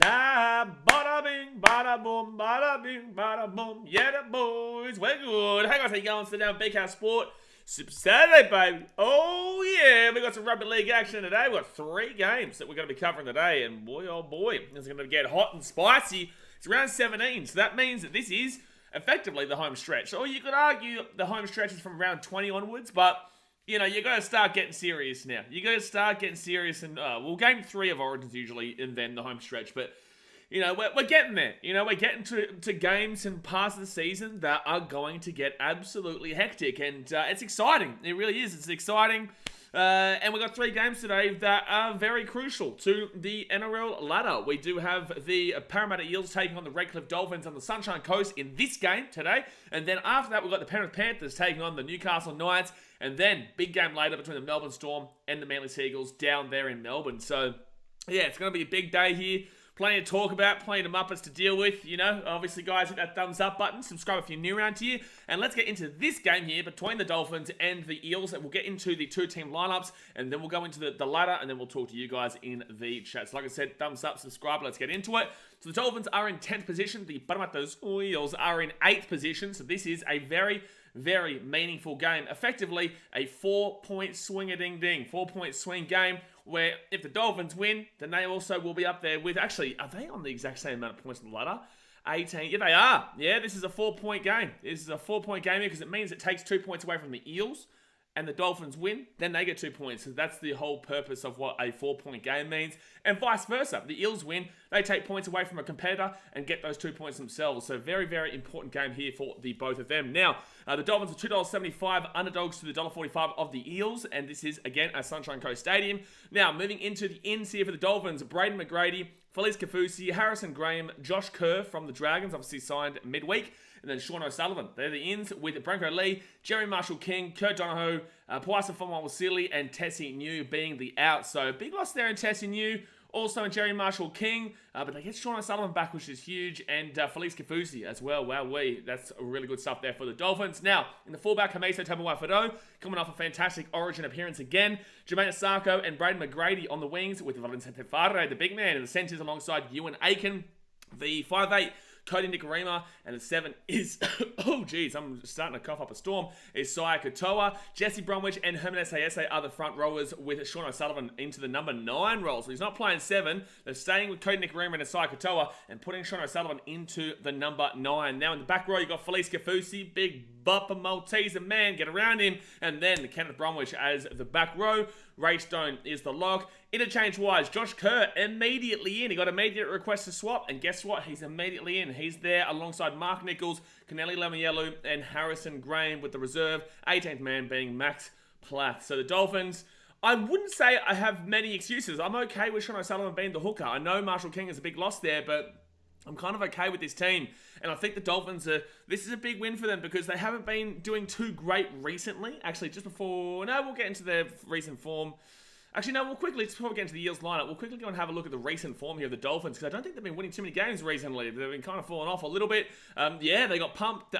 la. Bada bing, bada boom, bada bing, bada boom. Yeah, the boys, we're good. Hey guys, how you going? Sit down, BK Sport. Super Saturday, baby. Oh, yeah. We got some rugby league action today. We've got 3 games that we're going to be covering today. And boy, oh boy, it's going to get hot and spicy. It's round 17. So that means that this is effectively the home stretch. Or you could argue the home stretch is from round 20 onwards. But, you know, you got to start getting serious now. You got to start getting serious. And, well, game 3 of Origins usually, and then the home stretch. But, you know, we're getting there. You know, we're getting to games and parts of the season that are going to get absolutely hectic. And it's exciting. It really is. It's exciting. And we've got 3 games today that are very crucial to the NRL ladder. We do have the Parramatta Eels taking on the Redcliffe Dolphins on the Sunshine Coast in this game today. And then after that, we've got the Penrith Panthers taking on the Newcastle Knights. And then, big game later between the Melbourne Storm and the Manly Seagulls down there in Melbourne. So, yeah, it's going to be a big day here. Plenty to talk about, plenty of Muppets to deal with, you know. Obviously, guys, hit that thumbs up button. Subscribe if you're new around here. And let's get into this game here between the Dolphins and the Eels. And we'll get into the 2-team lineups. And then we'll go into the ladder. And then we'll talk to you guys in the chat. So like I said, thumbs up, subscribe. Let's get into it. So the Dolphins are in 10th position. The Parramatta Eels are in 8th position. So this is a very meaningful game. Effectively, a 4-point swing-a-ding-ding. 4-point swing game where if the Dolphins win, then they also will be up there with... Actually, are they on the exact same amount of points on the ladder? 18. Yeah, they are. Yeah, this is a 4-point game. This is a 4-point game here because it means it takes 2 points away from the Eels and the Dolphins win, then they get 2 points. So that's the whole purpose of what a 4-point game means. And vice versa. The Eels win, they take points away from a competitor and get those 2 points themselves. So very important game here for the both of them. Now, the Dolphins are $2.75 underdogs to the $1.45 of the Eels. And this is, again, at Sunshine Coast Stadium. Now, moving into the ends here for the Dolphins, Braden McGrady, Felice Kafusi, Harrison Graham, Josh Kerr from the Dragons, obviously signed midweek. And then Sean O'Sullivan. They're the ins with Branko Lee, Jerry Marshall-King, Kurt Donohoe, Puasa Fonwa-Wasili, and Tessie New being the out. So big loss there in Tessie New. Also in Jerry Marshall-King. But they get Sean O'Sullivan back, which is huge. And Felice Kafusi as well. Wowee. That's really good stuff there for the Dolphins. Now, in the fullback, Hamiso Tabuai-Fidow, coming off a fantastic Origin appearance again. Jermaine Asako and Braden McGrady on the wings with Vincente Farre, the big man in the centres alongside Ewan Aiken. The 5'8", Cody Nikorima, and the 7 is, oh geez, I'm starting to cough up a storm, is Saya Katoa. Jesse Bromwich and Herman Sayese are the front rowers with Sean O'Sullivan into the number 9 role. So he's not playing 7, they're staying with Cody Nikorima and Saya Katoa and putting Sean O'Sullivan into the number 9. Now in the back row, you've got Felice Kafusi, big bupper Malteser man, get around him, and then Kenneth Bromwich as the back row. Ray Stone is the lock. Interchange-wise, Josh Kerr immediately in. He got immediate request to swap, and guess what? He's immediately in. He's there alongside Mark Nichols, Kennelly Lamielu, and Harrison Graham with the reserve. 18th man being Max Plath. So the Dolphins, I wouldn't say I have many excuses. I'm okay with Sean O'Sullivan being the hooker. I know Marshall King is a big loss there, but I'm kind of okay with this team. And I think the Dolphins this is a big win for them because they haven't been doing too great recently. Actually, just before, no, we'll get into their recent form. Actually, no, just before we get into the Eels lineup, we'll quickly go and have a look at the recent form here of the Dolphins because I don't think they've been winning too many games recently. They've been kind of falling off a little bit. Yeah, they got pumped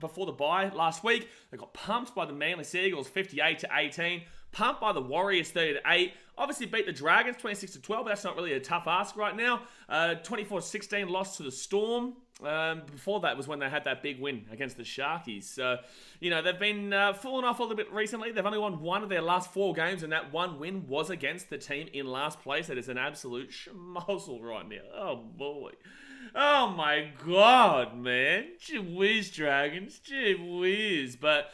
before the bye last week. They got pumped by the Manly Seagulls 58-18. Pumped by the Warriors 30-8. Obviously beat the Dragons 26-12, but that's not really a tough ask right now. 24-16 loss to the Storm. Before that was when they had that big win against the Sharkies. So, you know, they've been falling off a little bit recently. They've only won 1 of their last 4 games, and that 1 win was against the team in last place. That is an absolute schmozzle right now. Oh, boy. Oh, my God, man. Gee whiz, Dragons. Gee whiz. But...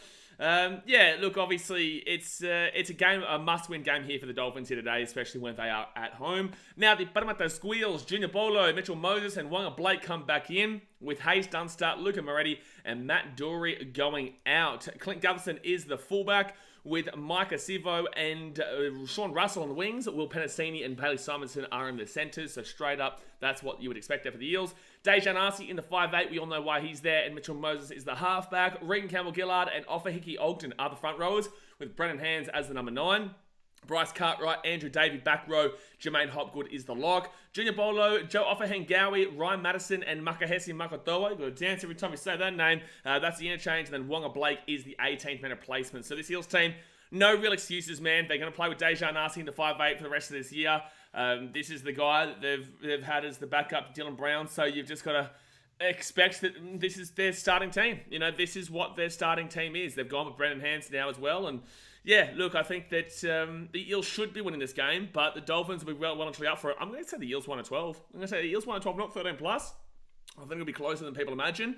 yeah, look, obviously, it's a must-win game here for the Dolphins here today, especially when they are at home. Now, the Parramatta Squeals, Junior Bolo, Mitchell Moses, and Wonga Blake come back in, with Hayes Dunster, Luca Moretti, and Matt Dory going out. Clint Gutherson is the fullback, with Micah Sivo and Sean Russell on the wings. Will Penasini and Bailey Simonson are in the centres, so straight up, that's what you would expect there for the Eels. Dejan Arce in the 5'8", we all know why he's there, and Mitchell Moses is the halfback. Regan Campbell-Gillard and Offa Ogden are the front rowers, with Brennan Hands as the number 9. Bryce Cartwright, Andrew Davey back row, Jermaine Hopgood is the lock. Junior Bolo, Joe Offahengawi, Ryan Madison, and Makahesi Makotoa. You've got to dance every time you say that name. That's the interchange. And then Wonga Blake is the 18th man replacement. So this Eels team, no real excuses, man. They're going to play with Dejan Arce in the 5'8" for the rest of this year. This is the guy that they've had as the backup to Dylan Brown, so you've just got to expect that this is their starting team. This is what their starting team is. They've gone with Brendan Hands now as well, and yeah, look, I think that the Eels should be winning this game, but the Dolphins will be well and truly up for it. I'm going to say the Eels 1-12. I'm going to say the Eels 1-12, not 13+. I think it'll be closer than people imagine.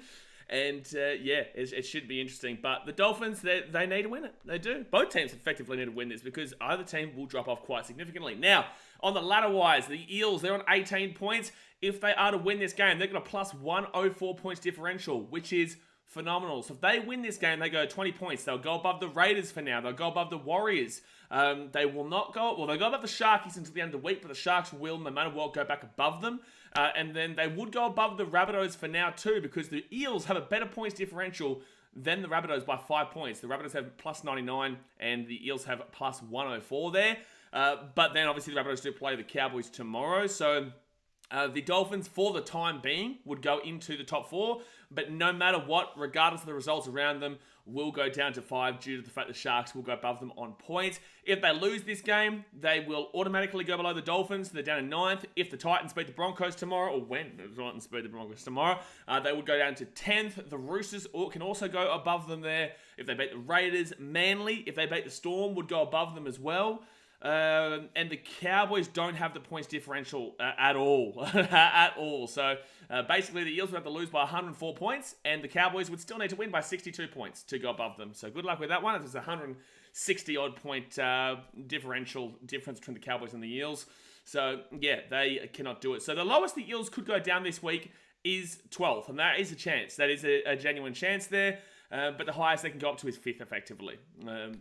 And it should be interesting. But the Dolphins, they need to win it. They do. Both teams effectively need to win this because either team will drop off quite significantly. Now, on the ladder-wise, the Eels, they're on 18 points. If they are to win this game, they're going to plus 104 points differential, which is phenomenal. So if they win this game, they go 20 points. They'll go above the Raiders for now. They'll go above the Warriors. They will not go... Well, they'll go above the Sharkies until the end of the week, but the Sharks will, no matter what, go back above them. And then they would go above the Rabbitohs for now too, because the Eels have a better points differential than the Rabbitohs by 5 points. The Rabbitohs have plus 99 and the Eels have plus 104 there. But then obviously the Rabbitohs do play the Cowboys tomorrow. So the Dolphins, for the time being, would go into the top 4. But no matter what, regardless of the results around them, will go down to 5 due to the fact the Sharks will go above them on points. If they lose this game, they will automatically go below the Dolphins. They're down in 9th. If the Titans beat the Broncos tomorrow, or when the Titans beat the Broncos tomorrow, they would go down to 10th. The Roosters can also go above them there. If they beat the Raiders, Manly, if they beat the Storm, would go above them as well. And the Cowboys don't have the points differential at all. At all. So basically the Eels would have to lose by 104 points and the Cowboys would still need to win by 62 points to go above them. So good luck with that one. It's a 160 odd point difference between the Cowboys and the Eels. So yeah, they cannot do it. So the lowest the Eels could go down this week is 12th, and that is a chance. That is a genuine chance there. But the highest they can go up to is 5th, effectively.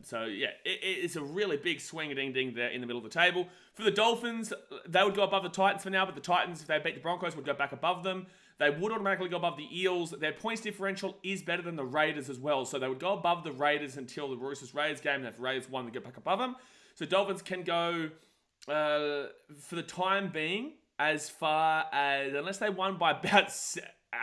So, yeah, it's a really big swing-a-ding-ding there in the middle of the table. For the Dolphins, they would go above the Titans for now, but the Titans, if they beat the Broncos, would go back above them. They would automatically go above the Eels. Their points differential is better than the Raiders as well, so they would go above the Raiders until the Roosters-Raiders game, and if the Raiders won, they get back above them. So Dolphins can go, for the time being, as far as, unless they won by about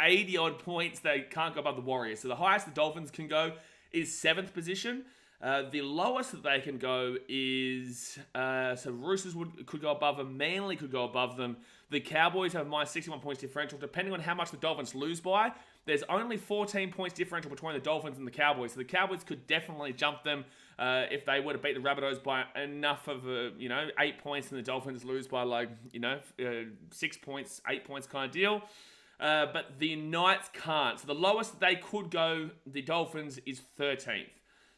80 odd points, they can't go above the Warriors. So the highest the Dolphins can go is 7th position. The lowest that they can go is so Roosters could go above them, Manly could go above them. The Cowboys have minus 61 points differential. Depending on how much the Dolphins lose by, there's only 14 points differential between the Dolphins and the Cowboys. So the Cowboys could definitely jump them if they were to beat the Rabbitohs by enough of 8 points, and the Dolphins lose by 6 points, 8 points kind of deal. But the Knights can't. So the lowest they could go, the Dolphins, is 13th.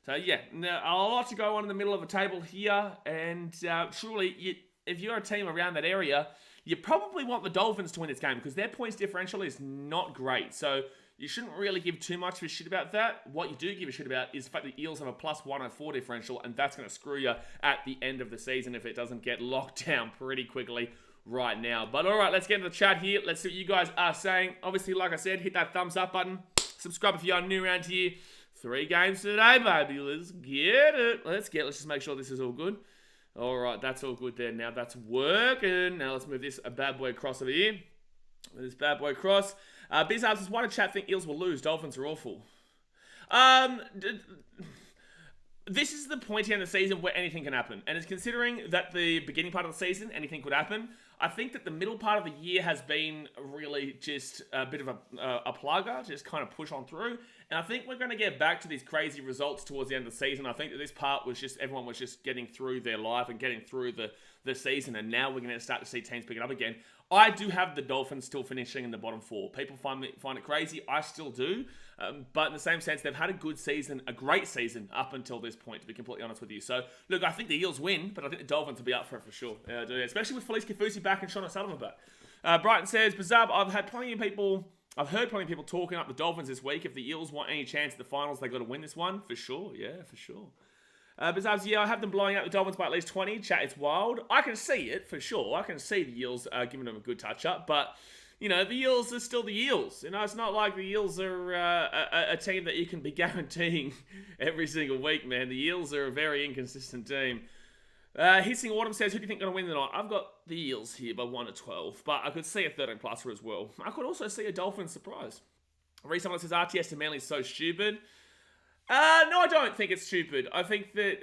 So yeah, now, a lot to go on in the middle of the table here. And surely, if you're a team around that area, you probably want the Dolphins to win this game because their points differential is not great. So you shouldn't really give too much of a shit about that. What you do give a shit about is the fact that the Eels have a plus 104 differential, and that's going to screw you at the end of the season if it doesn't get locked down pretty quickly right now. But all right, let's get into the chat here. Let's see what you guys are saying. Obviously, like I said, hit that thumbs up button. Subscribe if you are new around here. 3 games today, baby. Let's get it. Let's just make sure this is all good. All right, that's all good there. Now that's working. Now let's move this bad boy across over here. This bad boy across. Biz asks, why do chat think Eels will lose? Dolphins are awful. This is the point here in the season where anything can happen. And it's considering that the beginning part of the season, anything could happen. I think that the middle part of the year has been really just a bit of a plugger, just kind of push on through. And I think we're going to get back to these crazy results towards the end of the season. I think that this part was just, everyone was just getting through their life and getting through the season. And now we're going to start to see teams pick it up again. I do have the Dolphins still finishing in the bottom 4. People find it crazy. I still do. But in the same sense, they've had a good season, a great season up until this point, to be completely honest with you. So, look, I think the Eels win, but I think the Dolphins will be up for it for sure. Yeah, I do. Especially with Felice Kafusi back and Sean O'Sullivan back. Brighton says, Bazab, I've heard plenty of people talking up the Dolphins this week. If the Eels want any chance at the finals, they've got to win this one. For sure. Yeah, for sure. Bazab's, yeah, I have them blowing out the Dolphins by at least 20. Chat, it's wild. I can see it, for sure. I can see the Eels giving them a good touch-up. But, the Eels are still the Eels. It's not like the Eels are a team that you can be guaranteeing every single week, man. The Eels are a very inconsistent team. Hissing Autumn says, who do you think is going to win tonight? I've got the Eels here by 1-12. But I could see a 13-pluser as well. I could also see a Dolphins surprise. Reese someone says, RTS to Manly is so stupid. No, I don't think it's stupid. I think that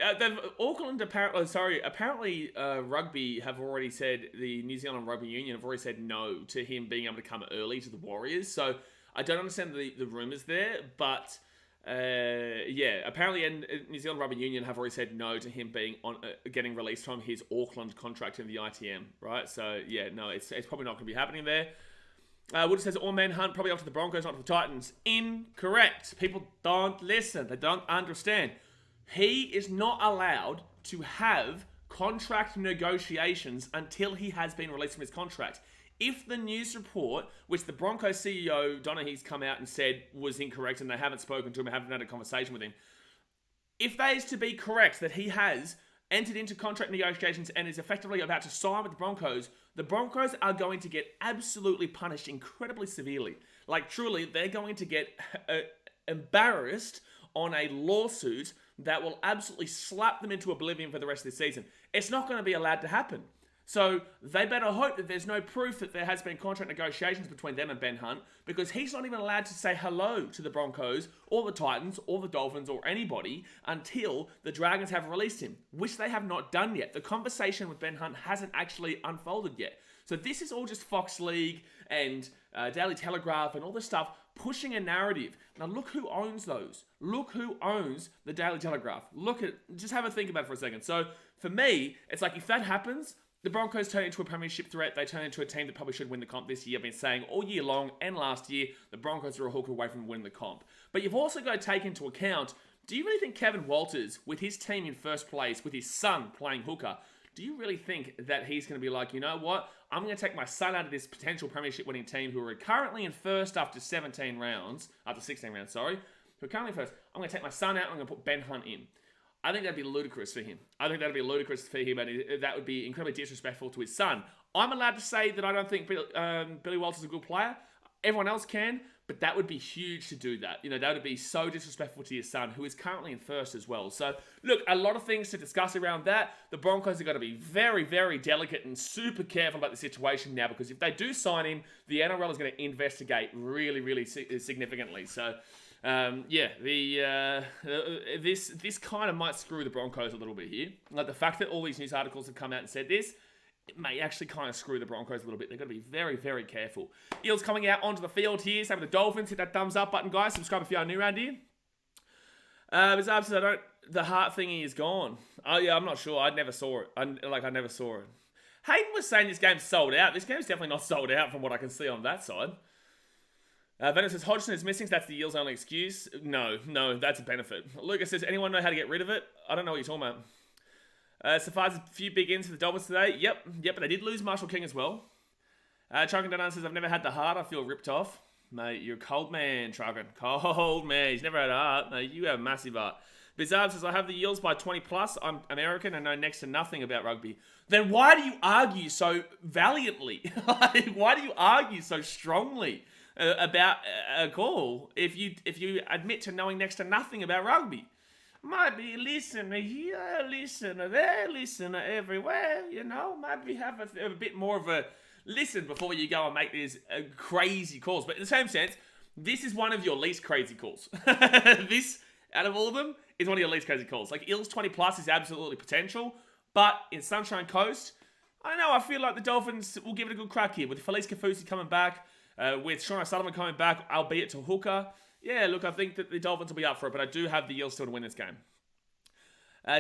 Auckland apparently rugby have already said, the New Zealand Rugby Union have already said no to him being able to come early to the Warriors. So I don't understand the rumours there, but yeah, apparently New Zealand Rugby Union have already said no to him being on getting released from his Auckland contract in the ITM, right? So yeah, no, it's probably not going to be happening there. Wood says all men hunt probably off to the Broncos, not to the Titans. Incorrect. People don't listen. They don't understand. He is not allowed to have contract negotiations until he has been released from his contract. If the news report, which the Broncos CEO Donaghy's come out and said was incorrect and they haven't spoken to him, haven't had a conversation with him, if that is to be correct, that he has entered into contract negotiations and is effectively about to sign with the Broncos are going to get absolutely punished incredibly severely. Like, truly, they're going to get embarrassed on a lawsuit that will absolutely slap them into oblivion for the rest of the season. It's not going to be allowed to happen. So they better hope that there's no proof that there has been contract negotiations between them and Ben Hunt, because he's not even allowed to say hello to the Broncos or the Titans or the Dolphins or anybody until the Dragons have released him, which they have not done yet. The conversation with Ben Hunt hasn't actually unfolded yet. So this is all just Fox League and Daily Telegraph and all this stuff pushing a narrative. Now look who owns those. Look who owns the Daily Telegraph. Just have a think about it for a second. So for me, it's like if that happens, the Broncos turn into a premiership threat. They turn into a team that probably should win the comp this year. I've been saying all year long and last year, the Broncos are a hook away from winning the comp. But you've also got to take into account, do you really think Kevin Walters, with his team in first place, with his son playing hooker, do you really think that he's going to be like, you know what, I'm going to take my son out of this potential premiership winning team who are currently in first after 16 rounds, who are currently first, I'm going to take my son out and I'm going to put Ben Hunt in. I think that'd be ludicrous for him. And that would be incredibly disrespectful to his son. I'm allowed to say that I don't think Billy Walters is a good player. Everyone else can, but that would be huge to do that. You know, that would be so disrespectful to his son, who is currently in first as well. So, look, a lot of things to discuss around that. The Broncos are going to be very, very delicate and super careful about the situation now, because if they do sign him, the NRL is going to investigate really, really significantly. So, this kind of might screw the Broncos a little bit here. Like the fact that all these news articles have come out and said this, it may actually kind of screw the Broncos a little bit. They've got to be very, very careful. Eels coming out onto the field here. Same with the Dolphins. Hit that thumbs up button, guys. Subscribe if you are new around here. Bizarre says, the heart thingy is gone. Oh yeah, I'm not sure. I never saw it. I never saw it. Hayden was saying this game's sold out. This game's definitely not sold out from what I can see on that side. Venom says, Hodgson is missing, so that's the Eels' only excuse. No, that's a benefit. Lucas says, anyone know how to get rid of it? I don't know what you're talking about. Safar's a few big ins for the Dolphins today. Yep, but they did lose Marshall King as well. Trucken Donan says, I've never had the heart, I feel ripped off. Mate, you're a cold man, Trucken. Cold man. He's never had a heart. Mate, you have a massive heart. Bizarre says, I have the Eels by 20 plus. I'm American and know next to nothing about rugby. Then why do you argue so valiantly? Why do you argue so strongly about a call if you admit to knowing next to nothing about rugby? Might be a listener here, a listener there, listener everywhere, you know. Maybe have a bit more of a listen before you go and make these crazy calls. But in the same sense, this is one of your least crazy calls. This, out of all of them, is one of your least crazy calls. Like, Eels 20 plus is absolutely potential, but in Sunshine Coast, I don't know, I feel like the Dolphins will give it a good crack here. With Felice Kafusi coming back, with Sean O'Sullivan coming back, albeit to hooker. Yeah, look, I think that the Dolphins will be up for it, but I do have the Eels still to win this game.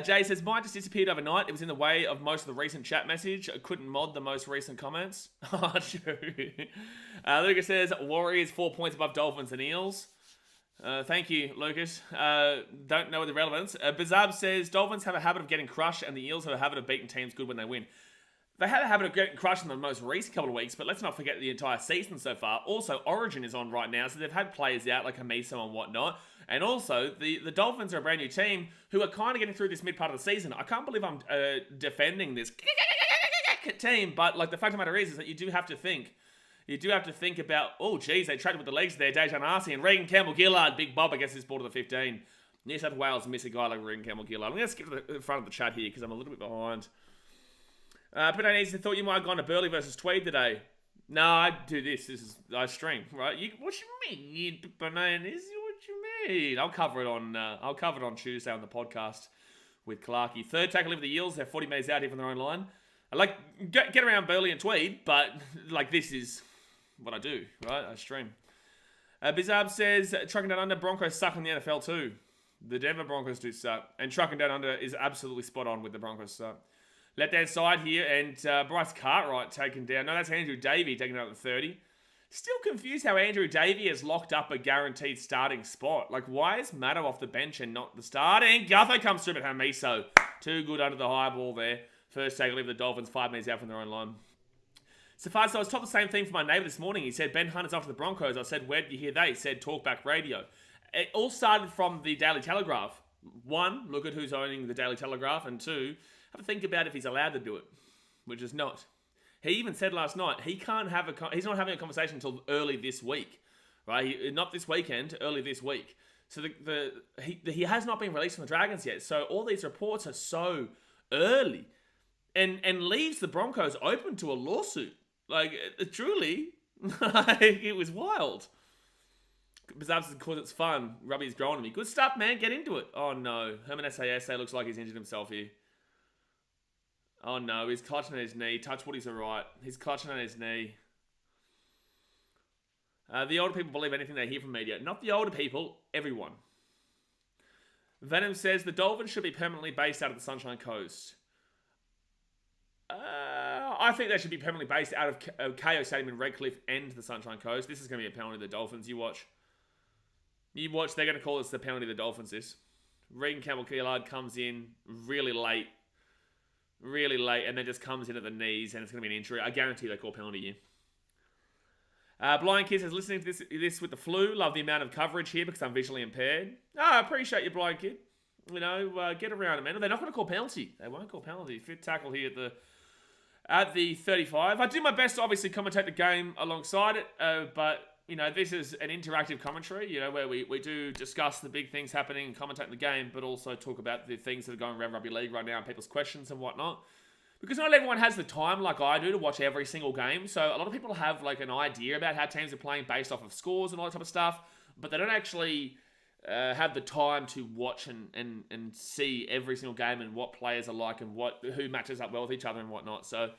Jay says, mine just disappeared overnight. It was in the way of most of the recent chat message. I couldn't mod the most recent comments. Oh, true. Lucas says, Warriors 4 points above Dolphins and Eels. Thank you, Lucas. Don't know the relevance. Bizarre says, Dolphins have a habit of getting crushed and the Eels have a habit of beating teams good when they win. They had a habit of getting crushed in the most recent couple of weeks, but let's not forget the entire season so far. Also, Origin is on right now, so they've had players out like Amiso and whatnot. And also, the Dolphins are a brand new team who are kind of getting through this mid part of the season. I can't believe I'm defending this team, but like the fact of the matter is that you do have to think. You do have to think about, oh, geez, they traded with the legs there, Dejan Arce and Regan Campbell-Gillard. Big Bob, I guess, is ball to the 15. New South Wales miss a guy like Regan Campbell-Gillard. I'm going to skip to the front of the chat here because I'm a little bit behind. But thought you might have gone to Burley versus Tweed today. No, I do this. I stream, right? What you mean, bananas? What you Hey, I'll cover it on Tuesday on the podcast with Clarkey. Third tackle of the Eels. They're 40 metres out here from their own line. I like get around Burley and Tweed, but like this is what I do, right? I stream. Bizarre says trucking down under, Broncos suck in the NFL too. The Denver Broncos do suck, and trucking down under is absolutely spot on with the Broncos suck. Left hand side here, and Bryce Cartwright taken down. No, that's Andrew Davey taken down at 30. Still confused how Andrew Davey has locked up a guaranteed starting spot. Like, why is Maddo off the bench and not the starting? Gutho comes through, but Hamiso. Too good under the high ball there. First tackle of the Dolphins, 5 metres out from their own line. Safar, so I was told the same thing from my neighbour this morning. He said, Ben Hunt is off to the Broncos. I said, where did you hear that? He said, Talkback Radio. It all started from the Daily Telegraph. 1, look at who's owning the Daily Telegraph. And 2, have a think about if he's allowed to do it, which is not. He even said last night he's not having a conversation until early this week, right? Not this weekend, early this week. So he has not been released from the Dragons yet. So all these reports are so early, and leaves the Broncos open to a lawsuit. Like, truly, it was wild. Bizarre because it's fun. Rubby's growing on me. Good stuff, man. Get into it. Oh no, Herman SAS looks like he's injured himself here. Oh no, he's clutching at his knee. Touchwood, he's alright. He's clutching at his knee. The older people believe anything they hear from media. Not the older people, everyone. Venom says the Dolphins should be permanently based out of the Sunshine Coast. I think they should be permanently based out of KO Stadium in Redcliffe and the Sunshine Coast. This is going to be a penalty to the Dolphins. You watch. They're going to call this the penalty to the Dolphins, this. Regan Campbell-Gillard comes in really late, and then just comes in at the knees, and it's going to be an injury. I guarantee they call penalty here. Blind Kid says, listening to this with the flu, love the amount of coverage here because I'm visually impaired. I appreciate you, Blind Kid. You know, get around it, man. They're not going to call penalty. They won't call penalty. Fifth tackle here at the 35. I do my best to obviously commentate the game alongside it, but, you know, this is an interactive commentary, you know, where we do discuss the big things happening and commentate the game, but also talk about the things that are going around rugby league right now and people's questions and whatnot. Because not everyone has the time like I do to watch every single game, so a lot of people have like an idea about how teams are playing based off of scores and all that type of stuff, but they don't actually have the time to watch and see every single game and what players are like and who matches up well with each other and whatnot. So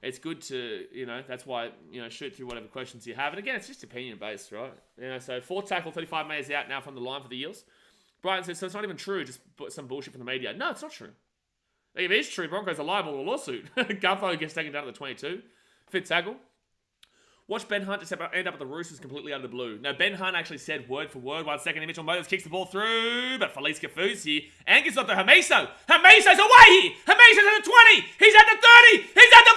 it's good to, you know, that's why, you know, shoot through whatever questions you have. And again, it's just opinion based, right? You know, so fourth tackle, 35 metres out now from the line for the Eels. Brian says, so it's not even true, just some bullshit from the media. No, it's not true. If it is true, Broncos are liable to a lawsuit. Gutho gets taken down to the 22. Fifth tackle. Watch Ben Hunt just end up at the Roosters completely out of the blue. No, Ben Hunt actually said word for word. 1 second, Mitchell Moses kicks the ball through, but Felice Kafusi and gets up to Hamiso. Hamiso's away here. Hamiso's at the 20. He's at the 30. He's at the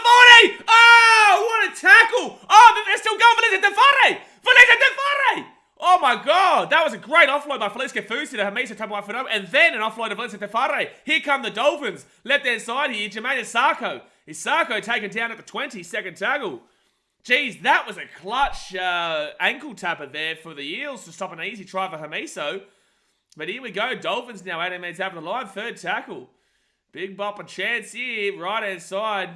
40. Oh, what a tackle. Oh, but they're still going. Felice Tefare. Felice Tefare. Oh my God, that was a great offload by Felice Kafusi to Hamiso Tabuai-Whanau, and then an offload of Felice Tefare. Here come the Dolphins. Left hand side here, Jermaine Isako. Isako taken down at the 20, second tackle. Geez, that was a clutch ankle tapper there for the Eels to stop an easy try for Hamiso. But here we go, Dolphins now 18 metres out of the line, third tackle. Big bopper chance here, right hand side.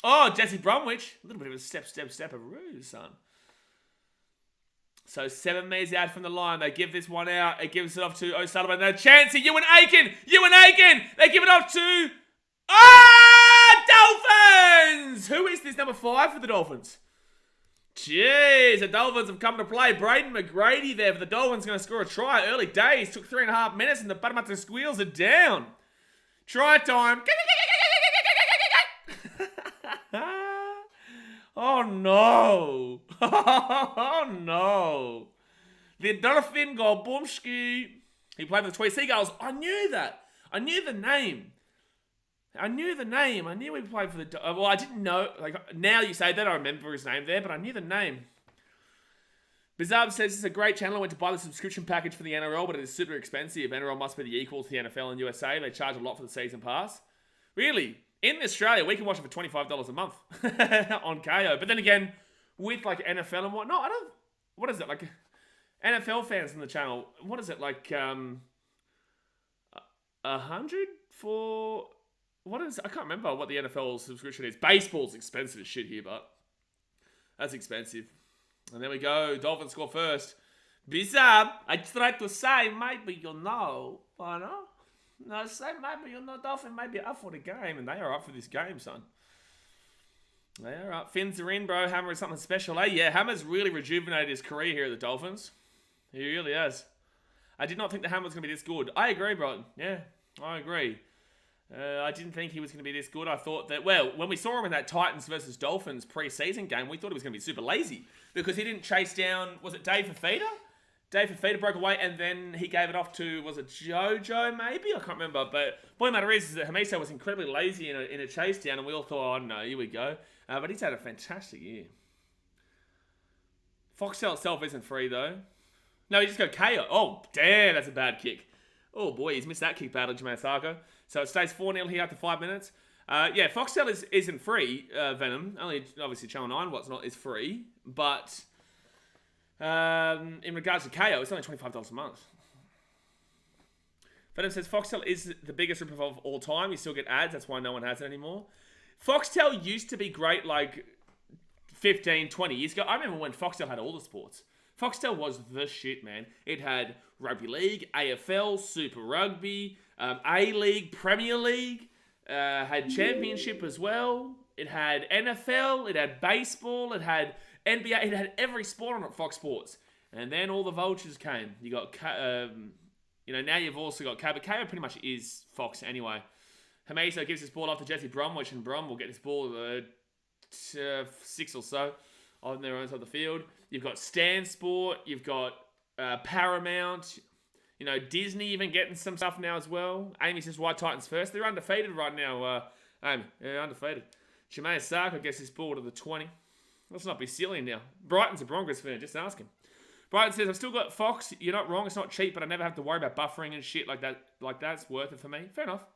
Oh, Jesse Bromwich. A little bit of a step-a-roo, son. So 7 metres out from the line. They give this one out. It gives it off to O'Sullivan. No chance here. Ewan Aiken. They give it off to... Dolphins! Who is this number 5 for the Dolphins? Jeez, the Dolphins have come to play. Braden McGrady there for the Dolphins, going to score a try. Early days. Took 3.5 minutes and the Parramatta Squeals are down. Try time. Oh no! Oh no! The Dolphin Golbumski. He played for the Tweed Seagulls. I knew that. I knew the name. I knew he played for the... Well, I didn't know... Like, now you say that, I remember his name there, but I knew the name. Bizarre says, this is a great channel. I went to buy the subscription package for the NRL, but it is super expensive. NRL must be the equal to the NFL and USA. They charge a lot for the season pass. Really? In Australia, we can watch it for $25 a month on KO. But then again, with like NFL and whatnot, what is it? Like NFL fans in the channel, what is it? Like 100 for... What is... I can't remember what the NFL subscription is. Baseball's expensive as shit here, but that's expensive. And there we go. Dolphins score first. Bizarre. I tried to say maybe you know. I know. No, say maybe you know Dolphin might be up for the game, and they are up for this game, son. They are up. Fins are in, bro. Hammer is something special, eh? Yeah, Hammer's really rejuvenated his career here at the Dolphins. He really has. I did not think the Hammer was going to be this good. I agree, bro. Yeah, I agree. I didn't think he was going to be this good. I thought that, well, when we saw him in that Titans versus Dolphins preseason game, we thought he was going to be super lazy because he didn't chase down, was it Dave Fafita? Dave Fafita broke away and then he gave it off to, was it Jojo maybe? I can't remember. But point of the matter is that Hamiso was incredibly lazy in a chase down and we all thought, oh no, here we go. But he's had a fantastic year. Foxtel itself isn't free though. No, he just got KO. Oh, damn, that's a bad kick. Oh boy, he's missed that kick battle, Jermaine Sarko. So it stays 4-0 here after 5 minutes. Yeah, Foxtel isn't free, Venom. Only, obviously, Channel 9, what's not, is free. But in regards to KO, it's only $25 a month. Venom says Foxtel is the biggest rip of all time. You still get ads, that's why no one has it anymore. Foxtel used to be great like 15, 20 years ago. I remember when Foxtel had all the sports. Foxtel was the shit, man. It had Rugby League, AFL, Super Rugby, A-League, Premier League, had Championship as well. It had NFL, it had baseball, it had NBA, it had every sport on it, Fox Sports. And then all the vultures came. You got, now you've also got KO, but KO pretty much is Fox anyway. Hamiso gives his ball off to Jesse Bromwich, and Brom will get his ball 6 or so on their own side of the field. You've got Stan Sport, you've got Paramount, Disney even getting some stuff now as well. Amy says, why Titans first? They're undefeated right now, Amy. Yeah, undefeated. Jermaine Sarko gets his ball to the 20. Let's not be silly now. Brighton's a Broncos fan, just ask him. Brighton says, I've still got Fox. You're not wrong, it's not cheap, but I never have to worry about buffering and shit like that. Like that's worth it for me. Fair enough.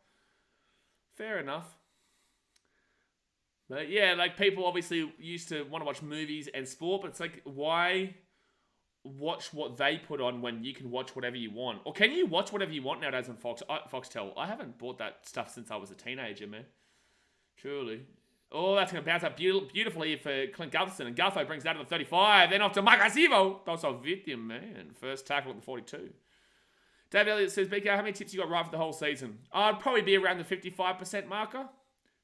Fair enough. But yeah, like people obviously used to want to watch movies and sport, but it's like, why watch what they put on when you can watch whatever you want? Or can you watch whatever you want nowadays on Foxtel? I haven't bought that stuff since I was a teenager, man. Truly. Oh, that's going to bounce up beautifully for Clint Gutherson. And Gutho brings that to the 35. Then off to Mike Asivo. Also victim, man. First tackle at the 42. Dave Elliott says, BK, how many tips you got right for the whole season? I'd probably be around the 55% marker.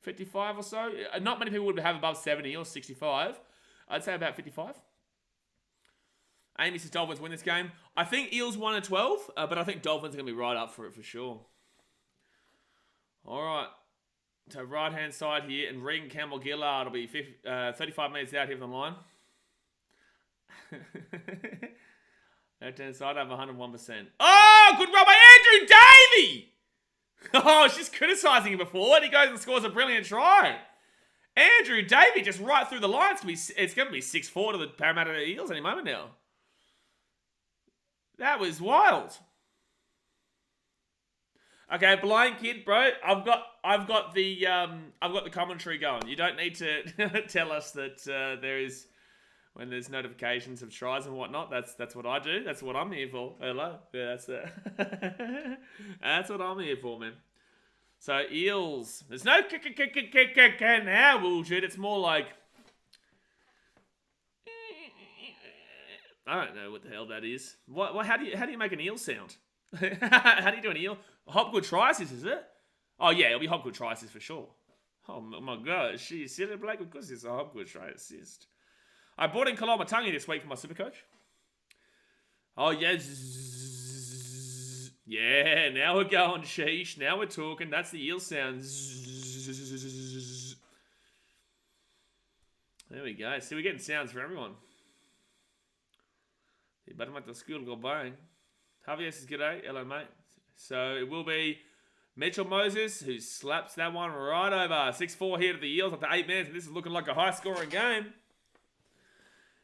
55 or so. Not many people would have above 70 or 65. I'd say about 55. Amy says Dolphins win this game. I think Eels 1 and 12, but I think Dolphins are going to be right up for it for sure. All right. So right-hand side here, and Regan Campbell-Gillard will be 35 minutes out here from the line. Left-hand side, I have 101%. Oh, good run by Andrew Davey! Oh, I was just criticising him before, and he goes and scores a brilliant try. Andrew Davey just right through the line. It's going to be 6-4 to the Parramatta Eels any moment now. That was wild. Okay, blind kid, bro. I've got the commentary going. You don't need to tell us that there is when there's notifications of tries and whatnot. That's what I do. That's what I'm here for. Hello. Yeah, that's what I'm here for, man. So Eels. There's no now bullshit. It's more like I don't know what the hell that is. What? How do you make an eel sound? How do you do an eel? Hopgood try-assist, is it? Oh, yeah, it'll be Hopgood try-assist for sure. Oh, my God. She said it, Blake? Of course it's a Hopgood try-assist. I bought in Kalamatangi this week for my Supercoach. Oh, yeah. Yeah, now we're going, sheesh. Now we're talking. That's the eel sound. There we go. See, we're getting sounds for everyone. You better make the school go bang. Javier says, g'day. Hello, mate. So it will be Mitchell Moses who slaps that one right over. 6-4 here to the Eels after 8 minutes. And this is looking like a high-scoring game.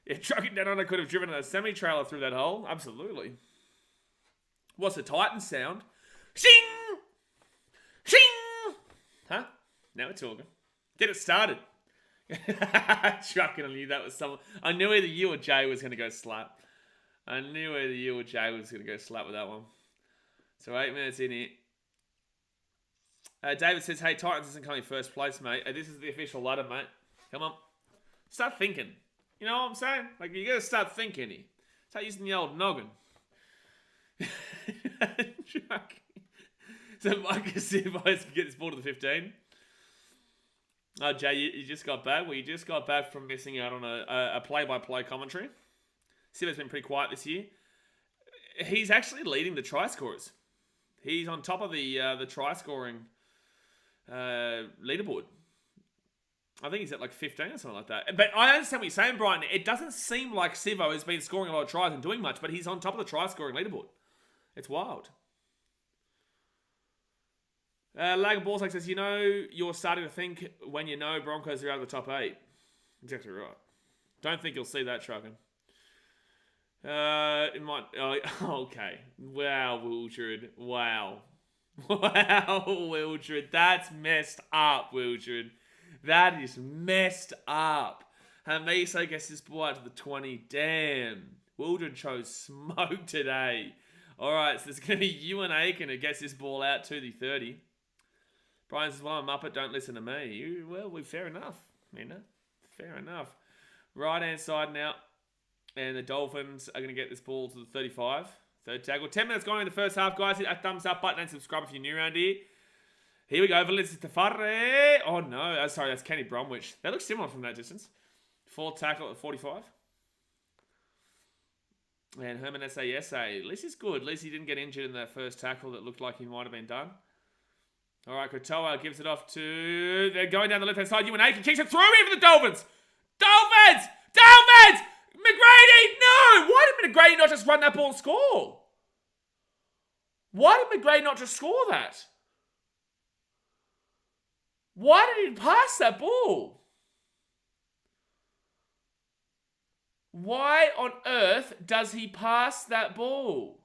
Yeah, Trucking Down Under could have driven a semi-trailer through that hole. Absolutely. What's the Titan sound? Shing! Shing! Huh? Now we're talking. Get it started. Trucking, I knew that was someone. I knew either you or Jay was going to go slap. I knew either you or Jay was going to go slap with that one. So 8 minutes in here. David says, hey, Titans isn't coming first place, mate. This is the official ladder, mate. Come on. Start thinking. You know what I'm saying? Like, you got to start thinking here. Start using the old noggin. So Marcus Sivo's can get this ball to the 15. Oh, Jay, you just got back? Well, you just got back from missing out on a play-by-play commentary. Sivo's been pretty quiet this year. He's actually leading the try scorers. He's on top of the try scoring leaderboard. I think he's at like 15 or something like that. But I understand what you're saying, Brian. It doesn't seem like Sivo has been scoring a lot of tries and doing much, but he's on top of the try scoring leaderboard. It's wild. Lag Balls like says, you're starting to think when you know Broncos are out of the top 8. Exactly right. Don't think you'll see that, Truckin. It might... Oh, okay. Wow, Wildred. Wow. Wow, Wildred. That's messed up, Wildred. That is messed up. Hamiso gets this ball out to the 20. Damn. Wildred chose smoke today. Alright, so there's going to be Ewan Aiken who gets this ball out to the 30. Brian says, well, I'm up it, don't listen to me. Well, fair enough. Fair enough. Right-hand side now. And the Dolphins are going to get this ball to the 35. Third tackle. 10 minutes gone in the first half, guys. Hit that thumbs up button and subscribe if you're new around here. Here we go. Validis Tafare. Oh, no. Sorry, that's Kenny Bromwich. They look similar from that distance. Fourth tackle at 45. And Herman S.A. At least he's good. At least he didn't get injured in that first tackle that looked like he might have been done. All right, Kotoa gives it off to... They're going down the left-hand side. Ewan Aiken kicks it through here for the Dolphins. Dolphins! McGrady! No! Why did McGrady not just run that ball and score? Why did McGrady not just score that? Why did he pass that ball? Why on earth does he pass that ball?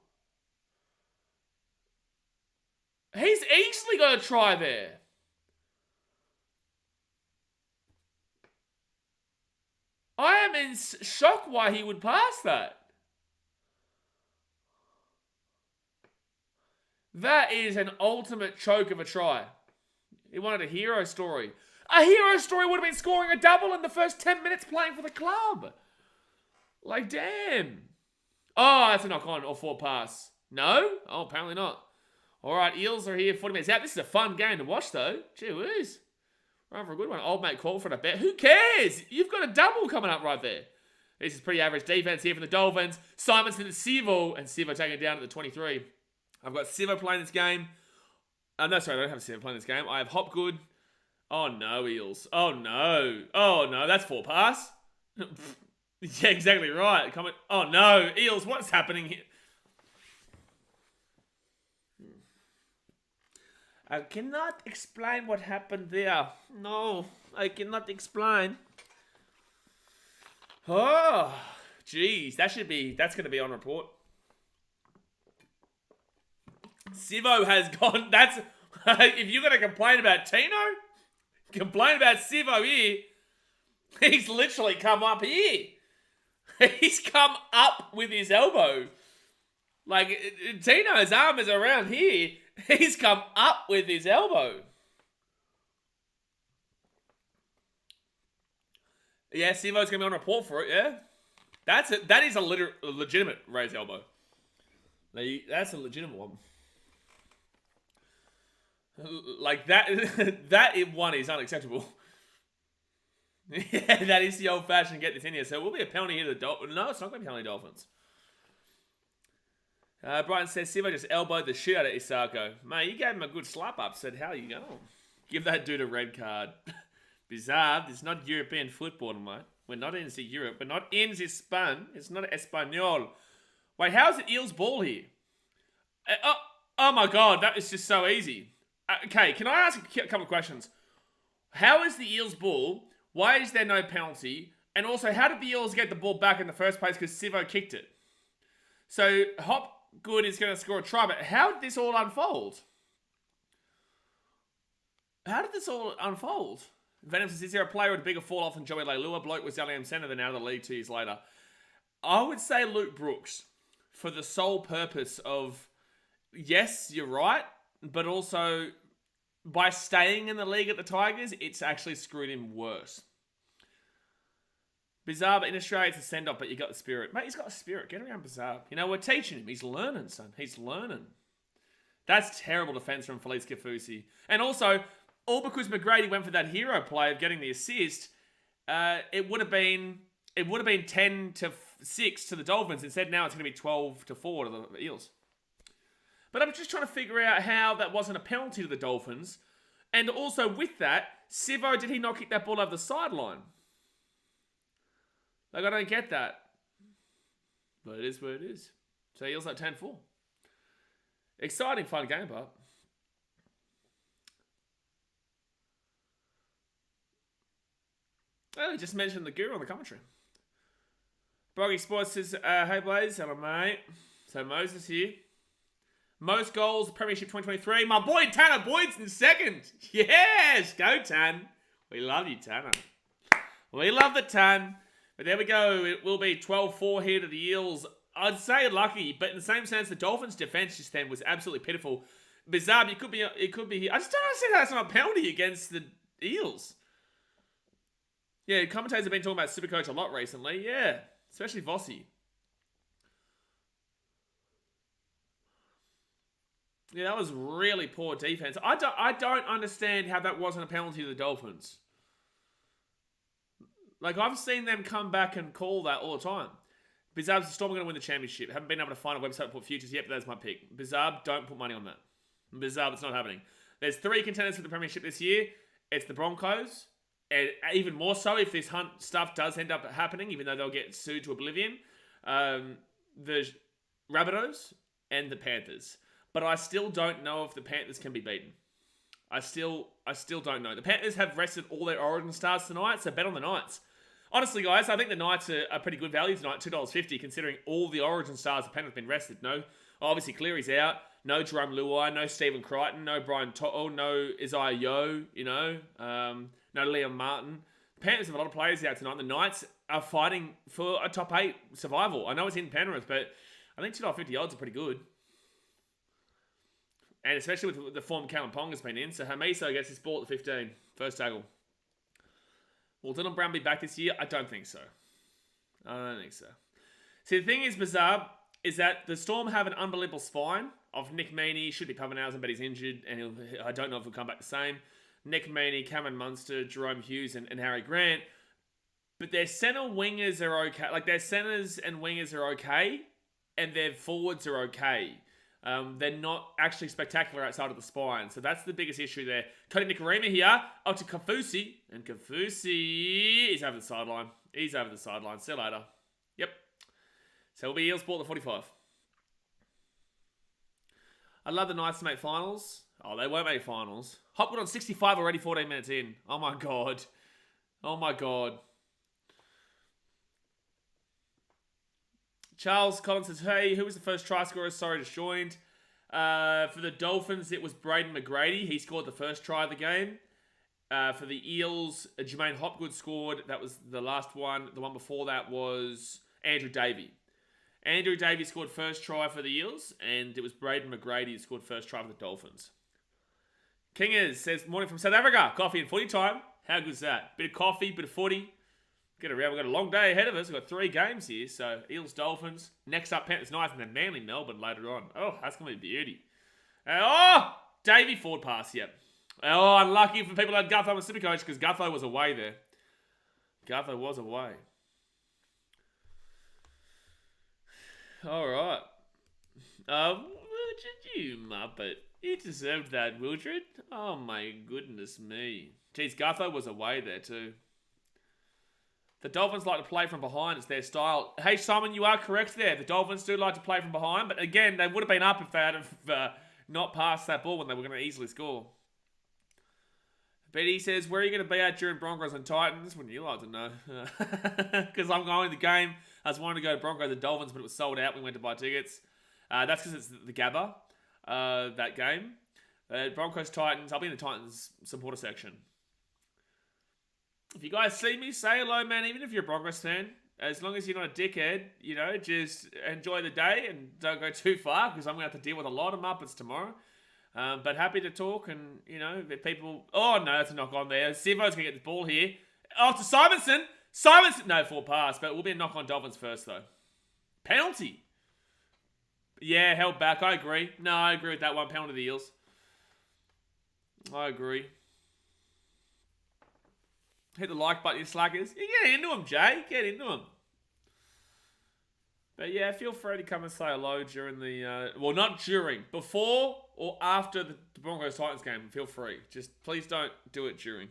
He's easily got a try there. I am in shock why he would pass that. That is an ultimate choke of a try. He wanted a hero story. A hero story would have been scoring a double in the first 10 minutes playing for the club. Like, damn. Oh, that's a knock-on or forward pass. No? Oh, apparently not. All right, Eels are here 40 minutes out. This is a fun game to watch, though. Gee whiz. Run for a good one. Old mate called for it, I bet. Who cares? You've got a double coming up right there. This is pretty average defense here from the Dolphins. Simonson and Sivo. And Sivo taking it down at the 23. I've got Sivo playing this game. No, sorry, I don't have Sivo playing this game. I have Hopgood. Oh, no, Eels. Oh, no. Oh, no, that's forward pass. Yeah, exactly right. Oh, no. Eels, what's happening here? I cannot explain what happened there. No, I cannot explain. Oh, jeez. That's going to be on report. Sivo has gone. If you're going to complain about Tino, complain about Sivo here. He's literally come up here. He's come up with his elbow. Like, Tino's arm is around here. He's come up with his elbow. Yeah, Sivo's going to be on report for it, yeah? That is a legitimate raised elbow. That's a legitimate one. Like, that one is unacceptable. Yeah, that is the old-fashioned get this in here. So it will be a penalty here to the Dolphins. No, it's not going to be a penalty Dolphins. Brian says, Sivo just elbowed the shit out of Isako. Mate, you gave him a good slap up. Said, how you going? Give that dude a red card. Bizarre. This is not European football, mate. We're not in Europe. We're not in Spain. It's not Espanol. Wait, how is it Eels ball here? Oh my God, that is just so easy. Okay, can I ask a couple of questions? How is the Eels ball? Why is there no penalty? And also, how did the Eels get the ball back in the first place? Because Sivo kicked it. So, Hopgood is going to score a try, but how did this all unfold? How did this all unfold? Venom says, is there a player with a bigger fall off than Joey Leilua? Bloke was LM Centre, then out of the league 2 years later. I would say Luke Brooks, for the sole purpose of, yes, you're right, but also, by staying in the league at the Tigers, it's actually screwed him worse. Bizarre, in Australia it's a send-off, but you got the spirit. Mate, he's got the spirit. Get around Bizarre. You know, we're teaching him. He's learning, son. He's learning. That's terrible defence from Felice Kafusi. And also, all because McGrady went for that hero play of getting the assist, it would have been 10-6 to the Dolphins. Instead, now it's going to be 12-4 to the Eels. But I'm just trying to figure out how that wasn't a penalty to the Dolphins. And also with that, Sivo, did he not kick that ball over the sideline? Like, I don't get that. But it is what it is. So Eels like 10-4. Exciting, fun game, but... Oh, he just mentioned the guru on the commentary. Broggy Sports says, hey Blaze, hello mate. So Moses here. Most goals, Premiership 2023. My boy Tanner Boyd's in second. Yes, go Tan. We love you, Tanner. We love the Tan. But there we go. It will be 12-4 here to the Eels. I'd say lucky, but in the same sense, the Dolphins' defense just then was absolutely pitiful. Bizarre, it could be here. I just don't understand how that's not a penalty against the Eels. Yeah, commentators have been talking about Supercoach a lot recently. Yeah, especially Vossi. Yeah, that was really poor defense. I don't understand how that wasn't a penalty to the Dolphins. Like, I've seen them come back and call that all the time. Bizarre's the Storm are going to win the championship. Haven't been able to find a website to put futures yet, but that's my pick. Bizarre, don't put money on that. Bizarre, it's not happening. There's 3 contenders for the Premiership this year. It's the Broncos, and even more so if this Hunt stuff does end up happening, even though they'll get sued to oblivion. The Rabbitohs and the Panthers. But I still don't know if the Panthers can be beaten. I still don't know. The Panthers have rested all their Origin stars tonight, so bet on the Knights. Honestly, guys, I think the Knights are pretty good value tonight, $2.50, considering all the Origin stars the Panthers have been rested. No, obviously Cleary's out. No Jerome Luai, no Stephen Crichton, no Brian To'o, no Isaiah Yeo, no Liam Martin. The Panthers have a lot of players out tonight. The Knights are fighting for a top 8 survival. I know it's in Penrith, but I think $2.50 odds are pretty good. And especially with the form Callum Pong has been in. So Hamiso gets his ball at the 15. First tackle. Will Dylan Brown be back this year? I don't think so. See, the thing is bizarre is that the Storm have an unbelievable spine of Nick Meaney. Should be Pavanausen, but he's injured. And I don't know if he'll come back the same. Nick Meaney, Cameron Munster, Jerome Hughes, and Harry Grant. But their centre wingers are okay. Like, their centres and wingers are okay. And their forwards are okay. They're not actually spectacular outside of the spine. So that's the biggest issue there. Cody Nikorima here. Up to Kafusi. And Kafusi is over the sideline. He's over the sideline. See you later. Yep. So it'll be Eels ball at 45. I'd love the Knights to make finals. Oh, they won't make finals. Hopwood on 65 already, 14 minutes in. Oh my God. Oh my God. Charles Collins says, hey, who was the first try scorer? Sorry, just joined. For the Dolphins, it was Braden McGrady. He scored the first try of the game. For the Eels, Jermaine Hopgood scored. That was the last one. The one before that was Andrew Davey. Andrew Davey scored first try for the Eels, and it was Braden McGrady who scored first try for the Dolphins. Kingers says, morning from South Africa. Coffee and footy time. How good's that? Bit of coffee, bit of footy. Get around. We've got a long day ahead of us. We've got 3 games here. So, Eels, Dolphins. Next up, Panthers, Knights, and then Manly, Melbourne later on. Oh, that's going to be beauty. Davey forward pass, yep. Oh, unlucky for people like Gutho and Supercoach because Gutho was away there. Gutho was away. All right. Wildred, you muppet. You deserved that, Wildred. Oh, my goodness me. Geez, Gutho was away there too. The Dolphins like to play from behind. It's their style. Hey, Simon, you are correct there. The Dolphins do like to play from behind. But again, they would have been up if they had not passed that ball when they were going to easily score. Betty says, where are you going to be at during Broncos and Titans? Wouldn't you like to know? Because I'm going to the game. I was wanting to go to Broncos and Dolphins, but it was sold out. We went to buy tickets. That's because it's the Gabba, that game. Broncos, Titans. I'll be in the Titans supporter section. If you guys see me, say hello, man, even if you're a Broncos fan. As long as you're not a dickhead, just enjoy the day and don't go too far because I'm going to have to deal with a lot of Muppets tomorrow. But happy to talk and, if people... Oh, no, that's a knock on there. Sivo's going to get the ball here. Oh, to Simonson. Simons, no, full pass, but it will be a knock on Dolphins first, though. Penalty. Yeah, held back. I agree. No, I agree with that one. Penalty to the Eels. I agree. Hit the like button, you slackers. You get into them, Jay. Get into them. But yeah, feel free to come and say hello during the... well, not during. Before or after the Broncos-Titans game. Feel free. Just please don't do it during.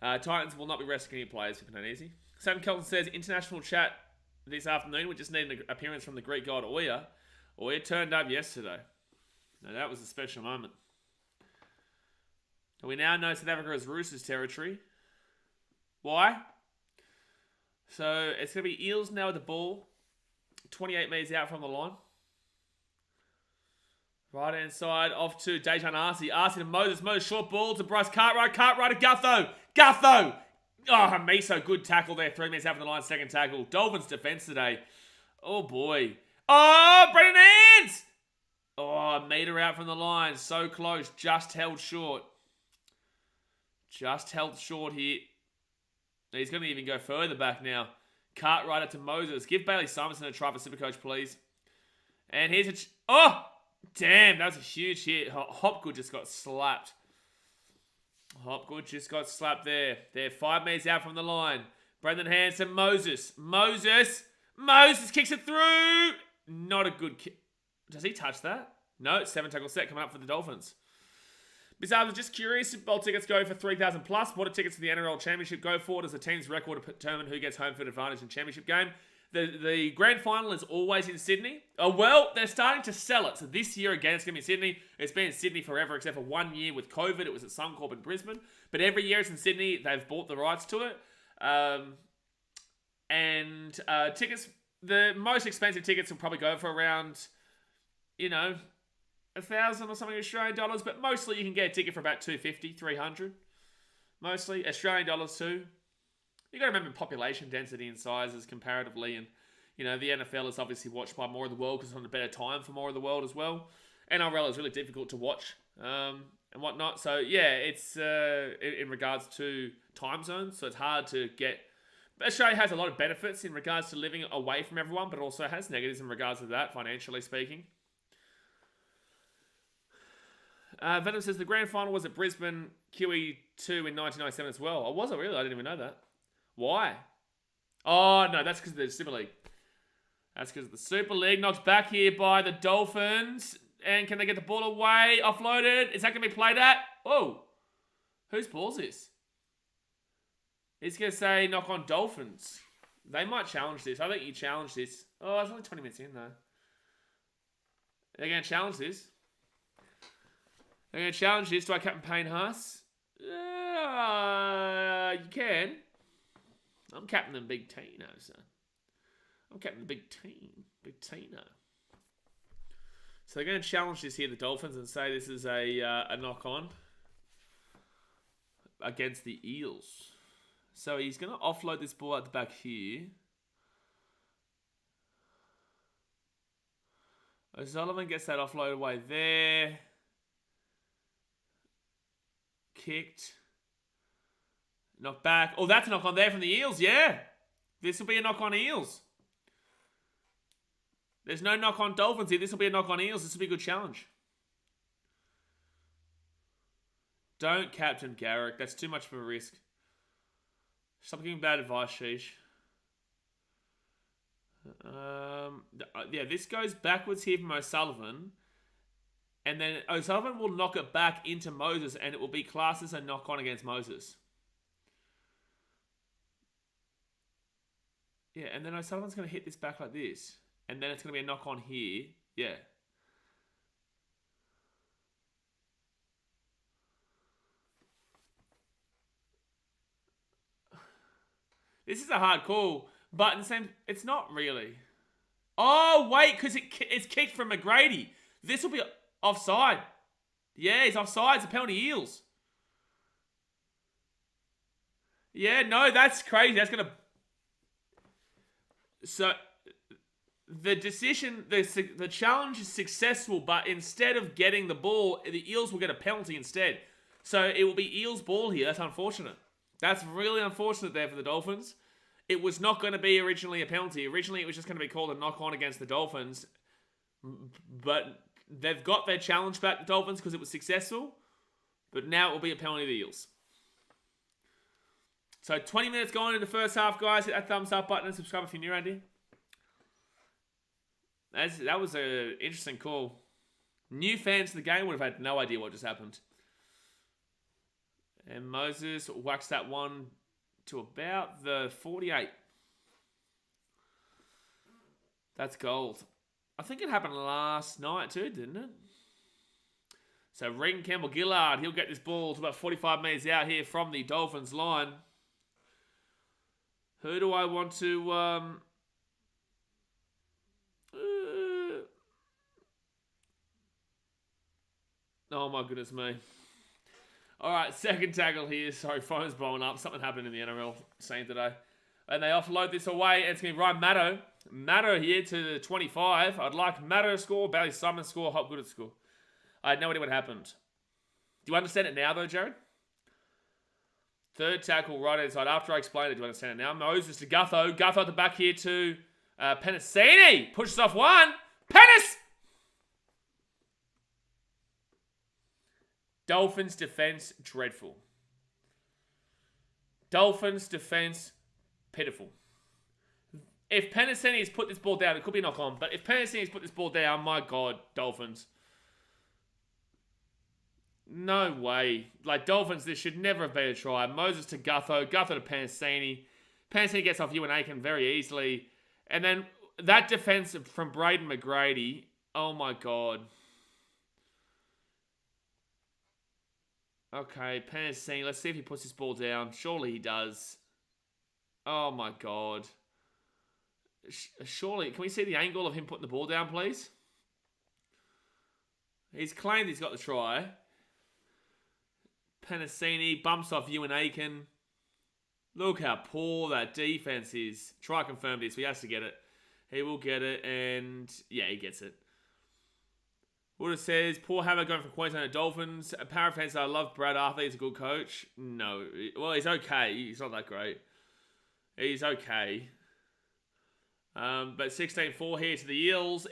Titans will not be resting any players, if it's easy. Sam Kelton says, international chat this afternoon. We just need an appearance from the Greek god Oya. Oya turned up yesterday. Now, that was a special moment. We now know South Africa is Roosters territory. Why? So, it's going to be Eels now with the ball. 28 metres out from the line. Right hand side, off to Dejan Arce. Arce to Moses. Moses short ball to Bryce Cartwright. Cartwright to Gutho. Gutho! Oh, Miso, good tackle there. 3 minutes out from the line, second tackle. Dolphins defence today. Oh, boy. Oh, Brendan Hands! Oh, a metre out from the line. So close. Just held short. Just held short here. He's going to even go further back now. Cartwright up to Moses. Give Bailey Simonson a try for Supercoach, please. And here's a... oh! Damn, that was a huge hit. Hopgood just got slapped. Hopgood just got slapped there. They're 5 metres out from the line. Brendan Hansen, Moses. Moses kicks it through. Not a good kick. Does he touch that? No, 7 tackle set coming up for the Dolphins. Bizarre, I'm just curious if bowl tickets go for 3,000 plus. What do tickets for the NRL Championship go for? Does the team's record determine who gets home field advantage in Championship game? The grand final is always in Sydney. Oh, well, they're starting to sell it. So this year, again, it's going to be Sydney. It's been in Sydney forever, except for 1 year with COVID. It was at Suncorp in Brisbane. But every year it's in Sydney. They've bought the rights to it. Tickets, the most expensive tickets will probably go for around, 1,000 or something Australian dollars. But mostly you can get a ticket for about 250, 300. Mostly Australian dollars too. You got to remember population density and sizes comparatively, and the NFL is obviously watched by more of the world because it's on a better time for more of the world as well. NRL is really difficult to watch and whatnot. So yeah, it's in regards to time zones, so it's hard to get. Australia has a lot of benefits in regards to living away from everyone, but also has negatives in regards to that, financially speaking. Venom says the grand final was at Brisbane QE2 in 1997 as well. Oh, was it really? I didn't even know that. Why? Oh, no, that's because of the Super League. That's because of the Super League. Knocked back here by the Dolphins. And can they get the ball away? Offloaded. Is that going to be played at? Oh. Whose ball is this? He's going to say knock on Dolphins. They might challenge this. I think you challenge this. Oh, it's only 20 minutes in, though. They're going to challenge this. They're going to challenge this. Do I captain Payne Haas? You can. I'm captaining Big Tino, so. I'm captaining the Big Tino. So they're going to challenge this here, the Dolphins, and say this is a knock-on against the Eels. So he's going to offload this ball at the back here. O'Sullivan gets that offload away there. Kicked. Knock back. Oh, that's a knock on there from the Eels. Yeah. This will be a knock on Eels. There's no knock on Dolphins here. This will be a knock on Eels. This will be a good challenge. Don't captain Garrick. That's too much of a risk. Stop giving bad advice, Sheesh. Yeah, this goes backwards here from O'Sullivan. And then O'Sullivan will knock it back into Moses, and it will be classed as a knock on against Moses. Yeah, and then O'Sullivan's going to hit this back like this. And then it's going to be a knock on here. Yeah. This is a hard call. But in the same... It's not really. Oh, wait, because it's kicked from McGrady. This will be offside. Yeah, it's offside. It's a penalty Eels. Yeah, no, that's crazy. That's going to... So, the decision, the challenge is successful, but instead of getting the ball, the Eels will get a penalty instead. So, it will be Eels' ball here. That's unfortunate. That's really unfortunate there for the Dolphins. It was not going to be originally a penalty. Originally, it was just going to be called a knock-on against the Dolphins. But they've got their challenge back, the Dolphins, because it was successful. But now it will be a penalty to the Eels. So 20 minutes going in the first half, guys. Hit that thumbs up button and subscribe if you're new around here. That was an interesting call. New fans of the game would have had no idea what just happened. And Moses whacks that one to about the 48. That's gold. I think it happened last night too, didn't it? So Regan Campbell-Gillard, he'll get this ball to about 45 metres out here from the Dolphins line. Who do I want to... oh my goodness me. Alright, second tackle here. Sorry, phone's blowing up. Something happened in the NRL scene today. And they offload this away. And it's going to be Ryan Maddo. Maddo here to the 25. I'd like Maddo to score, Bailey Simon to score, Hopgood to score. I had no idea what happened. Do you understand it now though, Jared? Third tackle right inside. After I explained it, do you understand it now? Moses to Gutho. Gutho at the back here to Penasini. Pushes off one. Penis! Dolphins defense, dreadful. Dolphins defense, pitiful. If Penasini has put this ball down, it could be a knock-on, but if Penasini has put this ball down, my God, Dolphins. No way. Like, Dolphins, this should never have been a try. Moses to Gutho. Gutho to Penasini. Penasini gets off Ewan Aiken very easily. And then that defense from Braden McGrady. Oh, my God. Okay, Penasini. Let's see if he puts this ball down. Surely he does. Oh, my God. Surely. Can we see the angle of him putting the ball down, please? He's claimed he's got the try. Penasini bumps off Ewan Aiken. Look how poor that defense is. Try confirm this. He has to get it. He will get it, and yeah, he gets it. Wood says, Paul Hammer going for Queensland Dolphins. Para fans, I love Brad Arthur. He's a good coach. No. Well, he's okay. He's not that great. He's okay. But 16-4 here to the Eels.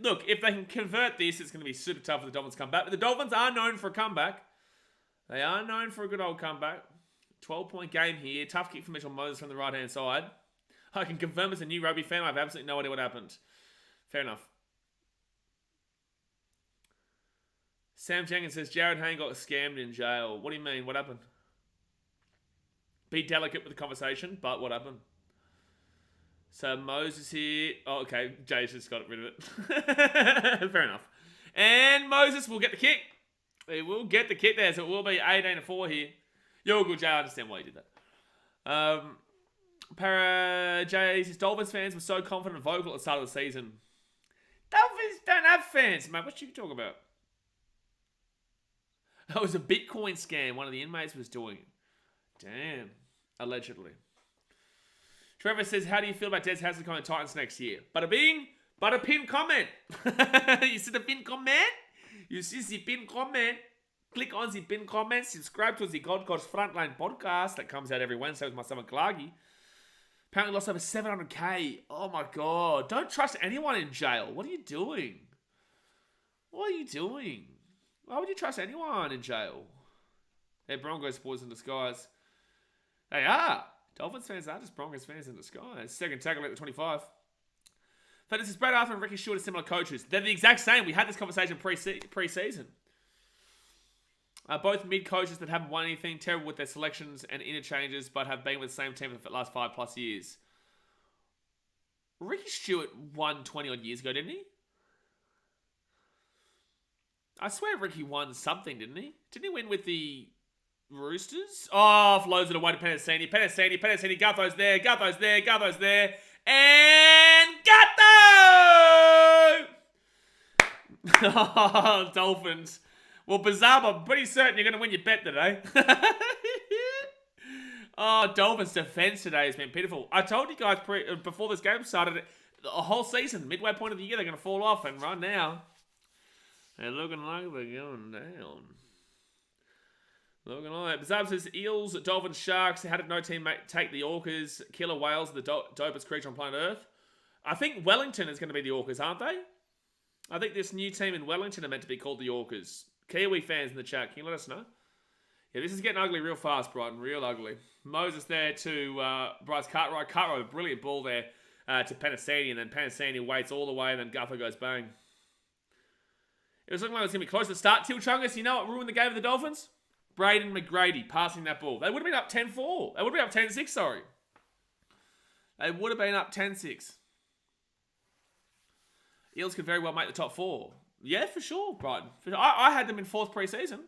Look, if they can convert this, it's going to be super tough for the Dolphins to come back. But the Dolphins are known for a comeback. They are known for a good old comeback. 12-point game here. Tough kick from Mitchell Moses from the right-hand side. I can confirm as a new rugby fan, I have absolutely no idea what happened. Fair enough. Sam Jenkins says, Jared Hayne got scammed in jail. What do you mean? What happened? Be delicate with the conversation, but what happened? So Moses here. Oh, okay. Jay's just got rid of it. Fair enough. And Moses will get the kick. He will get the kick there, so it will be 18-4 here. You're good, Jay. I understand why you did that. Jay says, Dolphins fans were so confident and vocal at the start of the season. Dolphins don't have fans, mate. What you talking about? That was a Bitcoin scam one of the inmates was doing. Damn. Allegedly. Trevor says, how do you feel about Des Hasler coming to Titans next year? Bada bing, bada pin comment. You see the pin comment? You see the pin comment? Click on the pin comment. Subscribe to the Gold Coast Frontline podcast that comes out every Wednesday with myself and Clarky. Apparently lost over 700k. Oh my God. Don't trust anyone in jail. What are you doing? What are you doing? Why would you trust anyone in jail? They're Broncos boys in disguise. They are. Dolphins fans are just Broncos fans in disguise. Second tackle at the 25. But this is Brad Arthur and Ricky Stewart are similar coaches. They're the exact same. We had this conversation pre-season. Both mid-coaches that haven't won anything, terrible with their selections and interchanges, but have been with the same team for the last 5+ years. Ricky Stewart won 20-odd years ago, didn't he? I swear Ricky won something, didn't he? Didn't he win with the Roosters? Oh, flows it away to Penasini. Penasini. Gutho's there. And Gutho! Oh, Dolphins. Well, bizarre, but I'm pretty certain you're going to win your bet today. Oh, Dolphins' defense today has been pitiful. I told you guys before this game started, the whole season, midway point of the year, they're going to fall off. And right now, they're looking like they're going down. Looking like it. Bizarre says Eels, Dolphins, Sharks. How did no team take the Orcas? Killer whales, the dopest creature on planet Earth. I think Wellington is going to be the Orcas, aren't they? I think this new team in Wellington are meant to be called the Orcas. Kiwi fans in the chat, can you let us know? Yeah, this is getting ugly real fast, Brighton. Real ugly. Moses there to Bryce Cartwright. Cartwright, a brilliant ball there to Penasini, and then Penasini waits all the way, and then Guffer goes bang. It was looking like it was going to be close to the start. Till Chungus, you know what ruined the game of the Dolphins? Braden McGrady passing that ball. They would have been up 10-4. They would have been up 10-6, sorry. They would have been up 10-6. Eels could very well make the top 4. Yeah, for sure, Brighton. For sure. I had them in 4th pre-season.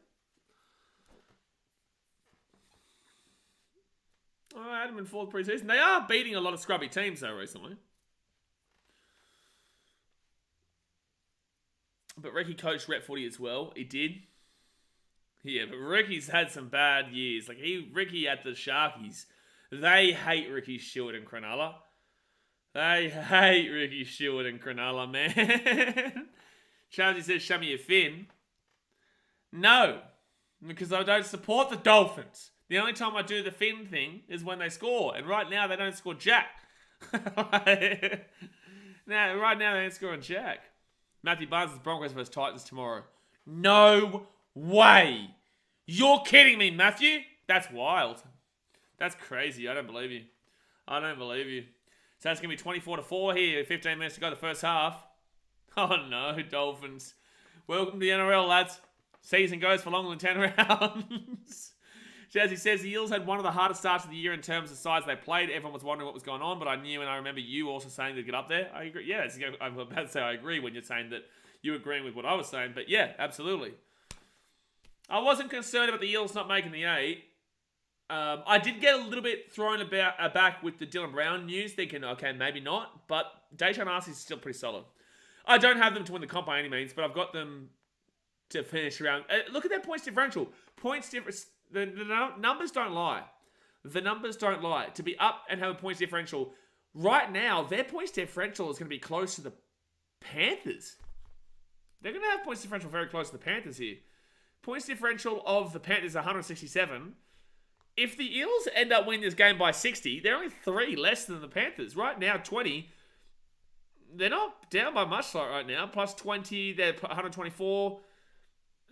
I had them in 4th pre-season. They are beating a lot of scrubby teams, though, recently. But Ricky coached rep footy as well. He did. Yeah, but Ricky's had some bad years. Like, Ricky at the Sharkies. They hate Ricky Stewart and Cronulla. They hate Ricky Stewart and Cronulla, man. Charlie says, show me your fin. No, because I don't support the Dolphins. The only time I do the fin thing is when they score. And right now, they don't score jack. Right now, they ain't scoring jack. Matthew Barnes' Broncos vs Titans tomorrow. No way. You're kidding me, Matthew. That's wild. That's crazy. I don't believe you. I don't believe you. So it's going to be 24-4 here. 15 minutes to go the first half. Oh no, Dolphins. Welcome to the NRL, lads. Season goes for longer than 10 rounds. Jazzy says the Eels had one of the hardest starts of the year in terms of size they played. Everyone was wondering what was going on, but I knew and I remember you also saying to get up there. I agree. Yeah, I'm about to say I agree when you're saying that you agreeing with what I was saying. But yeah, absolutely. I wasn't concerned about the Eels not making the 8. I did get a little bit thrown back with the Dylan Brown news, thinking, okay, maybe not. But Dayton Arce is still pretty solid. I don't have them to win the comp by any means, but I've got them to finish around. Look at their points differential. Points difference. The numbers don't lie. The numbers don't lie. To be up and have a points differential, right now, their points differential is going to be close to the Panthers. They're going to have points differential very close to the Panthers here. Points differential of the Panthers is 167. If the Eels end up winning this game by 60, they're only 3 less than the Panthers. Right now, 20. They're not down by much right now. Plus 20, they're 124.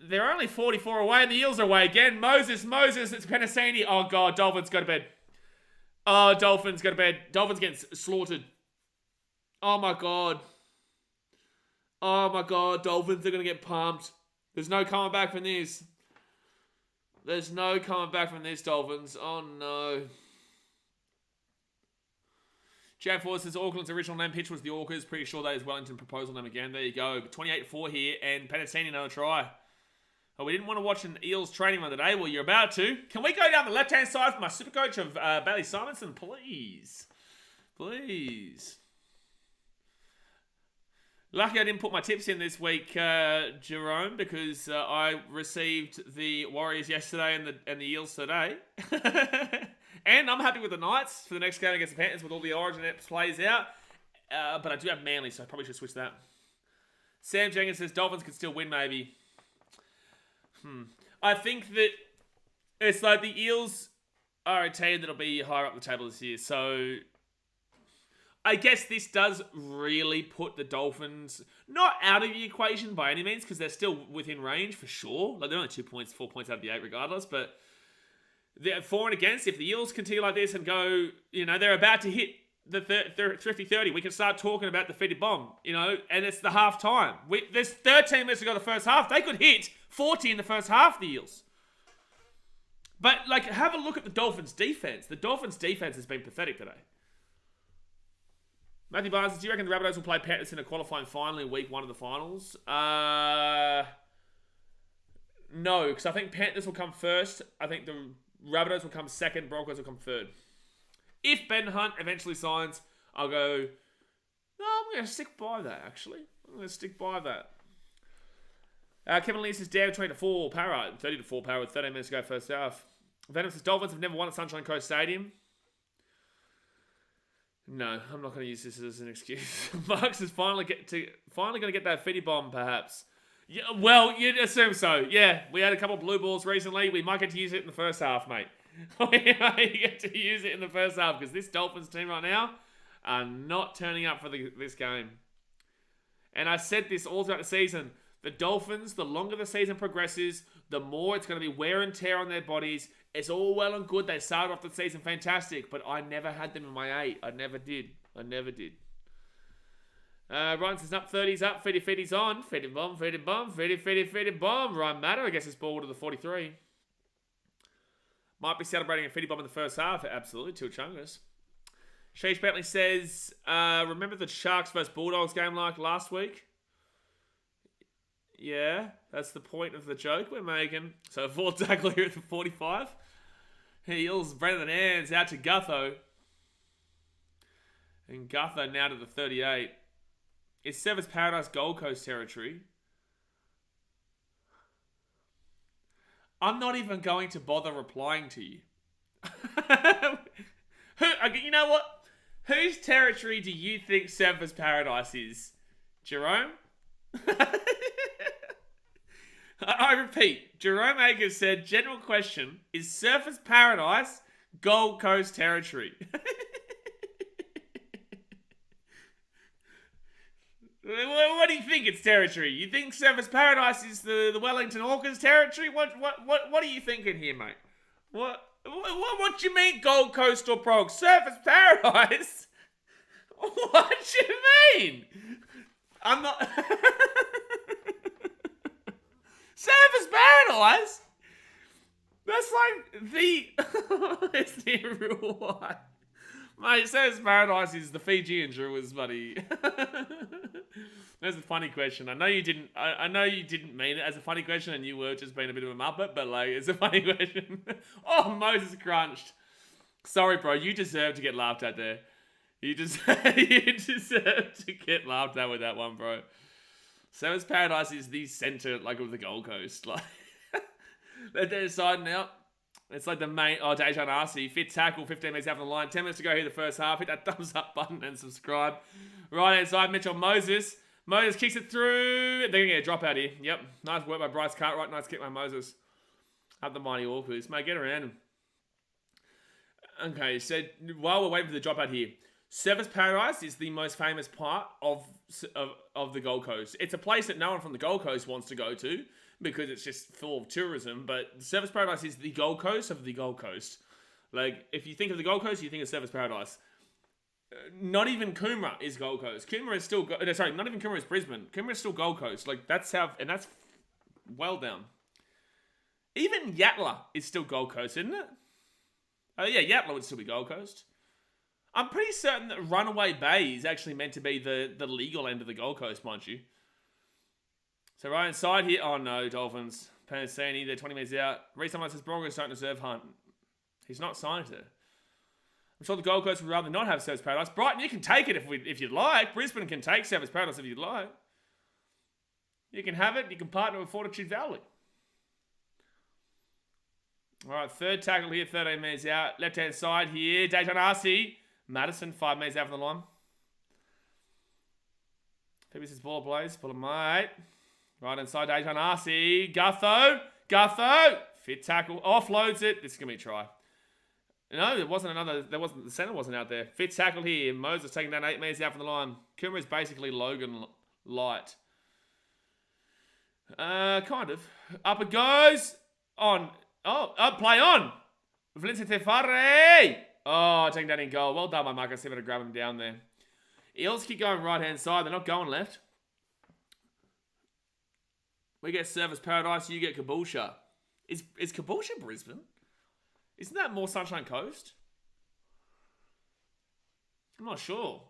They're only 44 away, and the Eels are away again. Moses, it's Penasini. Oh, God, Dolphins go to bed. Oh, Dolphins go to bed. Dolphins getting slaughtered. Oh, my God. Oh, my God, Dolphins are going to get pumped. There's no coming back from this. There's no coming back from this, Dolphins. Oh, no. Chad Ford says Auckland's original name pitch was the Orcas. Pretty sure that is Wellington proposal name again. There you go. 28-4 here, and Penasini another try. Oh, we didn't want to watch an Eels training run today. Well, you're about to. Can we go down the left-hand side for my super coach of Bailey Simonson, please? Please. Lucky I didn't put my tips in this week, Jerome, because I received the Warriors yesterday and the Eels today. And I'm happy with the Knights for the next game against the Panthers with all the Origin that plays out. But I do have Manly, so I probably should switch that. Sam Jenkins says Dolphins could still win, maybe. I think that it's like the Eels are a team that'll be higher up the table this year. So I guess this does really put the Dolphins not out of the equation by any means, because they're still within range for sure. Like they're only 2 points, 4 points out of the 8 regardless. But they're for and against. If the Eels continue like this and go, they're about to hit the 50-30, we can start talking about the fitted bomb, and it's the half time. There's 13 minutes to go the first half. They could hit 40 in the first half, the Eels. But, have a look at the Dolphins' defense. The Dolphins' defense has been pathetic today. Matthew Barnes, do you reckon the Rabbitohs will play Panthers in a qualifying final in week 1 of the finals? No, because I think Panthers will come first. I think the Rabbitohs will come second. Broncos will come third. If Ben Hunt eventually signs, I'll go, no, I'm going to stick by that, actually. I'm going to stick by that. Kevin Lee says, damn, 20-4 Parra. 30-4 Parra with 13 minutes to go first half. Venom says, Dolphins have never won at Sunshine Coast Stadium. No, I'm not going to use this as an excuse. Marks is finally going to get that fitty bomb, perhaps. Yeah, well, you'd assume so. Yeah, we had a couple of blue balls recently. We might get to use it in the first half, mate. We might get to use it in the first half because this Dolphins team right now are not turning up for this game. And I said this all throughout the season. The Dolphins, the longer the season progresses, the more it's going to be wear and tear on their bodies. It's all well and good. They started off the season fantastic, but I never had them in my 8. I never did. Ryan's up, 30's up, Fitty's on. Fitty bomb. Ryan Matter, I guess, it's ball to the 43. Might be celebrating a Fitty bomb in the first half. Absolutely, 2 chungas. Sheesh Bentley says, remember the Sharks versus Bulldogs game like last week? Yeah, that's the point of the joke we're making. So 4 tackle here at the 45. Eels, Brendan Hands out to Gutho. And Gutho now to the 38. It's Severs Paradise Gold Coast territory. I'm not even going to bother replying to you. You know what? Whose territory do you think Severs Paradise is? Jerome? I repeat, Jerome Akers said, general question, is Surfers Paradise Gold Coast territory? What do you think it's territory? You think Surfers Paradise is the Wellington Orcas territory? What are you thinking here, mate? What do you mean Gold Coast or Prog? Surfers Paradise? What do you mean? I'm not... Surfers Paradise? That's like the... it's the real one. Mate, Surfers Paradise is the Fijian Druids, buddy. That's a funny question. I know you didn't mean it as a funny question and you were just being a bit of a muppet, but like, it's a funny question. Oh, Moses crunched. Sorry, bro. You deserve to get laughed at there. You deserve to get laughed at with that one, bro. Surfers Paradise is the centre, like, of the Gold Coast. Like, they're deciding out. It's like the main... Oh, Dejan Arce. Fit tackle, 15 minutes out from the line. 10 minutes to go here the first half. Hit that thumbs up button and subscribe. Right hand side, Mitchell Moses. Moses kicks it through. They're going to get a drop out here. Yep. Nice work by Bryce Cartwright. Nice kick by Moses. Up the mighty Orcas. Mate, get around him. Okay, so while we're waiting for the drop out here, Surfers Paradise is the most famous part of the Gold Coast. It's a place that no one from the Gold Coast wants to go to because it's just full of tourism. But Surfers Paradise is the Gold Coast of the Gold Coast. Like, if you think of the Gold Coast, you think of Surfers Paradise. Not even Coomera is Gold Coast. Coomera is still... sorry, not even Coomera is Brisbane. Coomera is still Gold Coast. Like, that's how... And that's well down. Even Yatla is still Gold Coast, isn't it? Oh, yeah, Yatla would still be Gold Coast. I'm pretty certain that Runaway Bay is actually meant to be the legal end of the Gold Coast, mind you. So right inside here... Oh, no, Dolphins. Panasini, they're 20 minutes out. Reese says Broncos starting to serve Hunt. He's not signed it. I'm sure the Gold Coast would rather not have Surfers Paradise. Brighton, you can take it if you'd like. Brisbane can take Surfers Paradise if you'd like. You can have it. You can partner with Fortitude Valley. All right, third tackle here, 13 minutes out. Left-hand side here, Dejan Arce. Madison, 5 minutes out from the line. Phoebe says, ball blaze, pull a mate. Right inside, Dejan Arce. Gutho. Fit tackle, offloads it. This is going to be a try. No, the centre wasn't out there. Fit tackle here. Moses taking down 8 meters out from the line. Coomer is basically Logan light. Kind of. Up it goes. On. Play on. Valencia Tefare. Oh, taking down in goal. Well done by Marcus Siver to grab him down there. Eels keep going right hand side. They're not going left. We get Surfers Paradise. You get Caboolture. Is Caboolture Brisbane? Isn't that more Sunshine Coast? I'm not sure.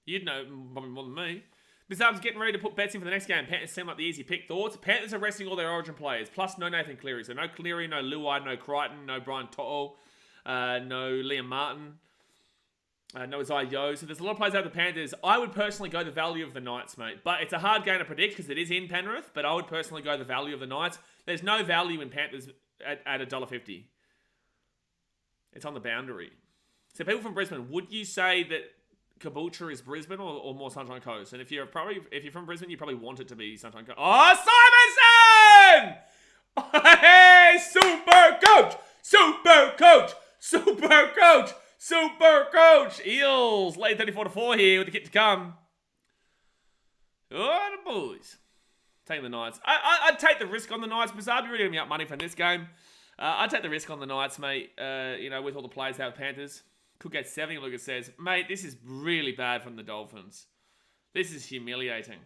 You'd know probably more than me. Bizarre's getting ready to put bets in for the next game. Panthers seem like the easy pick. Thoughts? Panthers are resting all their origin players. Plus no Nathan Cleary. So no Cleary, no Luai, no Crichton, no Brian To'o, no Liam Martin, no Isaiah Yo. So there's a lot of players out of the Panthers. I would personally go the value of the Knights, mate. But it's a hard game to predict because it is in Penrith. But I would personally go the value of the Knights. There's no value in Panthers at $1.50. It's on the boundary. So people from Brisbane, would you say that Caboolture is Brisbane or more Sunshine Coast. And if you're from Brisbane, you probably want it to be Sunshine Coast. Oh, Simonson! Hey, super coach! Super coach! Super coach! Super coach! Eels, late 34-4 here with the kit to come. Oh, the boys. Taking the Knights. I'd take the risk on the Knights, because I'd be really giving me up money from this game. I'd take the risk on the Knights, mate. With all the players out of Panthers. Could get 70, Lucas says. Mate, this is really bad from the Dolphins. This is humiliating.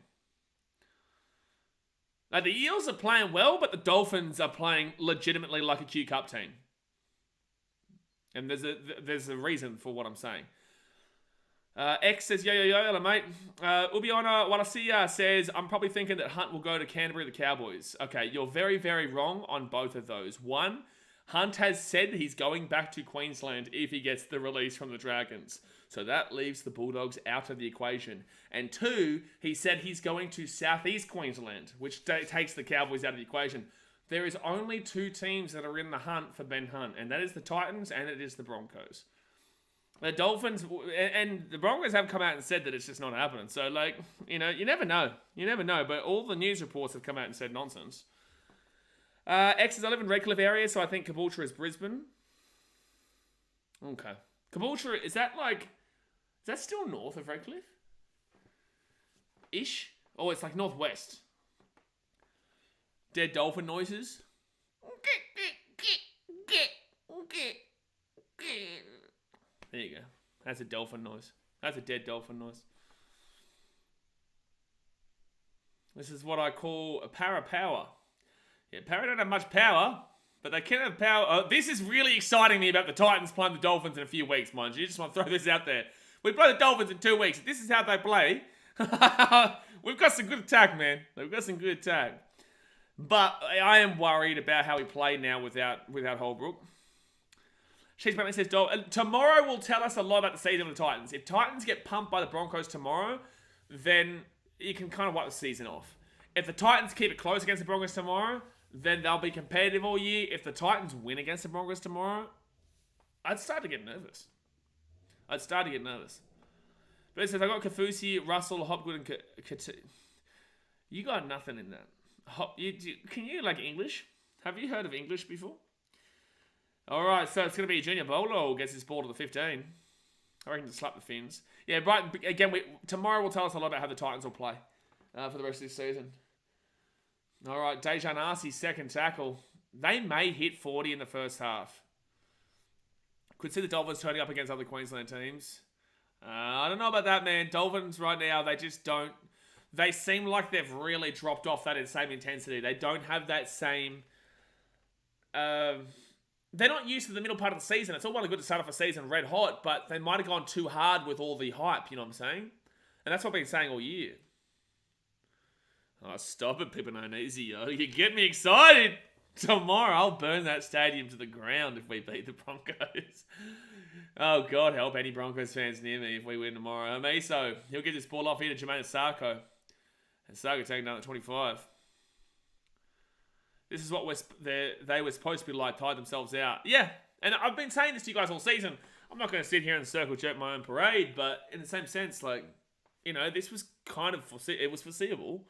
Now, the Eels are playing well, but the Dolphins are playing legitimately like a Q Cup team. And there's a reason for what I'm saying. X says, yo, hello, mate. Ubiana Walasia says, I'm probably thinking that Hunt will go to Canterbury or the Cowboys. Okay, you're very, very wrong on both of those. One, Hunt has said he's going back to Queensland if he gets the release from the Dragons. So that leaves the Bulldogs out of the equation. And two, he said he's going to Southeast Queensland, which takes the Cowboys out of the equation. There is only two teams that are in the hunt for Ben Hunt, and that is the Titans and it is the Broncos. The Dolphins and the Broncos have come out and said that it's just not happening. So, you never know. You never know. But all the news reports have come out and said nonsense. X is I live in Redcliffe area, so I think Caboolture is Brisbane. Okay. Caboolture, is that still north of Redcliffe? Ish? Oh, it's like northwest. Dead dolphin noises. There you go. That's a dolphin noise. That's a dead dolphin noise. This is what I call a para power. Yeah, para don't have much power, but they can have power. This is really exciting me about the Titans playing the Dolphins in a few weeks, mind you. Just want to throw this out there. We play the Dolphins in 2 weeks. If this is how they play, we've got some good attack, man. We've got some good attack. But I am worried about how we play now without Holbrook. She's Bentley says, tomorrow will tell us a lot about the season of the Titans. If Titans get pumped by the Broncos tomorrow, then you can kind of wipe the season off. If the Titans keep it close against the Broncos tomorrow, then they'll be competitive all year. If the Titans win against the Broncos tomorrow, I'd start to get nervous. But it says, I got Kafusi, Russell, Hopgood, and Katu. You got nothing in that. Can you English? Have you heard of English before? Alright, so it's going to be Junior Bolo gets his ball to the 15. I reckon to slap the Finns. Yeah, right. Again, tomorrow will tell us a lot about how the Titans will play for the rest of this season. Alright, Dejan Arcee's second tackle. They may hit 40 in the first half. Could see the Dolphins turning up against other Queensland teams. I don't know about that, man. Dolphins right now, they just don't... They seem like they've really dropped off that same intensity. They don't have that same... They're not used to the middle part of the season. It's all well and good to start off a season red hot, but they might have gone too hard with all the hype, you know what I'm saying? And that's what I've been saying all year. Oh, stop it, Pippin O'Neasy, yo. You get me excited. Tomorrow, I'll burn that stadium to the ground if we beat the Broncos. Oh, God help any Broncos fans near me if we win tomorrow. Amiso, he'll get this ball off here to Jermaine Sarko. And Sarko taking down at 25. This is what they were supposed to be like, tied themselves out. Yeah, and I've been saying this to you guys all season. I'm not going to sit here and circle jerk my own parade, but in the same sense, this was kind of foreseeable.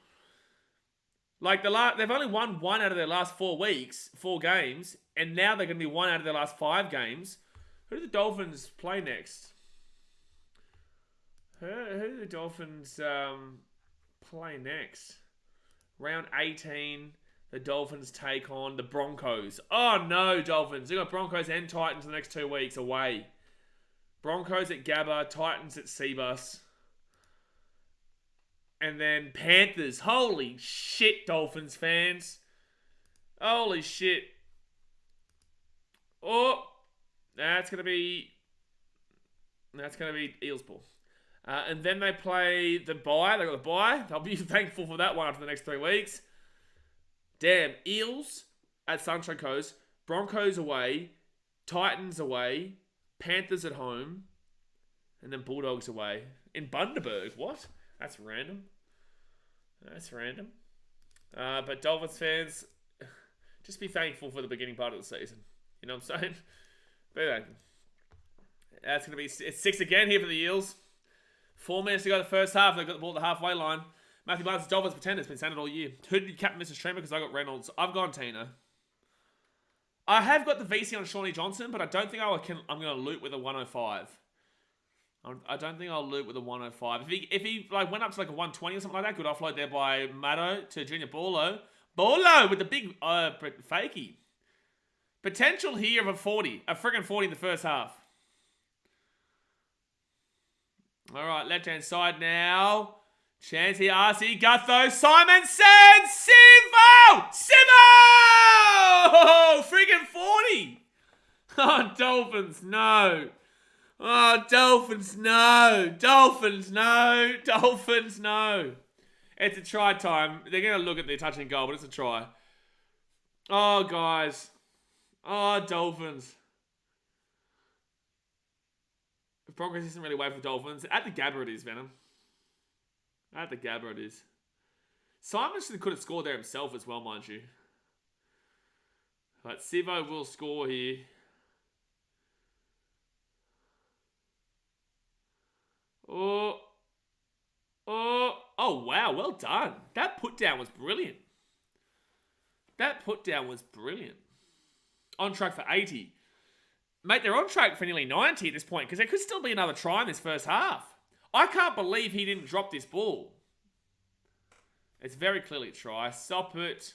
They've only won one out of their last 4 games, and now they're going to be one out of their last 5 games. Who do the Dolphins play next? Who do the Dolphins play next? Round 18, the Dolphins take on the Broncos. Oh no, Dolphins. They've got Broncos and Titans the next 2 weeks away. Broncos at Gabba, Titans at Seabus. And then Panthers. Holy shit, Dolphins fans. Holy shit. Oh, that's gonna be Eels ball. And then they play the bye. They got the bye. They'll be thankful for that one after the next 3 weeks. Damn, Eels at Sunshine Coast, Broncos away, Titans away, Panthers at home, and then Bulldogs away. In Bundaberg, what? That's random. But Dolphins fans, just be thankful for the beginning part of the season. You know what I'm saying? But that's going to be... It's 6 again here for the Eels. 4 minutes to go the first half. They've got the ball at the halfway line. Matthew Barnes' Dolphins pretender has been saying it all year. Who did you captain, Mr. Streamer? Because I got Reynolds. I've gone Tino. I have got the VC on Shawnee Johnson, but I don't think I'm going to loot with a 105. I don't think I'll loot with a 105. If he like went up to like a 120 or something like that, good offload there by Matto to Junior Borlo. Borlo with the big fakie. Potential here of a 40. A friggin' 40 in the first half. All right, left-hand side now. Chance here, RC, Gutho, Simonson, Sivo! Sivo! Oh, friggin' 40! Oh, Dolphins, no. Oh, Dolphins, no. Dolphins, no. Dolphins, no. It's a try time. They're going to look at the touching goal, but it's a try. Oh, guys. Oh, Dolphins. If Broncos isn't really way for Dolphins, at the Gabba it is, Venom. At the Gabba it is. Simonson could have scored there himself as well, mind you. But Sivo will score here. Oh, wow, well done. That put down was brilliant. On track for 80. Mate, they're on track for nearly 90 at this point because there could still be another try in this first half. I can't believe he didn't drop this ball. It's very clearly a try. Stop it.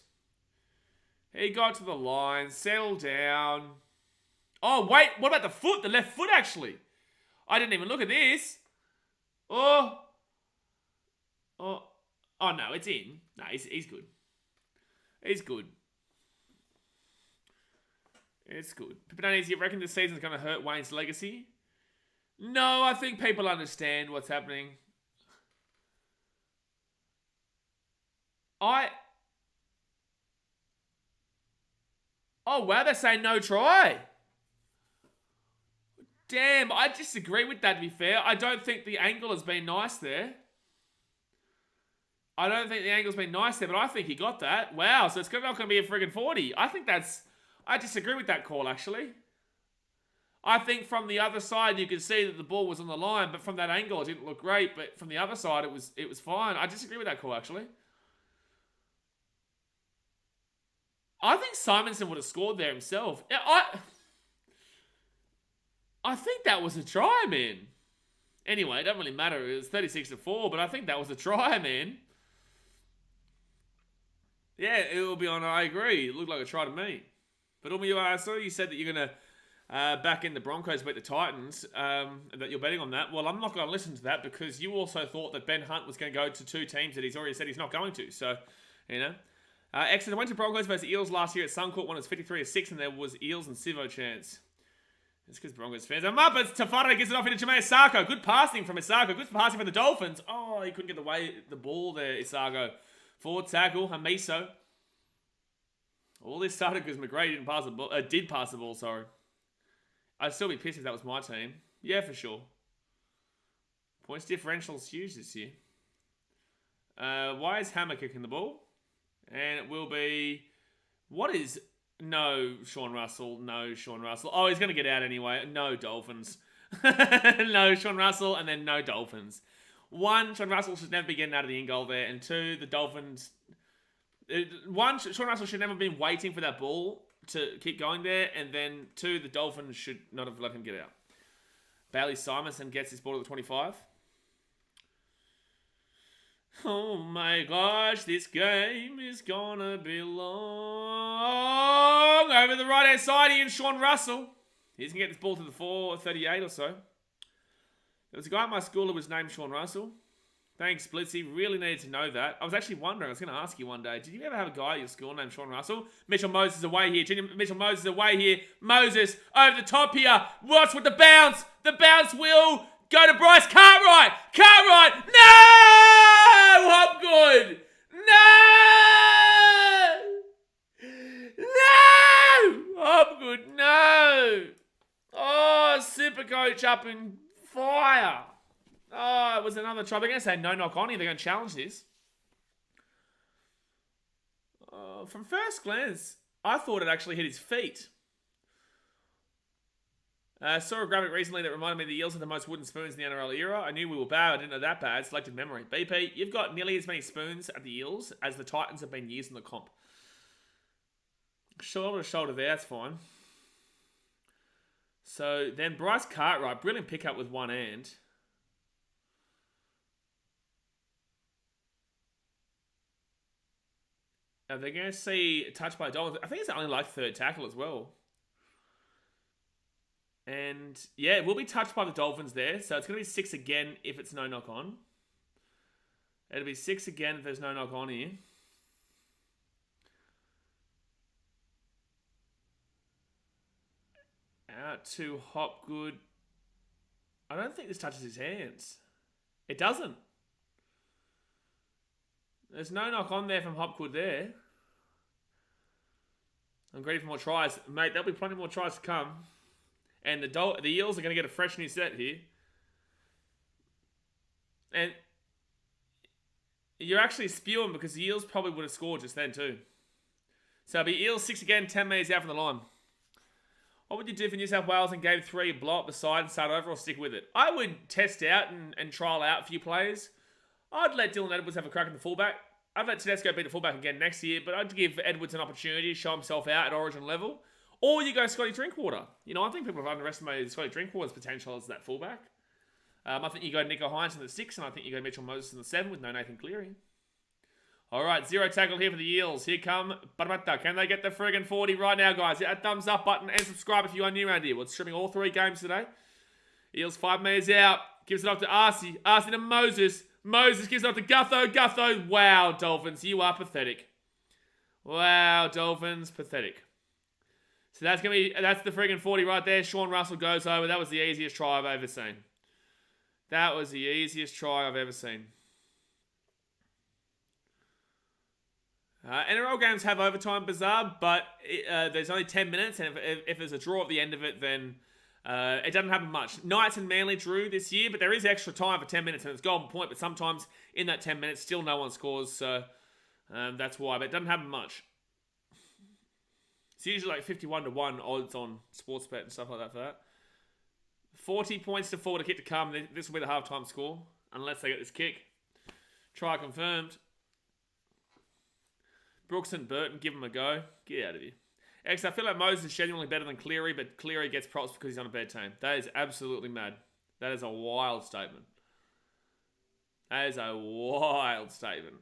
He got to the line, settled down. Oh, wait, what about the foot? The left foot, actually. I didn't even look at this. Oh, no, it's in. No, he's good. He's good. It's good. Pippinanes, you reckon this season's going to hurt Wayne's legacy? No, I think people understand what's happening. Oh, wow, they're saying no try. Damn, I disagree with that, to be fair. I don't think the angle has been nice there. but I think he got that. Wow, so it's not going to be a friggin' 40. I disagree with that call, actually. I think from the other side, you could see that the ball was on the line, but from that angle, it didn't look great. But from the other side, it was fine. I disagree with that call, actually. I think Simonson would have scored there himself. I think that was a try, man. Anyway, it doesn't really matter. It was 36-4, but I think that was a try, man. Yeah, it will be on. I agree. It looked like a try to me. But I saw you said that you're going to back in the Broncos beat the Titans, that you're betting on that. Well, I'm not going to listen to that because you also thought that Ben Hunt was going to go to two teams that he's already said he's not going to. So, you know. Exeter went to Broncos versus Eels last year at Suncorp. One was 53-6, and there was Eels and Sivo chance. It's because Broncos fans are Muppets. Tafara gets it off into Jermaine Isako. Good passing from Isako. Good passing from the Dolphins. Oh, he couldn't get the ball there, Isako. Forward tackle, Hamiso. All this started because McGrady did pass the ball, sorry. I'd still be pissed if that was my team. Yeah, for sure. Points differential's huge this year. Why is Hammer kicking the ball? And it will be... What is... No, Sean Russell. Oh, he's going to get out anyway. No, Dolphins. No, Sean Russell, and then no Dolphins. One, Sean Russell should never be getting out of the in-goal there. And two, the Dolphins... One, Sean Russell should never have been waiting for that ball to keep going there. And then two, the Dolphins should not have let him get out. Bailey Simonson gets his ball to the 25. Oh my gosh, this game is gonna be long. Over the right hand side here, Sean Russell. He's gonna get this ball to the 4:38 or so. There was a guy at my school who was named Sean Russell. Thanks, Blitzy. Really needed to know that. I was actually wondering, I was going to ask you one day, did you ever have a guy at your school named Sean Russell? Mitchell Moses away here. Mitchell Moses away here. Moses over the top here. Watch with the bounce. The bounce will go to Bryce Cartwright. Cartwright. No! Hopgood. No! No! Hopgood, no! Oh, Supercoach up in fire. Oh, it was another try. They're going to say no knock on here. They're going to challenge this. From first glance, I thought it actually hit his feet. Saw a graphic recently that reminded me the Eels had the most wooden spoons in the NRL era. I knew we were bad. I didn't know that bad. Selective memory. BP, you've got nearly as many spoons at the Eels as the Titans have been used in the comp. Shoulder to shoulder there. That's fine. So then Bryce Cartwright. Brilliant pickup with one hand. Are they going to see touched by Dolphins? I think it's only like third tackle as well. And yeah, it will be touched by the Dolphins there. So it's going to be 6 again if it's no knock on. It'll be 6 again if there's no knock on here. Out to Hopgood. I don't think this touches his hands. It doesn't. There's no knock on there from Hopgood there. I'm greedy for more tries. Mate, there'll be plenty more tries to come. And the Eels are going to get a fresh new set here. And you're actually spewing because the Eels probably would have scored just then too. So it'll be Eels 6 again, 10 metres out from the line. What would you do for New South Wales in game 3? Blow up the side and start over or stick with it? I would test out and trial out a few players. I'd let Dylan Edwards have a crack at the fullback. I'd let Tedesco beat the fullback again next year, but I'd give Edwards an opportunity to show himself out at Origin level. Or you go Scotty Drinkwater. I think people have underestimated Scotty Drinkwater's potential as that fullback. I think you go Nico Hines in the 6, and I think you go Mitchell Moses in the 7 with no Nathan Cleary. All right, 0 tackle here for the Eels. Here come Parramatta. Can they get the friggin' 40 right now, guys? Hit that thumbs up button and subscribe if you are new around here. We're streaming all 3 games today. Eels 5 metres out. Gives it off to Arcee. Arcee to Moses. Moses gives it off to Gutho. Gutho. Wow, Dolphins, you are pathetic. Wow, Dolphins, pathetic. So that's the friggin' 40 right there. Sean Russell goes over. That was the easiest try I've ever seen. That was the easiest try I've ever seen. NRL games have overtime, bizarre, but there's only 10 minutes, and if there's a draw at the end of it, then it doesn't happen much. Knights and Manly drew this year, but there is extra time for 10 minutes, and it's golden point, but sometimes in that 10 minutes, still no one scores, so that's why, but it doesn't happen much. It's usually like 51-1 odds on Sportsbet and stuff like that for that. 40 points to 4 to kick to come. This will be the halftime score, unless they get this kick. Try confirmed. Brooks and Burton, give him a go. Get out of here. X, I feel like Moses is genuinely better than Cleary, but Cleary gets props because he's on a bad team. That is absolutely mad. That is a wild statement. That is a wild statement.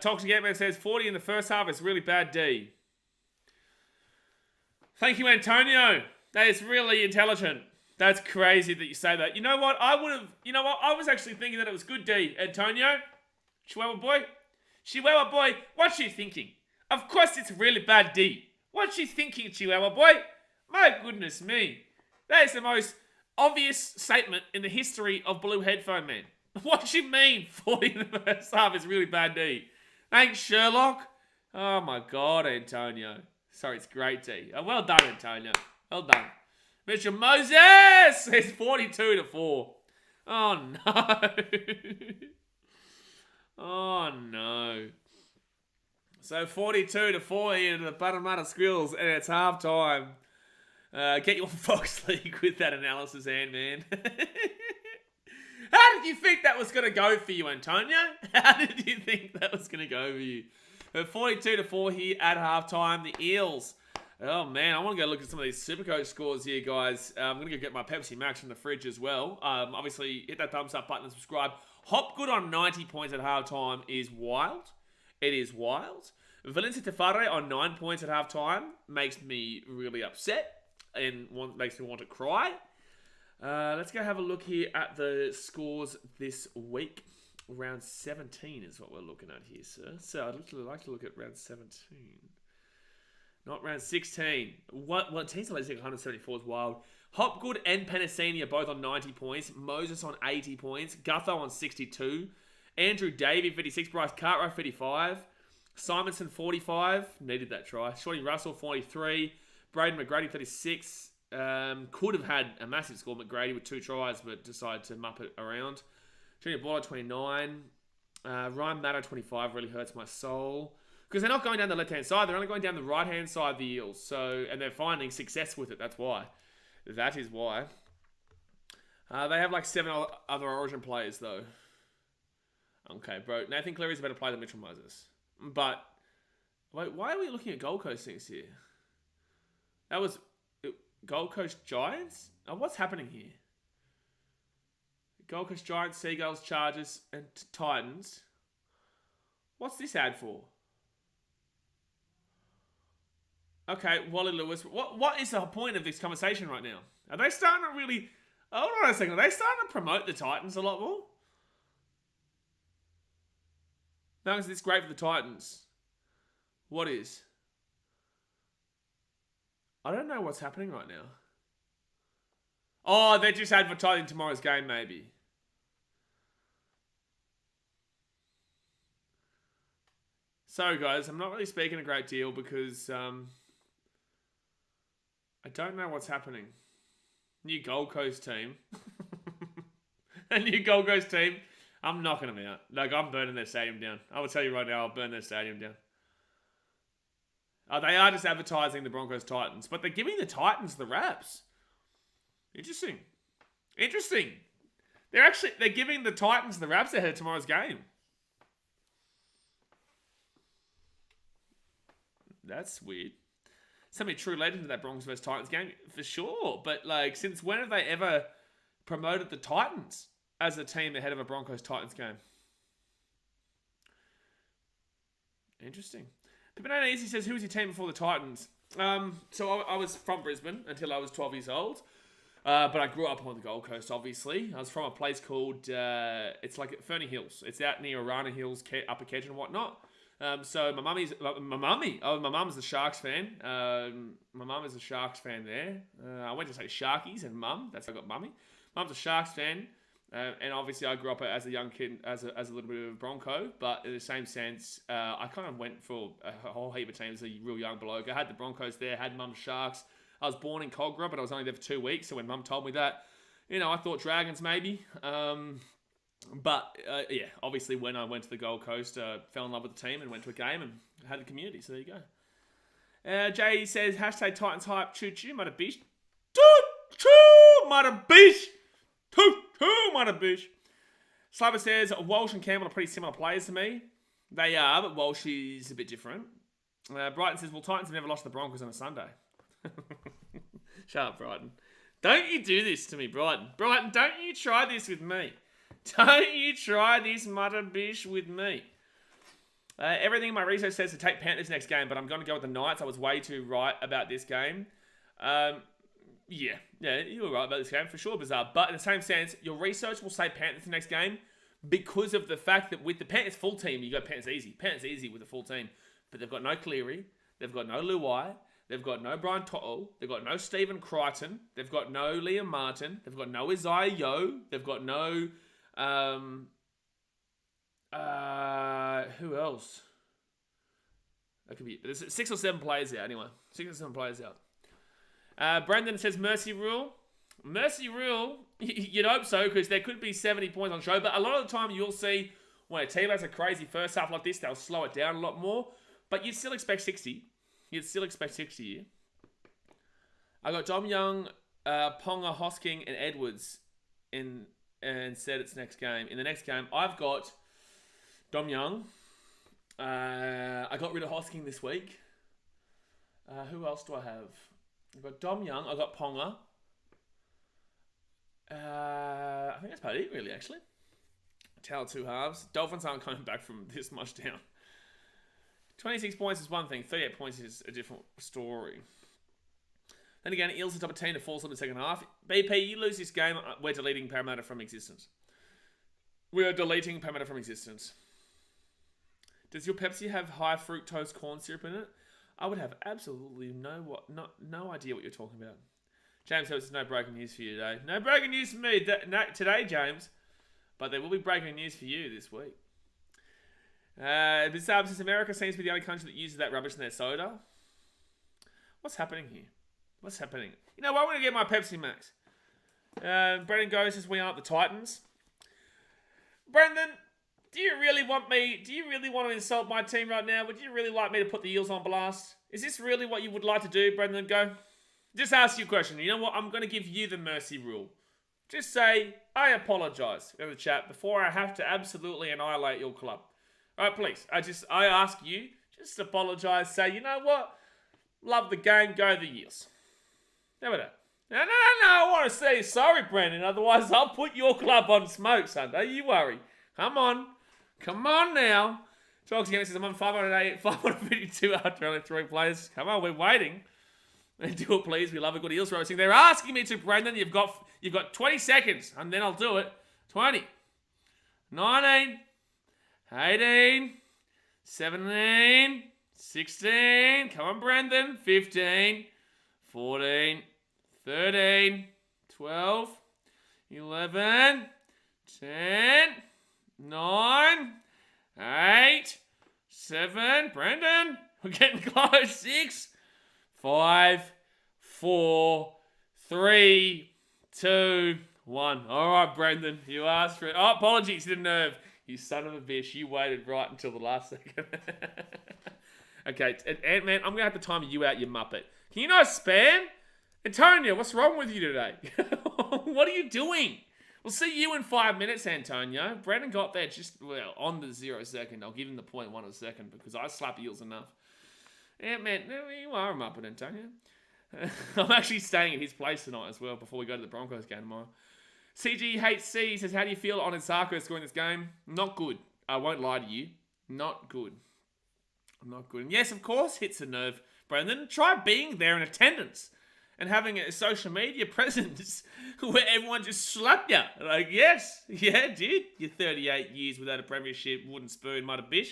Toxic Ant-Man says 40 in the first half is really bad D. Thank you, Antonio. That is really intelligent. That's crazy that you say that. You know what? I was actually thinking that it was good D, Antonio. Chihuahua boy, what's she thinking? Of course it's really bad D. What's she thinking, Chihuahua boy? My goodness me. That is the most obvious statement in the history of Blue Headphone Man. What do you mean 40 in the first half is really bad D? Thanks, Sherlock. Oh my God, Antonio. Sorry, it's great D. Oh, well done, Antonio. Well done. Mr. Moses! It's 42-4. Oh no. Oh no. So 42-4 here to the Parramatta Squills, and it's half time. Get you on Fox League with that analysis, man. How did you think that was going to go for you, Antonio? How did you think that was going to go for you? 42-4 here at halftime. The Eels. Oh man, I want to go look at some of these Supercoach scores here, guys. I'm going to go get my Pepsi Max from the fridge as well. Obviously, hit that thumbs up button and subscribe. Hopgood on 90 points at halftime is wild. It is wild. Valencia Tafare on 9 points at halftime makes me really upset and makes me want to cry. Let's go have a look here at the scores this week. Round 17 is what we're looking at here, sir. So I'd like to look at round 17. Not round 16. What teams are like 174 is wild. Hopgood and Penasini are both on 90 points. Moses on 80 points. Gutho on 62. Andrew Davey, 56. Bryce Cartwright, 55. Simonson, 45. Needed that try. Shorty Russell, 43. Braden McGrady, 36. Could have had a massive score, McGrady, with 2 tries, but decided to mupp it around. Junior Baller, 29. Ryan Maddow, 25. Really hurts my soul. Because they're not going down the left-hand side. They're only going down the right-hand side of the Eels. So, and they're finding success with it. That's why. That is why. They have like 7 other Origin players, though. Okay, bro. Nathan Cleary's a better player than Mitchell Moses. But, wait, why are we looking at Gold Coast things here? That was Gold Coast Giants? Oh, what's happening here? Gold Coast Giants, Seagulls, Chargers, and Titans. What's this ad for? Okay, Wally Lewis. What is the point of this conversation right now? Are they starting to really... Hold on a second. Are they starting to promote the Titans a lot more? No, because it's great for the Titans. What is? I don't know what's happening right now. Oh, they're just advertising tomorrow's game, maybe. Sorry, guys. I'm not really speaking a great deal because... I don't know what's happening. New Gold Coast team. A new Gold Coast team. I'm knocking them out. Like, I'm burning their stadium down. I will tell you right now, I'll burn their stadium down. They are just advertising the Broncos Titans, but they're giving the Titans the raps. Interesting. Interesting. They're giving the Titans the raps ahead of tomorrow's game. That's weird. Somebody true legend of that Broncos vs Titans game, for sure. But, like, since when have they ever promoted the Titans as a team ahead of a Broncos Titans game? Interesting. Banana Easy says, who was your team before the Titans? So I was from Brisbane until I was 12 years old. But I grew up on the Gold Coast, obviously. I was from a place called, it's like Ferny Hills. It's out near Arana Hills, Upper Kedge and whatnot. So my mum's a Sharks fan. My mum is a Sharks fan there. I went to say Sharkies and mum. That's how I got mummy. Mum's a Sharks fan. And obviously I grew up as a young kid as a little bit of a Bronco. But in the same sense, I kind of went for a whole heap of teams as a real young bloke. I had the Broncos there, had mum's Sharks. I was born in Cogra, but I was only there for 2 weeks. So when mum told me that, I thought Dragons maybe. But, yeah, obviously when I went to the Gold Coast, fell in love with the team and went to a game and had a community. So there you go. Jay says, hashtag Titans hype, choo-choo, mudda bish. Choo-choo, mudda bish. Choo-choo, mudda bish. Slabber says, Walsh and Campbell are pretty similar players to me. They are, but Walsh is a bit different. Brighton says, well, Titans have never lost the Broncos on a Sunday. Shut up, Brighton. Don't you do this to me, Brighton. Brighton, don't you try this with me. Don't you try this mudda bish with me. Everything in my research says to take Panthers next game, but I'm going to go with the Knights. I was way too right about this game. Yeah, you were right about this game, for sure, Bizarre. But in the same sense, your research will say Panthers next game because of the fact that with the Panthers full team, you go Panthers easy. Panthers easy with the full team. But they've got no Cleary. They've got no Luai. They've got no Brian To'o. They've got no Stephen Crichton. They've got no Liam Martin. They've got no Isaiah Yeo. They've got no... who else? That could be... There's 6 or 7 players out, anyway. 6 or 7 players out. Brendan says Mercy Rule. Mercy Rule, you'd hope so, because there could be 70 points on show, but a lot of the time you'll see when a team has a crazy first half like this, they'll slow it down a lot more, but you'd still expect 60. You'd still expect 60 here. I got Dom Young, Ponga, Hosking, and Edwards and said it's next game. In the next game, I've got Dom Young. I got rid of Hosking this week. Who else do I have? I've got Dom Young. I've got Ponga. I think that's about it, really, actually. Tower 2 halves. Dolphins aren't coming back from this much down. 26 points is one thing. 38 points is a different story. Then again, Eels are top of 10 to falls in the second half. BP, you lose this game, we're deleting Parramatta from existence. We are deleting Parramatta from existence. Does your Pepsi have high fructose corn syrup in it? I would have absolutely no idea what you're talking about. James says there's no breaking news for you today. No breaking news for me today, James. But there will be breaking news for you this week. Bizarre says America seems to be the only country that uses that rubbish in their soda. What's happening here? What's happening? You know what? I'm going to get my Pepsi Max. Brendan goes says we aren't the Titans. Brendan, Do you really want to insult my team right now? Would you really like me to put the Eels on blast? Is this really what you would like to do, Brendan? Go. Just ask you a question. You know what? I'm going to give you the mercy rule. Just say, I apologise in the chat before I have to absolutely annihilate your club. All right, please. I ask you, just apologise. Say, you know what? Love the game. Go the Eels. How about that? No. I want to say sorry, Brendan. Otherwise, I'll put your club on smoke, son. Don't you worry. Come on now. Talks again. Says I'm on 552 after only 3 players. Come on, we're waiting. Do it, please. We love a good Eels roasting. They're asking me to, Brendan. You've got 20 seconds, and then I'll do it. 20, 19, 18, 17, 16. Come on, Brendan. 15, 14, 13, 12, 11, 10, 9, 8, 7. Brendan, we're getting close. 6, 5, 4, 3, 2, 1. All right, Brendan, you asked for it. Oh, apologies to the nerve. You son of a bitch. You waited right until the last second. Okay, Ant-Man, I'm going to have to time you out, you muppet. Can you not spam? Antonio, what's wrong with you today? What are you doing? We'll see you in 5 minutes, Antonio. Brendan got there on the 0 second. I'll give him the 0.1 of a second because I slap Eels enough. Ant-Man, you are a muppet, Antonio. I'm actually staying at his place tonight as well before we go to the Broncos game tomorrow. CGHC says, how do you feel on Isako scoring this game? Not good. I won't lie to you. Not good. Not good. And yes, of course, hits a nerve, Brendan. Try being there in attendance and having a social media presence where everyone just slapped you. Like, yes, yeah, dude. You're 38 years without a premiership, wooden spoon, mother bitch.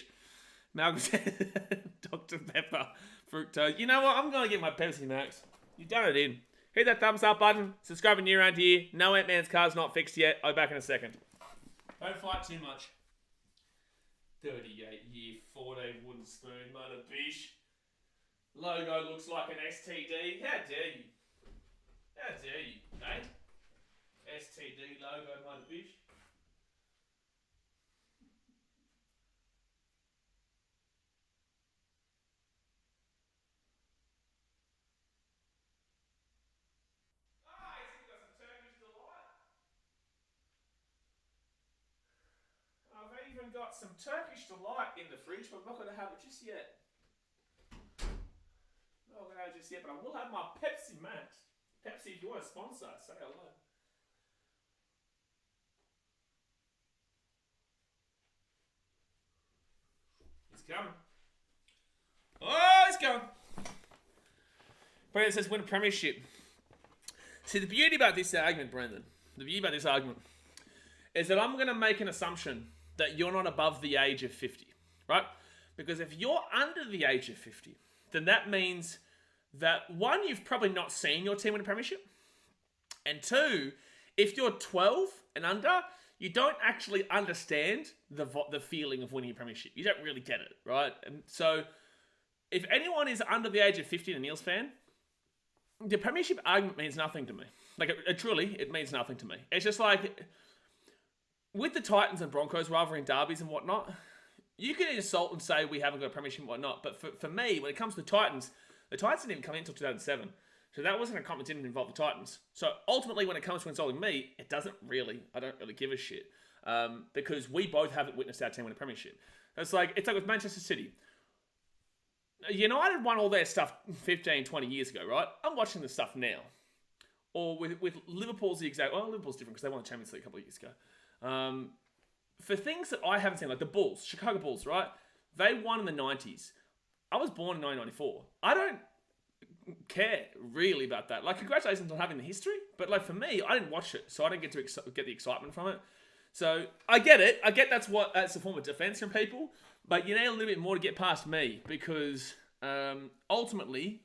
Malcolm said, Dr. Pepper, fructose. You know what? I'm going to get my Pepsi Max. You've done it in. Hit that thumbs up button. Subscribe if you're new around here. No Ant-Man's car's not fixed yet. I'll be back in a second. Don't fight too much. 38-year, 14 wooden spoon, mother bitch. Logo looks like an STD. How dare you? How dare you, eh? STD logo, mother bitch. I've even got some Turkish Delight in the fridge, but I'm not going to have it just yet. Not going to have it just yet, but I will have my Pepsi Max. Pepsi, if you want to sponsor, say hello. It's coming. Oh, it's going. Brendan says, win a premiership. See, the beauty about this argument, Brendan, is that I'm going to make an assumption that you're not above the age of 50, right? Because if you're under the age of 50, then that means that, one, you've probably not seen your team win a premiership. And two, if you're 12 and under, you don't actually understand the feeling of winning a premiership. You don't really get it, right? And so, if anyone is under the age of 50 and an Eels fan, the premiership argument means nothing to me. Like, it means nothing to me. It's just like, with the Titans and Broncos rivalry and derbies and whatnot, you can insult and say we haven't got a premiership and whatnot, but for me, when it comes to the Titans didn't even come in until 2007. So that wasn't a comp that didn't involve the Titans. So ultimately, when it comes to insulting me, I don't really give a shit. Because we both haven't witnessed our team win a premiership. It's like with Manchester City. United won all their stuff 15, 20 years ago, right? I'm watching the stuff now. Or with Liverpool's the exact... Well, Liverpool's different because they won the Champions League a couple of years ago. For things that I haven't seen, like the Bulls, Chicago Bulls, right? They won in the 90s. I was born in 1994. I don't care really about that. Like, congratulations on having the history, but like for me, I didn't watch it, so I didn't get to get the excitement from it. So I get it. I get that's a form of defense from people, but you need a little bit more to get past me because ultimately,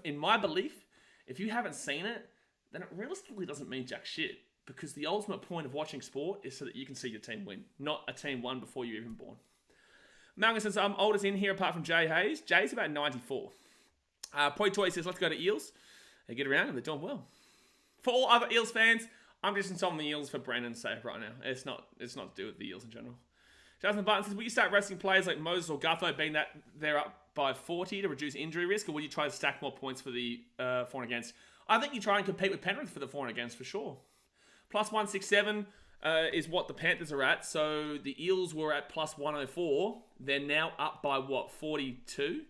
in my belief, if you haven't seen it, then it realistically doesn't mean jack shit. Because the ultimate point of watching sport is so that you can see your team win, not a team won before you're even born. Malcolm says, I'm oldest in here apart from Jay Hayes. Jay's about 94. Poi Toy says, let's go to Eels. They get around and they're doing well. For all other Eels fans, I'm just insulting the Eels for Brandon's sake right now. It's not to do with the Eels in general. Jonathan Button says, will you start resting players like Moses or Gutho, being that they're up by 40 to reduce injury risk, or will you try to stack more points for the for and against? I think you try and compete with Penrith for the for and against for sure. Plus 167 is what the Panthers are at. So the Eels were at plus 104. They're now up by what, 42?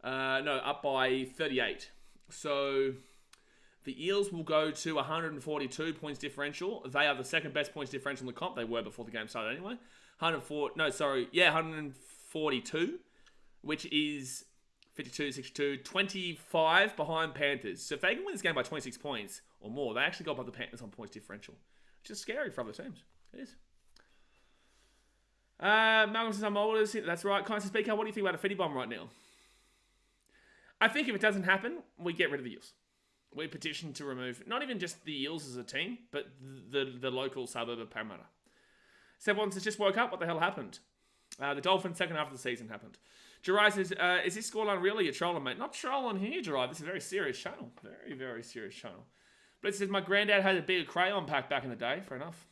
No, up by 38. So the Eels will go to 142 points differential. They are the second best points differential in the comp. They were before the game started anyway. 142, which is 52, 62, 25 behind Panthers. So if they can win this game by 26 points or more, they actually go above the Panthers on points differential, which is scary for other teams. It is. Malcolm says, I'm older. That's right. Kind of speak out. What do you think about a Fitty bomb right now? I think if it doesn't happen, we get rid of the Eels. We petition to remove not even just the Eels as a team, but the local suburb of Parramatta. Seb says, just woke up. What the hell happened? The Dolphins' second half of the season happened. Jirai says, is this scoreline really? You're trolling, mate. Not trolling here, Jirai. This is a very serious channel. Very, very serious channel. But it says, my granddad had a bigger crayon pack back in the day. Fair enough.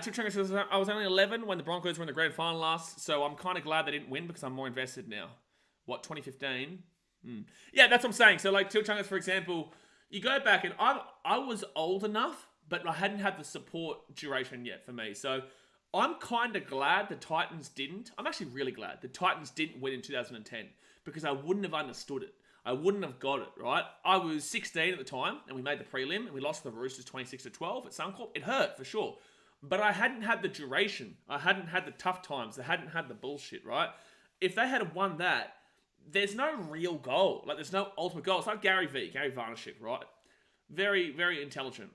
Chip Trigger says, I was only 11 when the Broncos were in the grand final last, so I'm kind of glad they didn't win because I'm more invested now. What, 2015? Yeah, that's what I'm saying. So, like, Till Chungus, for example, you go back and I was old enough, but I hadn't had the support duration yet for me. So, I'm kind of glad the Titans didn't. I'm actually really glad the Titans didn't win in 2010 because I wouldn't have understood it. I wouldn't have got it, right? I was 16 at the time and we made the prelim and we lost to the Roosters 26-12 at Suncorp. It hurt for sure. But I hadn't had the duration. I hadn't had the tough times. I hadn't had the bullshit, right? If they had won that, there's no real goal. Like, there's no ultimate goal. It's like Gary Vaynerchuk, right? Very, very intelligent.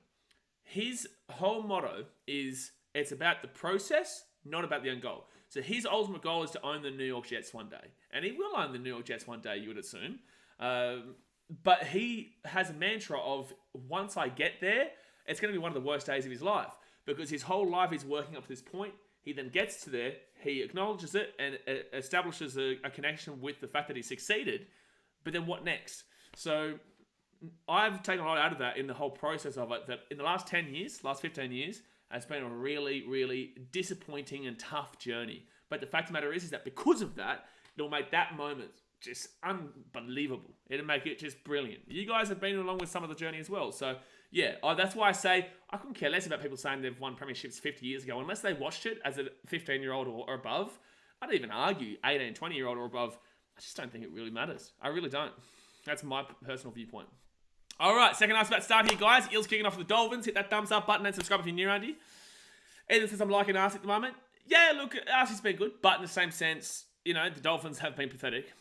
His whole motto is, it's about the process, not about the end goal. So his ultimate goal is to own the New York Jets one day. And he will own the New York Jets one day, you would assume. But he has a mantra of, once I get there, it's going to be one of the worst days of his life. Because his whole life is working up to this point. He then gets to there, he acknowledges it, and establishes a connection with the fact that he succeeded. But then what next? So I've taken a lot out of that in the whole process of it, that in the last 10 years, last 15 years, it's been a really, really disappointing and tough journey. But the fact of the matter is that because of that, it'll make that moment just unbelievable. It'll make it just brilliant. You guys have been along with some of the journey as well. So yeah, that's why I say I couldn't care less about people saying they've won premierships 50 years ago. Unless they watched it as a 15-year-old or above, I'd even argue 18, 20-year-old or above. I just don't think it really matters. I really don't. That's my personal viewpoint. All right, second half's about to start here, guys. Eels kicking off the Dolphins. Hit that thumbs up button and subscribe if you're new, Andy. Ethan says I'm liking Arce at the moment. Yeah, look, Arce's been good, but in the same sense, you know, the Dolphins have been pathetic.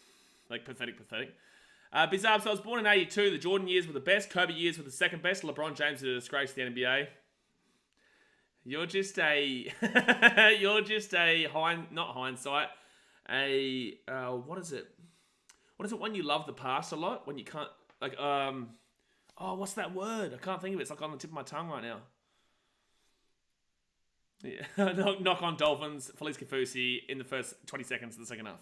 Like, pathetic. Bizarre, so I was born in 82. The Jordan years were the best. Kobe years were the second best. LeBron James is a disgrace to the NBA. You're just a... not hindsight. What is it? What is it when you love the past a lot? When you can't... Like, what's that word? I can't think of it. It's like on the tip of my tongue right now. Yeah. Knock on Dolphins. Felice Kafusi in the first 20 seconds of the second half.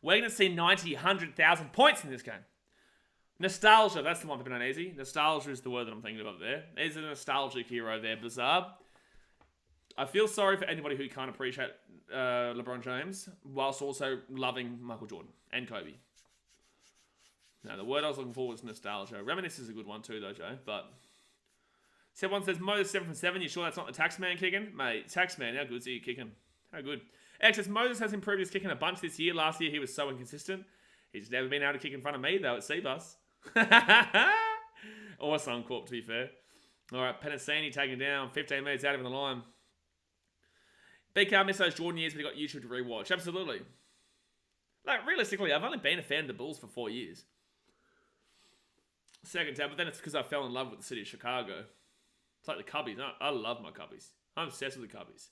We're going to see 90, 100,000 points in this game. Nostalgia, that's the one for being uneasy. Nostalgia is the word that I'm thinking about there. There's a nostalgic hero there, Bizarre. I feel sorry for anybody who can't appreciate LeBron James, whilst also loving Michael Jordan and Kobe. Now, the word I was looking for was nostalgia. Reminisce is a good one too, though, Joe. But someone says, Moses 7 from 7. You sure that's not the Taxman kicking? Mate, Taxman, how good is he kicking? How good. X says, Moses has improved his kicking a bunch this year. Last year, he was so inconsistent. He's never been able to kick in front of me, though, at Seabus. Or Suncorp, to be fair. All right, Penasini taken down. 15 metres out of the line. BKRmy missed those Jordan years, but he got YouTube to rewatch. Absolutely. Like, realistically, I've only been a fan of the Bulls for 4 years. Second tab, but then it's because I fell in love with the city of Chicago. It's like the Cubbies. I love my Cubbies. I'm obsessed with the Cubbies.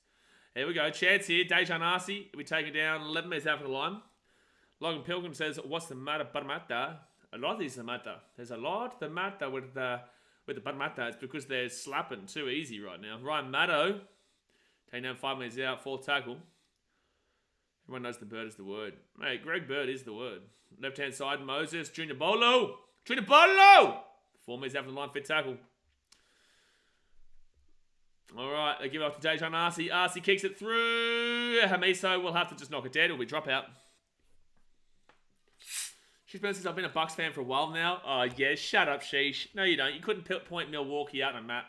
Here we go. Chance here. Dejan Arce. We take it down 11 metres out from the line. Logan Pilgrim says, what's the matter, Parramatta? A lot is the matter. There's a lot the matter with the Parramatta. It's because they're slapping too easy right now. Ryan Maddo. Taking down 5 metres out. Fourth tackle. Everyone knows the bird is the word. Mate, Greg Bird is the word. Left-hand side, Moses. Junior Bolo. 4 metres out from the line. Fit tackle. All right, they give it off to Dejan Arce. Arce kicks it through. Hamiso will have to just knock it dead. It'll be drop out. She's been since I've been a Bucks fan for a while now. Oh, yeah, shut up, Sheesh. No, you don't. You couldn't point Milwaukee out on a map.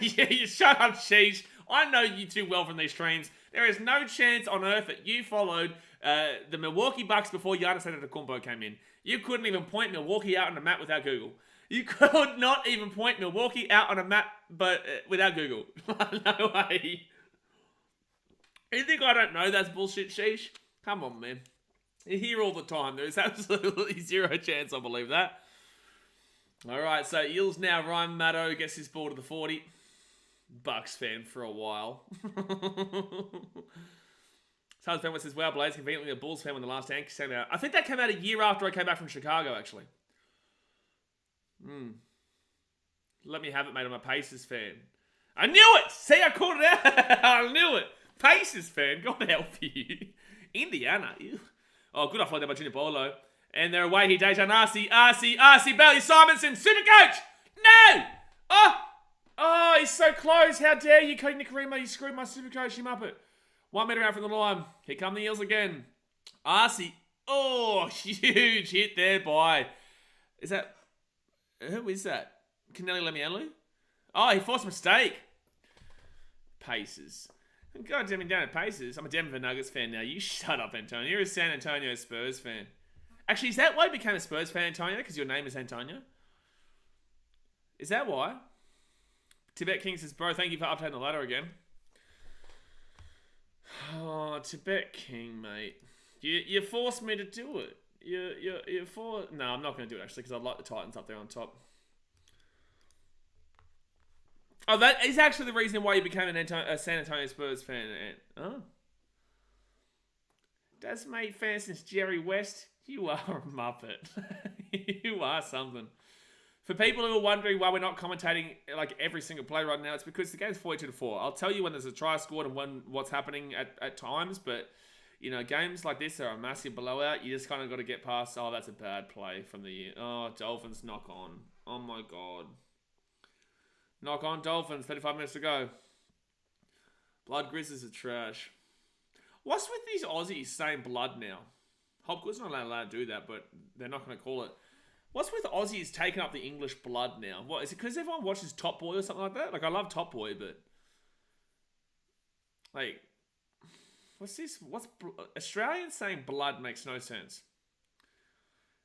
Yeah, you shut up, Sheesh. I know you too well from these streams. There is no chance on earth that you followed the Milwaukee Bucks before Giannis Antetokounmpo came in. You couldn't even point Milwaukee out on a map without Google. You could not even point Milwaukee out on a map without Google. No way. You think I don't know that's bullshit, Sheesh? Come on, man. You're here all the time. There's absolutely zero chance I believe that. All right, so Eels now. Ryan Maddow gets his ball to the 40. Bucks fan for a while. Sales fan says, wow, Blaze, conveniently a Bulls fan when the last Yankees came out. I think that came out a year after I came back from Chicago, actually. Let me have it, mate. I'm a Pacers fan. I knew it! See, I called it out. I knew it. Pacers fan. God help you. Indiana. Ew. Oh, good offload there by Junior Bolo. And they're away here. Dejan Arce, Bailey Simonson, Supercoach! No! Oh, he's so close. How dare you, Cody Nicarima? You screwed my Supercoach, you muppet. 1 meter out from the line. Here come the Eels again. Arce. Oh, huge hit there by... Is that... Who is that? Canelli Lemielu? Oh, he forced a mistake. Pacers. God damn it, down at Pacers. I'm a Denver Nuggets fan now. You shut up, Antonio. You're a San Antonio Spurs fan. Actually, is that why you became a Spurs fan, Antonio? Because your name is Antonio? Is that why? Tibet King says, bro, thank you for updating the ladder again. Oh, Tibet King, mate. You forced me to do it. You forced... No, I'm not going to do it, actually, because I like the Titans up there on top. Oh, that is actually the reason why you became a San Antonio Spurs fan. Oh. That's mate fan since Jerry West. You are a muppet. You are something. For people who are wondering why we're not commentating like every single play right now, it's because the game's 42-4. I'll tell you when there's a try scored and what's happening at times, but you know, games like this are a massive blowout. You just kind of got to get past, oh, that's a bad play from the... Oh, Dolphins knock on. Oh my God. Knock on Dolphins, 35 minutes to go. Blood Grizzlies are trash. What's with these Aussies saying blood now? Hopgood's not allowed to do that, but they're not going to call it. What's with Aussies taking up the English blood now? What, is it because everyone watches Top Boy or something like that? Like, I love Top Boy, but... Like... What's this? Australians saying blood makes no sense.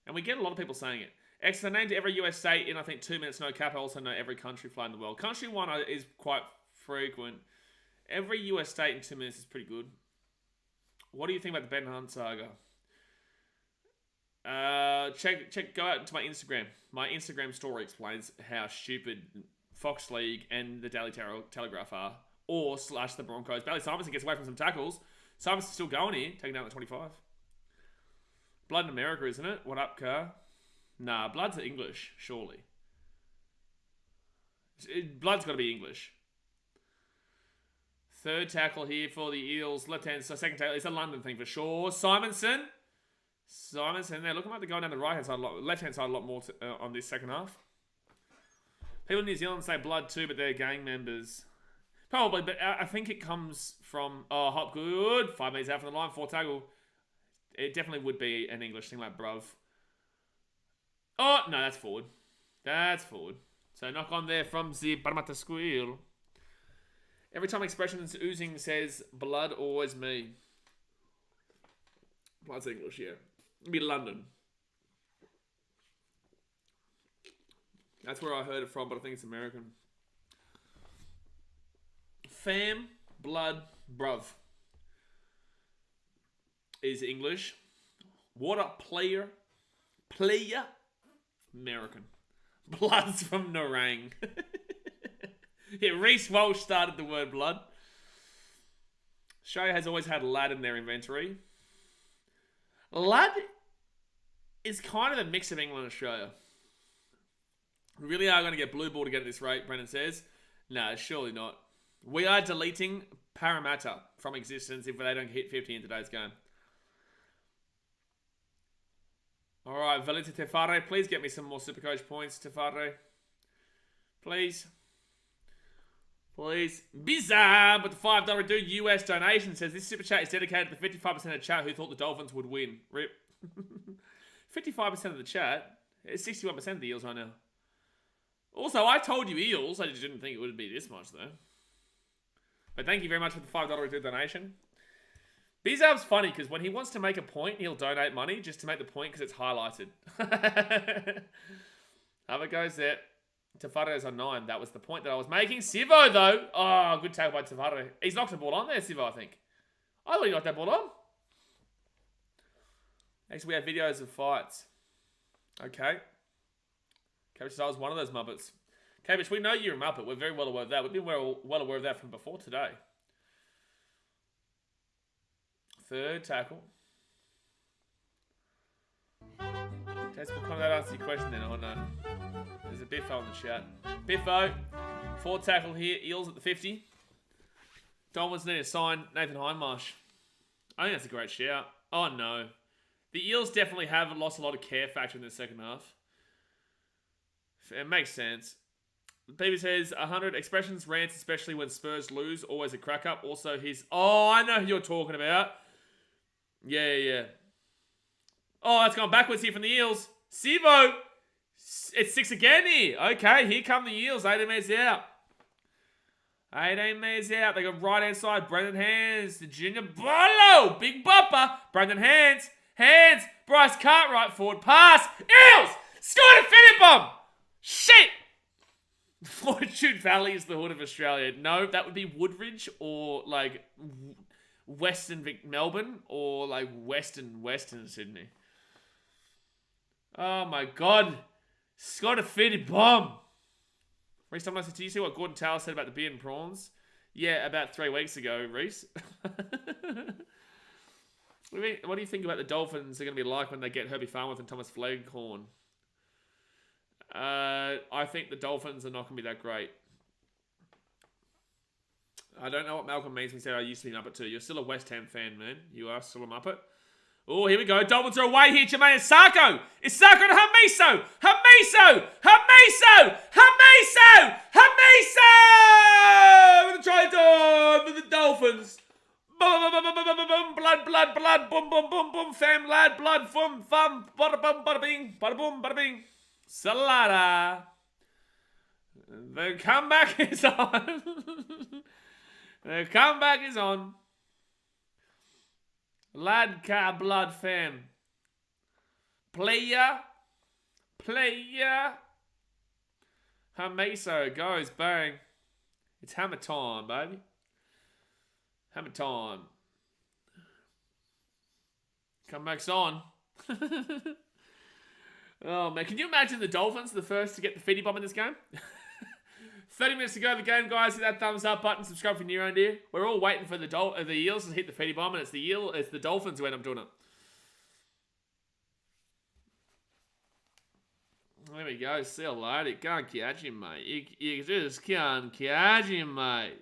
And we get a lot of people saying it. I named every US state in, I think, 2 minutes, no cap. I also know every country flag in the world. Country one is quite frequent. Every US state in 2 minutes is pretty good. What do you think about the Ben Hunt saga? Go out to my Instagram. My Instagram story explains how stupid Fox League and the Daily Telegraph are. Or / the Broncos. Bailey Simonson gets away from some tackles. Simonson's still going here, taking down the 25. Blood in America, isn't it? What up, car? Nah, blood's English, surely. Blood's got to be English. Third tackle here for the Eels. Second tackle. It's a London thing for sure. Simonson, they're looking like they're going down the right-hand side, left-hand side a lot more on this second half. People in New Zealand say blood too, but they're gang members. Probably, but I think it comes from... Oh, Hopgood. 5 meters out from the line. 4 tackle. It definitely would be an English thing like bruv. Oh, no, that's forward. That's forward. So knock on there from the Parramatta Squeal. Every time Expressions Oozing says, blood, always me. Blood's English, yeah. It'd be London. That's where I heard it from, but I think it's American. Fam, blood, bruv is English. What a player. American. Blood's from Narang. Yeah, Reece Walsh started the word blood. Australia has always had lad in their inventory. Lad is kind of a mix of England and Australia. We really are going to get blue ball to get at this rate, Brendan says. No, surely not. We are deleting Parramatta from existence if they don't hit 50 in today's game. All right, Valita Tefare, please get me some more Supercoach points, Tefare. Please. Please. Bizarre, but the $5 dude US donation says this super chat is dedicated to the 55% of chat who thought the Dolphins would win. Rip. 55% of the chat. It's 61% of the Eels right now. Also, I told you Eels. I just didn't think it would be this much, though. But thank you very much for the $5 donation. Bizarre's funny because when he wants to make a point, he'll donate money just to make the point because it's highlighted. Have it goes there. Tafare's on 9. That was the point that I was making. Sivo, though. Oh, good tackle by Tafare. He's knocked the ball on there, Sivo, I think. I thought he knocked that ball on. Next, we have videos of fights. Okay. Cabbage, I was one of those Muppets. Cabbage, we know you're a Muppet. We're very well aware of that. We've been well aware of that from before today. Third tackle. Test will come that answer your question then. Oh no. There's a Biffo in the chat. Biffo. Fourth tackle here. Eels at the 50. Dolphins need to sign Nathan Hindmarsh. I think that's a great shout. Oh no. The Eels definitely have lost a lot of care factor in the second half. It makes sense. Peavy says 100 expressions, rants, especially when Spurs lose, always a crack up. Also, oh, I know who you're talking about. Yeah. Oh, that's gone backwards here from the Eels. Sivo. It's 6 again here. Okay, here come the Eels. 18 minutes out. 18 minutes out. They got right hand side. Brendan Hands. The junior Bolo. Big bopper. Brendan Hands. Bryce Cartwright forward pass. Eels. Scored a fitted bomb. Shit. Fortune Valley is the hood of Australia. No, that would be Woodridge or like Western Melbourne or like Western Sydney. Oh my God. Scott a fitted bomb. Reese, sometimes did you see what Gordon Taylor said about the beer and prawns? Yeah, about 3 weeks ago, Reese. What do you think about the Dolphins are going to be like when they get Herbie Farnworth and Thomas Fleghorn? I think the Dolphins are not going to be that great. I don't know what Malcolm means when he said I used to be Muppet too. You're still a West Ham fan, man. You are still a Muppet. Oh, here we go. Dolphins are away here. Jermaine Isako. Isako to Hamiso. With the try done for the Dolphins. Blood. Boom. Fam, lad, blood, fum, bada bing, bada bing. Salada. The comeback is on. The comeback is on. Lad car blood fam. Player. Hamiso goes bang. It's hammer time, baby. Hammer time. Comeback's on. Oh, man. Can you imagine the Dolphins, the first to get the feedy bomb in this game? 30 minutes to go of the game, guys. Hit that thumbs up button. Subscribe if you're new around here. We're all waiting for the Eels to hit the feedy bomb, and it's the Dolphins who end up doing it. There we go. See you later. You can't catch him, mate. You just can't catch him, mate.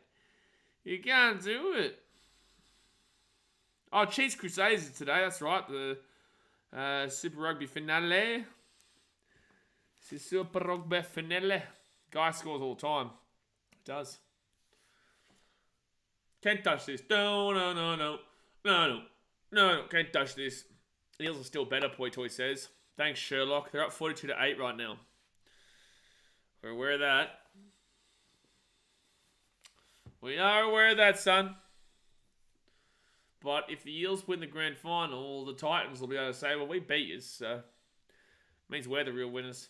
You can't do it. Oh, Chiefs Crusaders today. That's right. The Super Rugby finale. Super Rugby finale. Guy scores all the time. It does. Can't touch this. No. Can't touch this. Eels are still better, Poi Toy says. Thanks, Sherlock. They're up 42-8 right now. We're aware of that. We are aware of that, son. But if the Eels win the grand final, the Titans will be able to say, well, we beat you, so means we're the real winners.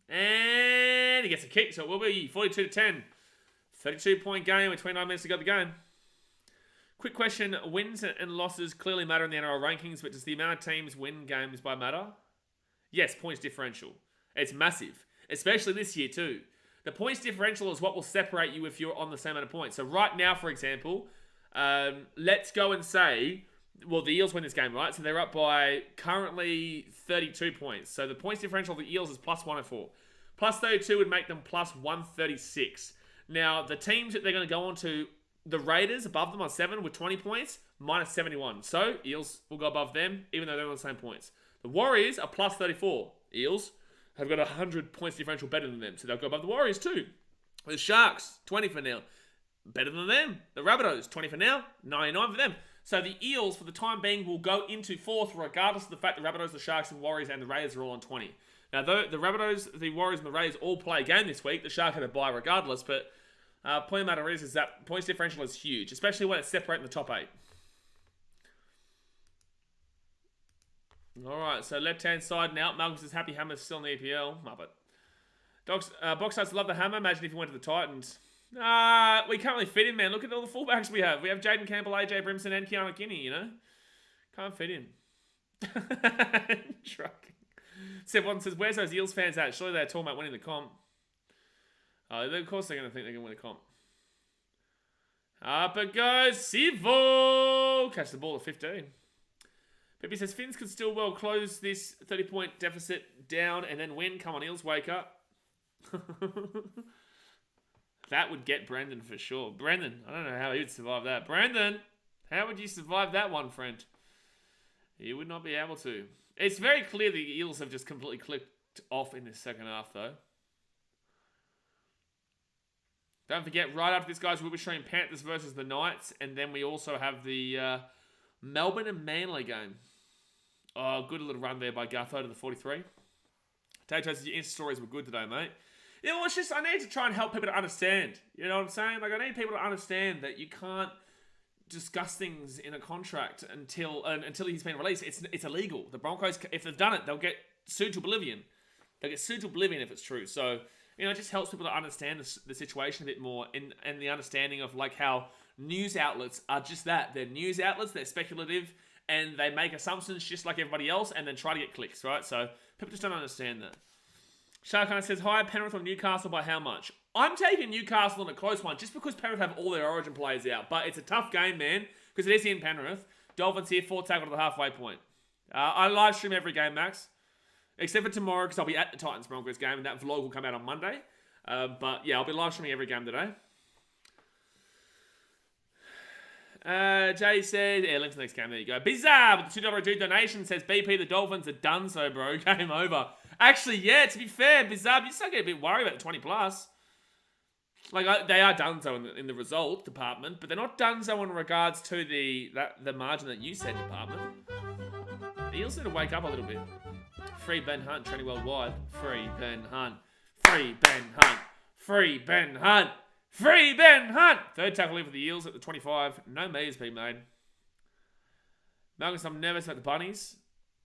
And he gets a kick, so it will be 42-10. 32-point game with 29 minutes to go the game. Quick question. Wins and losses clearly matter in the NRL rankings, but does the amount of teams win games by matter? Yes, points differential. It's massive, especially this year too. The points differential is what will separate you if you're on the same amount of points. So right now, for example, let's go and say, well, the Eels win this game, right? So they're up by currently 32 points. So the points differential of the Eels is plus 104. Plus 32 would make them plus 136. Now, the teams that they're going to go on to, the Raiders above them on 7 with 20 points, minus 71. So Eels will go above them, even though they're on the same points. The Warriors are plus 34. Eels have got 100 points differential better than them, so they'll go above the Warriors too. The Sharks, 20 for now. better than them. The Rabbitohs, 20 for now, 99 for them. So the Eels, for the time being, will go into 4th, regardless of the fact the Rabbitohs, the Sharks, and Warriors, and the Raiders are all on 20. Now, though the Rabbitohs, the Warriors, and the Raiders all play a game this week, the Sharks have a bye regardless, but point of the matter is that points differential is huge, especially when it's separating the top 8. Alright, so left-hand side now. Malcolm says Happy Hammer's still in the EPL. Muppet. Box starts to love the hammer. Imagine if he went to the Titans. We can't really fit him, man. Look at all the fullbacks we have. We have Jaden Campbell, AJ Brimson, and Keanu Kinney, you know? Can't fit him. Trucking. Seb1 says, where's those Eels fans at? Surely they're talking about winning the comp. Of course they're going to think they're going to win a comp. Up it goes. Sivo! Catch the ball at 15. Pippi says, Finns could still well close this 30-point deficit down and then win. Come on, Eels, wake up. That would get Brendan for sure. Brendan, I don't know how he would survive that. Brendan, how would you survive that one, friend? You would not be able to. It's very clear the Eels have just completely clicked off in this second half, though. Don't forget, right after this, guys, we'll be showing Panthers versus the Knights, and then we also have the Melbourne and Manly game. Oh, good little run there by Gutho to the 43. Tato says your Insta stories were good today, mate. Yeah, well, it's just, I need to try and help people to understand. You know what I'm saying? Like, I need people to understand that you can't discuss things in a contract until he's been released. It's illegal. The Broncos, if they've done it, they'll get sued to oblivion. They'll get sued to oblivion if it's true. So, you know, it just helps people to understand the situation a bit more and the understanding of, like, how news outlets are just that. They're news outlets, they're speculative, and they make assumptions just like everybody else and then try to get clicks, right? So, people just don't understand that. Sharkana says, hi, Penrith or Newcastle by how much? I'm taking Newcastle in a close one just because Penrith have all their origin players out. But it's a tough game, man, because it is in Penrith. Dolphins here, 4 tackle to the halfway point. I live stream every game, Max. Except for tomorrow, because I'll be at the Titans-Broncos game, and that vlog will come out on Monday. But yeah, I'll be live streaming every game today. Jay says, yeah, link to the next game. There you go. Bizarre with the $2 donation says, BP, the Dolphins are done so, bro. Game over. Actually, yeah, to be fair, Bizarre, you still get a bit worried about the 20 plus. Like, they are done so in the result department, but they're not done so in regards to the margin that you said department. The Eels need to wake up a little bit. Free Ben Hunt, training worldwide. Free Ben Hunt. Free Ben Hunt. Free Ben Hunt. Free Ben Hunt! Third tackle in for the Eels at the 25. No meters being made. Malcolm, I'm nervous about the Bunnies.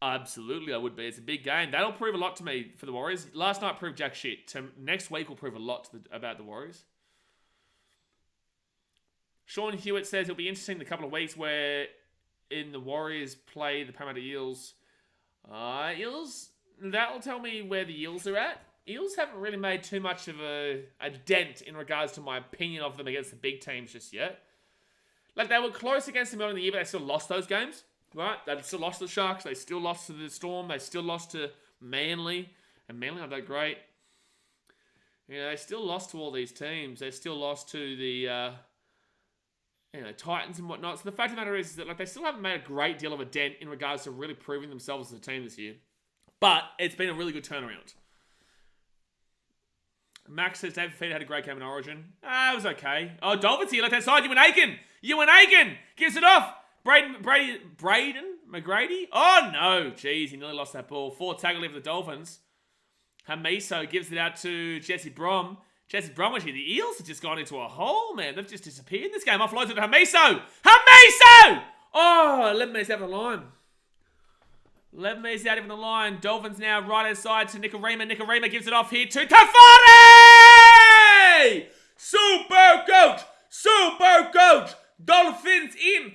Absolutely, I would be. It's a big game. That'll prove a lot to me for the Warriors. Last night proved jack shit. Next week will prove a lot about the Warriors. Sean Hewitt says it'll be interesting the couple of weeks where in the Warriors play the Parramatta Eels. Eels, that'll tell me where the Eels are at. Eels haven't really made too much of a dent in regards to my opinion of them against the big teams just yet. Like, they were close against them early in the year, but they still lost those games, right? They still lost to the Sharks. They still lost to the Storm. They still lost to Manly. And Manly aren't that great. You know, they still lost to all these teams. They still lost to the Titans and whatnot. So the fact of the matter is that, like, they still haven't made a great deal of a dent in regards to really proving themselves as a team this year. But it's been a really good turnaround. Max says David Fifita had a great game in Origin. It was okay. Oh, Dolphins here, left-hand side. Ewan Aiken gives it off. Braden McGrady. Oh, no. Jeez, he nearly lost that ball. 4 tackle for the Dolphins. Hamiso gives it out to Jesse Brom. Jesse Brom was here. The Eels have just gone into a hole, man. They've just disappeared in this game. Offloads it to Hamiso. Oh, 11 minutes out of the line. 11 meters out even the line. Dolphins now right-hand side to Nicarima. Nicarima gives it off here to Tafari! Super coach! Super coach! Dolphins in!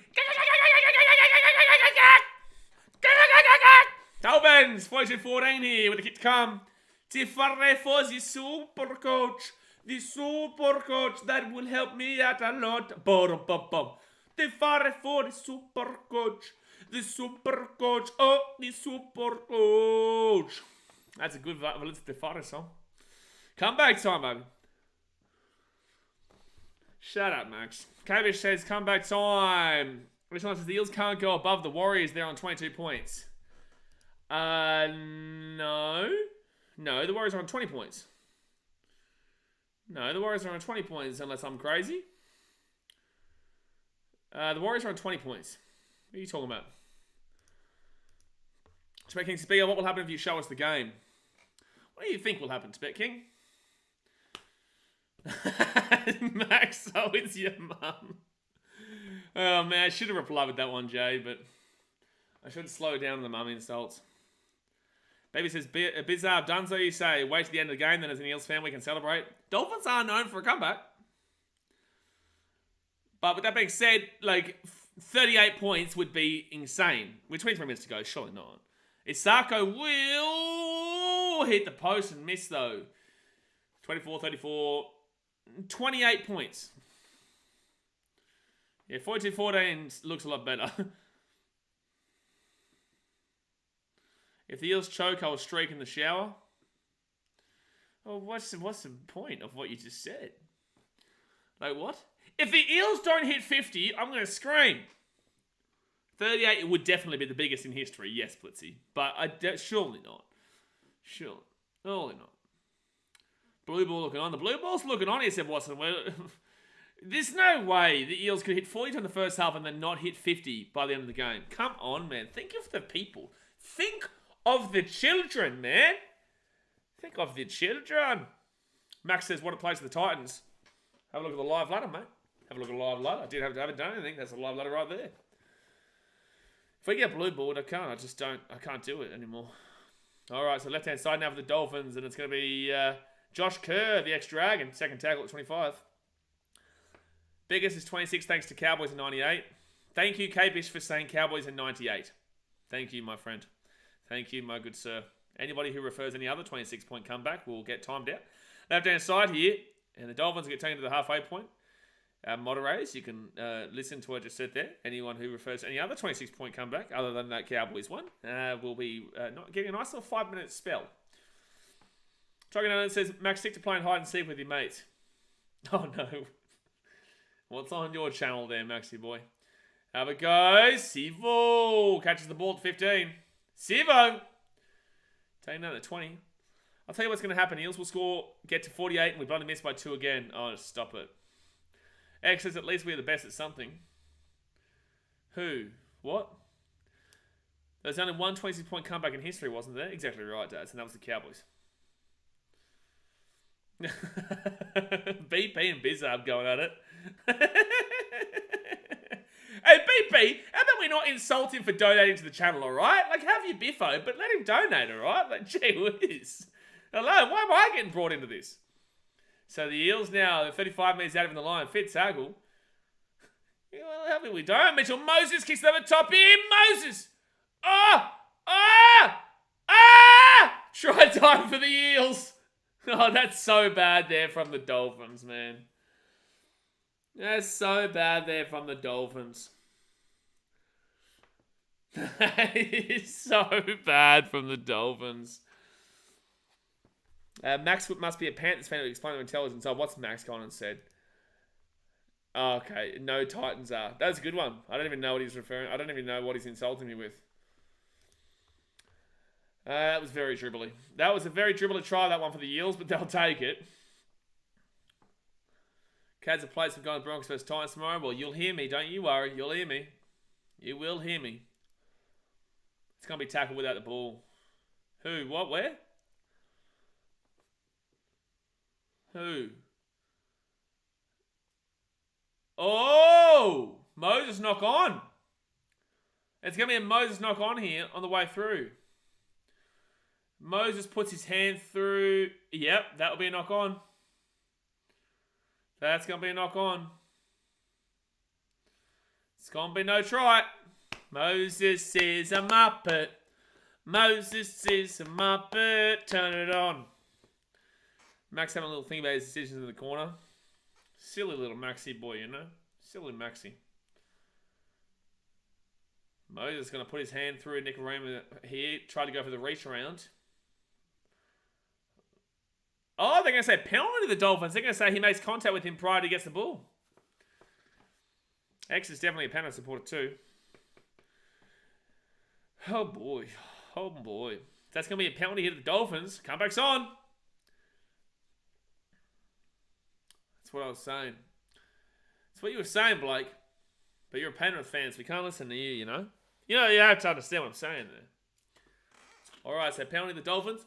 Dolphins! 42-14 here with the kick to come. Tafari for the super coach. The super coach that will help me out a lot. Tafari for the super coach. The super coach. Oh, the super coach. That's a good Valence Tefari song. Comeback time, baby. Shut up, Max. Kavish says comeback time. Which one says the Eels can't go above the Warriors? They're on 22 points. No. No, the Warriors are on 20 points. No, the Warriors are on 20 points unless I'm crazy. The Warriors are on 20 points. What are you talking about? Tibet King, speaker, what will happen if you show us the game? What do you think will happen, Tibet King? Max, so it's your mum. Oh man, I should have replied with that one, Jay, but I should slow down on the mum insults. Baby says, Bizarre, done so you say. Wait to the end of the game, then as an Eels fan we can celebrate. Dolphins are known for a comeback. But with that being said, like, 38 points would be insane. With 23 minutes to go, surely not. Isako will hit the post and miss, though. 24, 34, 28 points. Yeah, 42-14 looks a lot better. If the Eels choke, I'll streak in the shower. Well, what's the point of what you just said? Like, what? If the Eels don't hit 50, I'm going to scream. 38 it would definitely be the biggest in history. Yes, Blitzy. But surely not. Surely not. Blue ball looking on. The blue ball's looking on, he said, Watson. There's no way the Eels could hit 42 in the first half and then not hit 50 by the end of the game. Come on, man. Think of the people. Think of the children, man. Think of the children. Max says, what a place for the Titans. Have a look at the live ladder, mate. Have a look at the live ladder. I haven't done anything. That's a live ladder right there. If we get blue balled, I can't do it anymore. All right, so left-hand side now for the Dolphins, and it's going to be Josh Kerr, the ex-Dragon, second tackle at 25. Biggest is 26, thanks to Cowboys in 98. Thank you, K-Bish, for saying Cowboys in 98. Thank you, my friend. Thank you, my good sir. Anybody who refers any other 26-point comeback will get timed out. Left-hand side here, and the Dolphins get taken to the halfway point. Moderators, you can listen to what I just said there. Anyone who refers to any other 26-point comeback other than that Cowboys one will be not getting a nice little 5-minute spell. Trogan says, Max, stick to playing hide and seek with your mates. Oh no. What's on your channel there, Maxie boy? Have it goes. Sivo catches the ball at 15. Sivo taking down at 20. I'll tell you what's going to happen. Eels will score, get to 48, and we bloody miss by 2 again. Oh, stop it. X says at least we're the best at something. Who? What? There's only one 26-point comeback in history, wasn't there? Exactly right, Dad. And that was the Cowboys. BP and Bizarre going at it. Hey, BP, how about we not insult him for donating to the channel, alright? Like, have your biffo, but let him donate, alright? Like, gee whiz. Hello, why am I getting brought into this? So the Eels now, they're 35 metres out of the line. Fitz-Hagel. Well, how about we don't? Mitchell Moses kicks them at top in. Moses! Try time for the Eels. Oh, that's so bad there from the Dolphins, man. That's so bad there from the Dolphins. It's so bad from the Dolphins. Max must be a Panthers fan to explain their intelligence. Oh, what's Max gone and said? Oh, okay, no Titans are. That's a good one. I don't even know what he's referring. I don't even know what he's insulting me with. That was very dribbly. That was a very dribbly try, that one for the Eels, but they'll take it. Cads have played some guys Broncos versus Titans tomorrow. Well, you'll hear me. Don't you worry. You'll hear me. You will hear me. It's going to be tackled without the ball. Who? What? Where? Who? Oh! Moses knock on. It's going to be a Moses knock on here on the way through. Moses puts his hand through. Yep, that'll be a knock on. That's going to be a knock on. It's going to be no try. Moses is a muppet. Moses is a muppet. Turn it on. Max having a little thing about his decisions in the corner. Silly little Maxi boy, you know? Silly Maxi. Moses is going to put his hand through Nick Raymond here. Try to go for the reach around. Oh, they're going to say penalty to the Dolphins. They're going to say he makes contact with him prior to he gets the ball. X is definitely a penalty supporter too. Oh boy. Oh boy. That's going to be a penalty here to the Dolphins. Comeback's on. That's what I was saying. That's what you were saying, Blake. But you're a Penrith fan, so we can't listen to you, you know? You know, you have to understand what I'm saying there. Alright, so penalty the Dolphins.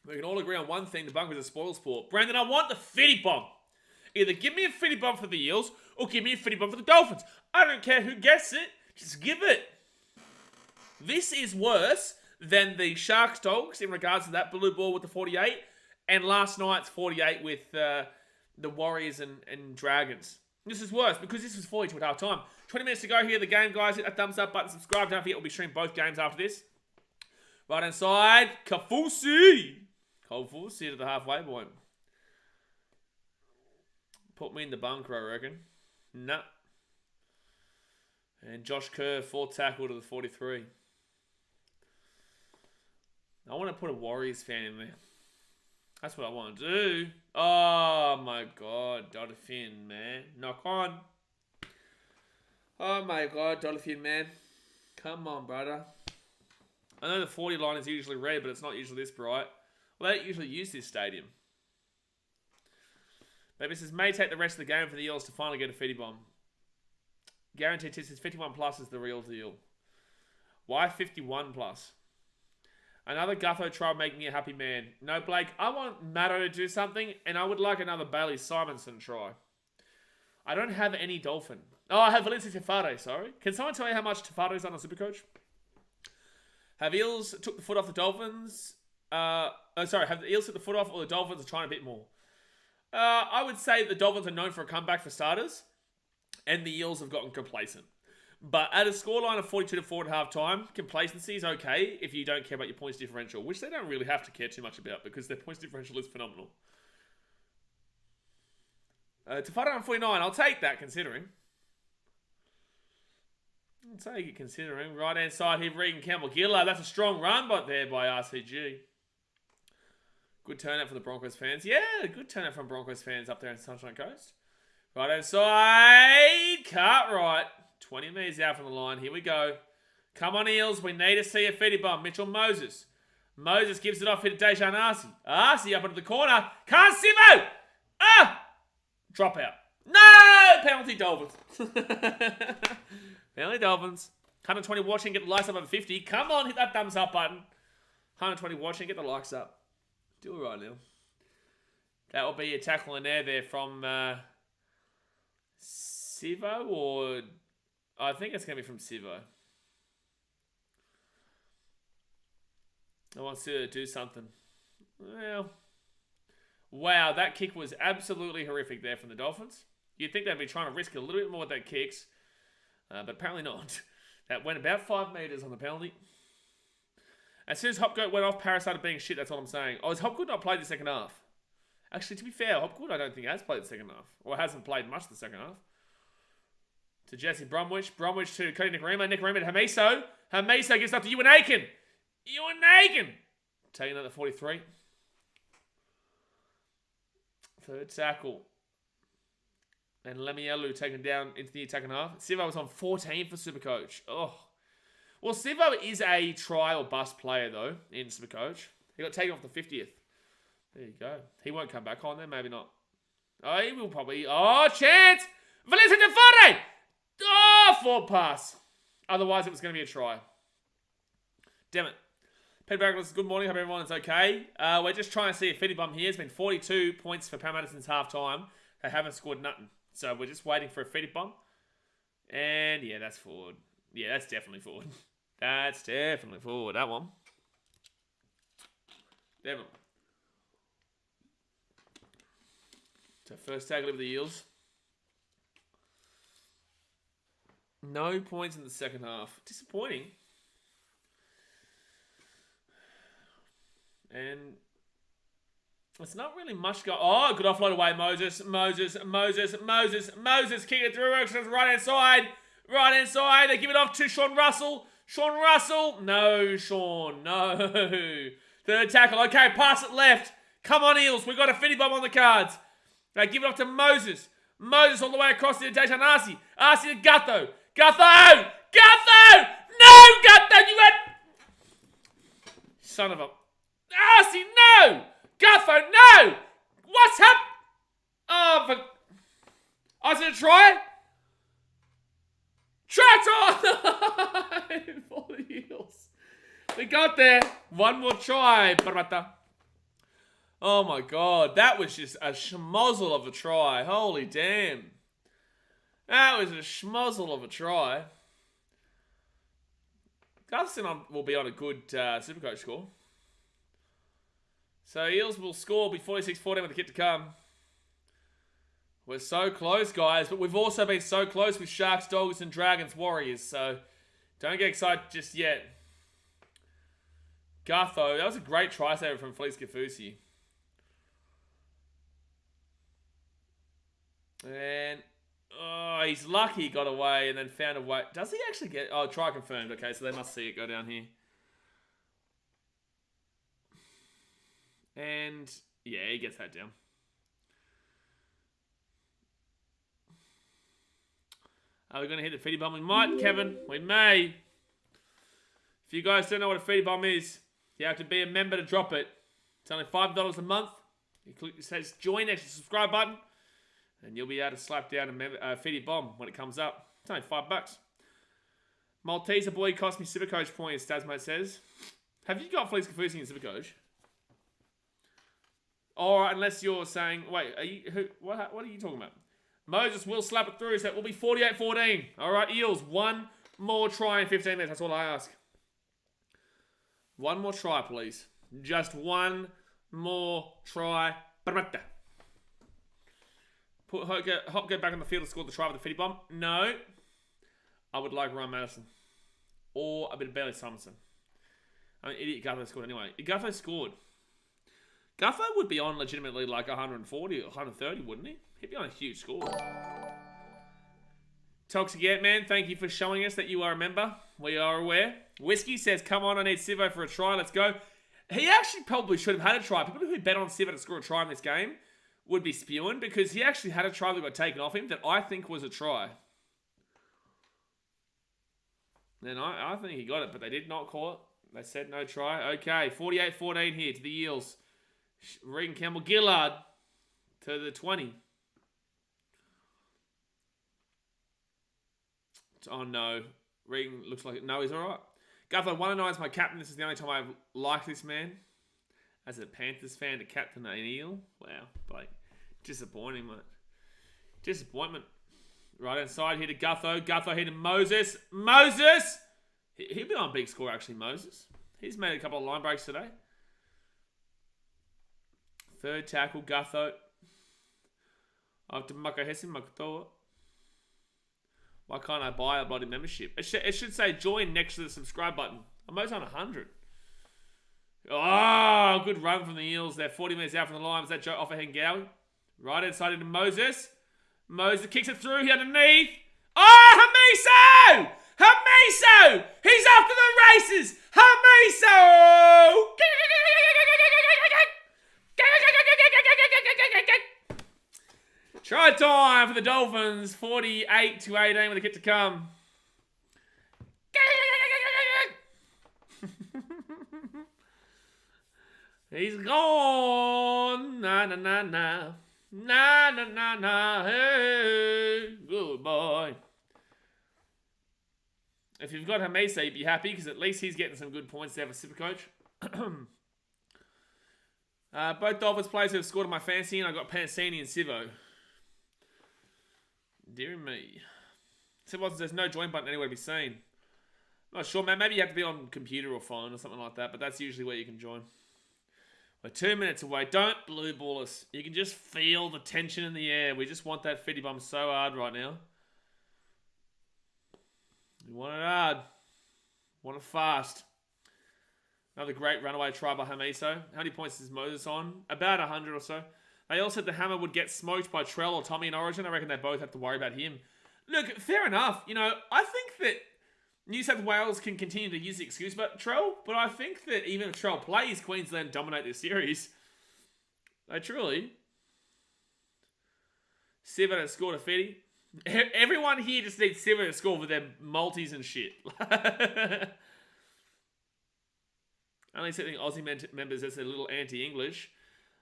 We can all agree on one thing, the bunker is a spoil sport. Brandon, I want the fitty bomb. Either give me a fitty bomb for the Eels, or give me a fitty bomb for the Dolphins. I don't care who gets it, just give it. This is worse than the Sharks Dogs in regards to that blue ball with the 48, and last night's 48 with the Warriors and Dragons. This is worse because this was 42 at half time. 20 minutes to go here, the game, guys. Hit that thumbs up button, subscribe. Don't forget, we'll be streaming both games after this. Right hand side, Kafusi. Kafusi to the halfway point. Put me in the bunker, I reckon. Nah. And Josh Kerr, 4th tackle to the 43. I want to put a Warriors fan in there. That's what I want to do. Oh my god, Dolphin, man. Knock on. Oh my god, Dolphin, man. Come on, brother. I know the 40 line is usually red, but it's not usually this bright. Well, they don't usually use this stadium. Maybe this may take the rest of the game for the Eels to finally get a fitty bomb. Guaranteed tips is 51 plus is the real deal. Why 51 plus? Another Gutho try would make me a happy man. No, Blake, I want Matto to do something, and I would like another Bailey Simonson try. I don't have any Dolphin. Oh, I have Valencia Tefado, sorry. Can someone tell me how much Tefado's on Supercoach? Have Eels took the foot off the Dolphins? Have the Eels took the foot off, or the Dolphins are trying a bit more? I would say the Dolphins are known for a comeback for starters, and the Eels have gotten complacent. But at a scoreline of 42-4 at half time, complacency is okay if you don't care about your points differential, which they don't really have to care too much about because their points differential is phenomenal. Tefado on 49, I'll take that considering. I'll take it considering. Right hand side here, Regan Campbell-Gillard. That's a strong run there by RCG. Good turnout for the Broncos fans. Yeah, good turnout from Broncos fans up there in Sunshine Coast. Right hand side, Cartwright. 20 metres out from the line. Here we go. Come on, Eels. We need to see a fitty bomb. Mitchell Moses. Moses gives it off here to Dejan Arce. Arce up into the corner. Can't Sivo! Drop out. No! Penalty Dolphins. Penalty Dolphins. 120 watching. Get the likes up over 50. Come on, hit that thumbs up button. 120 watching. Get the likes up. Do it right now. That will be a tackle in there from Sivo or... I think it's going to be from Sivo. I want Sivo to do something. Well, wow, that kick was absolutely horrific there from the Dolphins. You'd think they'd be trying to risk a little bit more with that kicks, but apparently not. That went about 5 metres on the penalty. As soon as Hopgood went off, Parra started being shit, that's what I'm saying. Oh, has Hopgood not played the second half? Actually, to be fair, Hopgood I don't think has played the second half. Or hasn't played much the second half. To Jesse Bromwich. Bromwich to Cody Nicarima. Nicarima to Hamiso. Hamiso gives up to Ewan Aiken. Ewan Aiken. Taking another 43. Third tackle. And Lemielu taken down into the attacking half. Sivo was on 14 for Supercoach. Oh. Well, Sivo is a try or bust player, though, in Supercoach. He got taken off the 50th. There you go. He won't come back on there. Maybe not. Oh, he will probably. Oh, chance! Valencia Tefado! Oh, forward pass. Otherwise, it was going to be a try. Damn it. Peter Baglis, good morning. Hope everyone's okay. We're just trying to see a fitty bum here. It's been 42 points for Parramatta since half time. They haven't scored nothing. So we're just waiting for a fitty bum. And yeah, that's forward. Yeah, that's definitely forward. That's definitely forward. That one. Definitely. So first tackle of the Eels. No points in the second half. Disappointing. And it's not really much go. Oh, good offload away, Moses. Moses. Kick it through. Right hand side. They give it off to Sean Russell. No, Sean. No. Third tackle. Okay, pass it left. Come on, Eels. We've got a fitty bomb on the cards. They give it off to Moses. Moses all the way across to Dejan Arce. Arce to Gutho. Gutho! No, Gutho, you had... Son of a... Arce, no! Gutho, no! What's up? Oh, but... is it a try? Try time for the Eels. We got there. One more try, Parramatta. Oh my God, that was just a schmozzle of a try. Holy damn. That was a schmozzle of a try. Gustin will be on a good Supercoach score. So Eels will score, be 46-14 with the kit to come. We're so close, guys, but we've also been so close with Sharks, Dogs, and Dragons, Warriors, so don't get excited just yet. Gutho, that was a great try saver from Felice Kafusi. And, oh, he's lucky he got away and then found a way. Does he actually get, oh, try confirmed. Okay, so they must see it go down here. And, yeah, he gets that down. Are we going to hit the feedy bomb? We might, Kevin. We may. If you guys don't know what a feedy bomb is, you have to be a member to drop it. It's only $5 a month. You click, it says join next to the subscribe button, and you'll be able to slap down a feedy bomb when it comes up. It's only $5. Malteser boy cost me Supercoach points, Stasmate says. Have you got Felice Kafusi in Supercoach? Or unless you're saying, wait, are you, what are you talking about? Moses will slap it through, so it will be 48-14. All right, Eels, one more try in 15 minutes. That's all I ask. One more try, please. Just one more try. Hop go back on the field to score the try with the feedy bomb. No. I would like Ryan Madison. Or a bit of Bailey Summerson. I mean, idiot Gutho scored anyway. Gutho scored. Gutho would be on legitimately like 140 or 130, wouldn't he? He'd be on a huge score. Toxic Ant-Man, thank you for showing us that you are a member. We are aware. Whiskey says, come on, I need Sivo for a try. Let's go. He actually probably should have had a try. People who bet on Sivo to score a try in this game would be spewing because he actually had a try that got taken off him that I think was a try. And I think he got it, but they did not call it. They said no try. Okay, 48-14 here to the Eels. Regan Campbell-Gillard to the 20. Oh no. Regan looks like it. No, he's alright. Gutho, 1-9 is my captain. This is the only time I've liked this man. As a Panthers fan to captain an Eel. Wow. Like, disappointing, mate. Disappointment. Right inside here to Gutho. Gutho here to Moses. Moses! He'll be on big score, actually, Moses. He's made a couple of line breaks today. Third tackle, Gutho. After Makahesi Makatoa. Why can't I buy a bloody membership? It should say join next to the subscribe button. I'm almost on 100. Oh, good run from the Eels there. 40 minutes out from the line. Was that Joe off a Hengawi? Right inside into Moses. Moses kicks it through here underneath. Oh, Hamiso! Hamiso! He's off to the races! Hamiso! Try time for the Dolphins. 48-18 with a kit to come. He's gone. Na na na na. Na na na na. Hey, good boy. If you've got Hamisa, you'd be happy because at least he's getting some good points there for Supercoach. Both Dolphins players who have scored on my fantasy, and I got Pansini and Sivo. Dear me. There's no join button anywhere to be seen. Not sure, man. Maybe you have to be on computer or phone or something like that, but that's usually where you can join. We're 2 minutes away. Don't blue ball us. You can just feel the tension in the air. We just want that fitty bum so hard right now. We want it hard. Want it fast. Another great runaway try by Hamiso. How many points is Moses on? About 100 or so. They all said the Hammer would get smoked by Trell or Tommy in Origin. I reckon they both have to worry about him. Look, fair enough. You know, I think that New South Wales can continue to use the excuse about Trell, but I think that even if Trell plays, Queensland dominate this series. They truly. Siva has scored a fitty. Everyone here just needs Siva to score for their multis and shit. Only setting Aussie members as a little anti-English.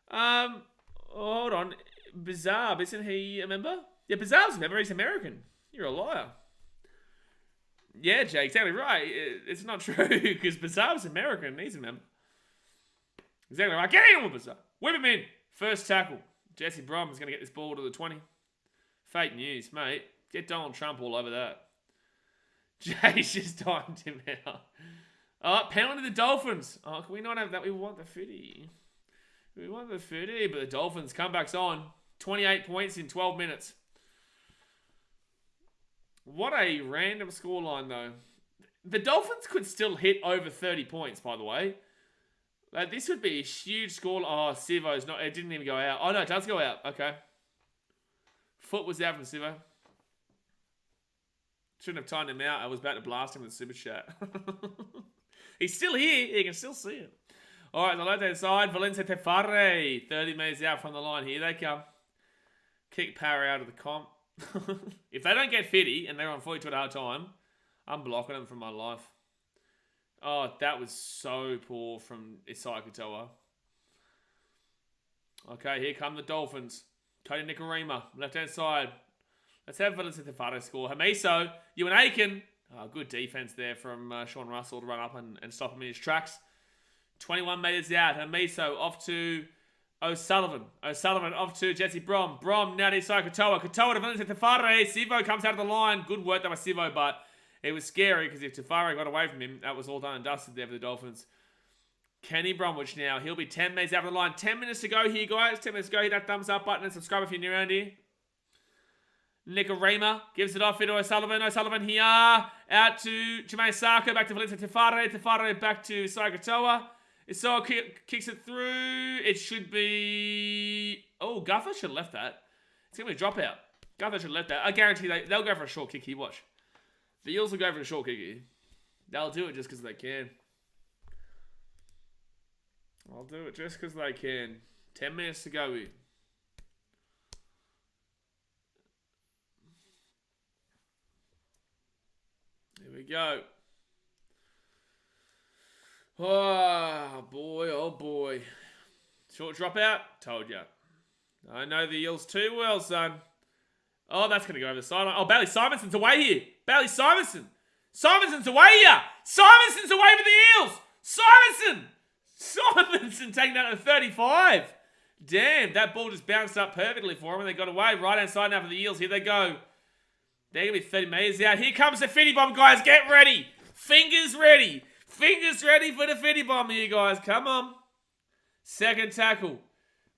Hold on. Bizarre, isn't he a member? Yeah, Bizarre's a member. He's American. You're a liar. Yeah, Jay, exactly right. It's not true because Bizarre's American. He's a member. Exactly right. Get in with Bizarre. Whip him in. First tackle. Jesse Brom's going to get this ball to the 20. Fake news, mate. Get Donald Trump all over that. Jay's just timed him out. Oh, penalty to the Dolphins. Oh, can we not have that? We want the footy. We want the footy, but the Dolphins comebacks on. 28 points in 12 minutes. What a random scoreline, though. The Dolphins could still hit over 30 points, by the way. Like, this would be a huge score. Oh, Sivo's not. It didn't even go out. Oh, no, it does go out. Okay. Foot was out from Sivo. Shouldn't have timed him out. I was about to blast him with a super chat. He's still here. You can still see him. All right, the left-hand side. Valencia Tefare. 30 metres out from the line. Here they come. Kick Parra out of the comp. If they don't get 50 and they're on 42 at a hard time, I'm blocking them from my life. Oh, that was so poor from Isai Katoa. Okay, here come the Dolphins. Cody Nicarima, left-hand side. Let's have Valencia Tefare score. Hamiso, Ewan Aiken. Oh, good defense there from Sean Russell to run up and stop him in his tracks. 21 metres out. Hamiso off to O'Sullivan. O'Sullivan off to Jesse Brom. Brom now to Isai Katoa. Katoa to Valencia Tefare. Sivo comes out of the line. Good work there by Sivo, but it was scary because if Tefare got away from him, that was all done and dusted there for the Dolphins. Kenny Bromwich now. He'll be 10 metres out of the line. 10 minutes to go here, guys. 10 minutes to go. Hit that thumbs up button and subscribe if you're new around here. Nicarima gives it off to O'Sullivan. O'Sullivan here. Out to Jermaine Sarko. Back to Valencia Tefare. Tefare back to Isai Katoa. Isai kicks it through. It should be... Oh, Gutho should have left that. It's going to be a dropout. Gutho should have left that. I guarantee they'll go for a short kick here. Watch. The Eels will go for a short kick here. They'll do it just because they can. I'll do it just because they can. 10 minutes to go here. Here we go. Oh, boy. Oh, boy. Short dropout? Told ya. I know the Eels too well, son. Oh, that's going to go over the sideline. Oh, Bailey Simonson's away here. Bailey Simonson. Simonson's away here. Simonson's away for the Eels. Simonson taking that to 35. Damn, that ball just bounced up perfectly for him and they got away. Right-hand side now for the Eels. Here they go. They're going to be 30 metres out. Here comes the Fitty Bomb, guys. Get ready. Fingers ready. Fingers ready for the Fitty Bomb here, guys. Come on. Second tackle.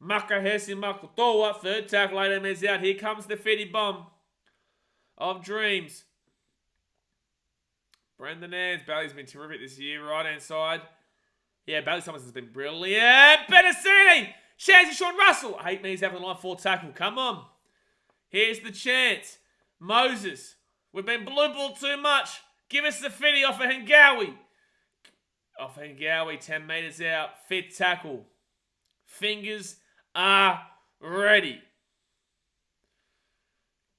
Makahesi Makotoa. Third tackle, 18 metres out. Here comes the Fitty Bomb of dreams. Brendan Anns. Bailey's been terrific this year. Right-hand side. Yeah, Bailey Simonson's been brilliant. Benassini. Chance to Sean Russell. 8 metres out of the line. Fourth tackle. Come on. Here's the chance. Moses. We've been blue ball too much. Give us the Fitty off of Hengawi. Off of Hengawi. 10 metres out. Fifth tackle. Fingers are ready.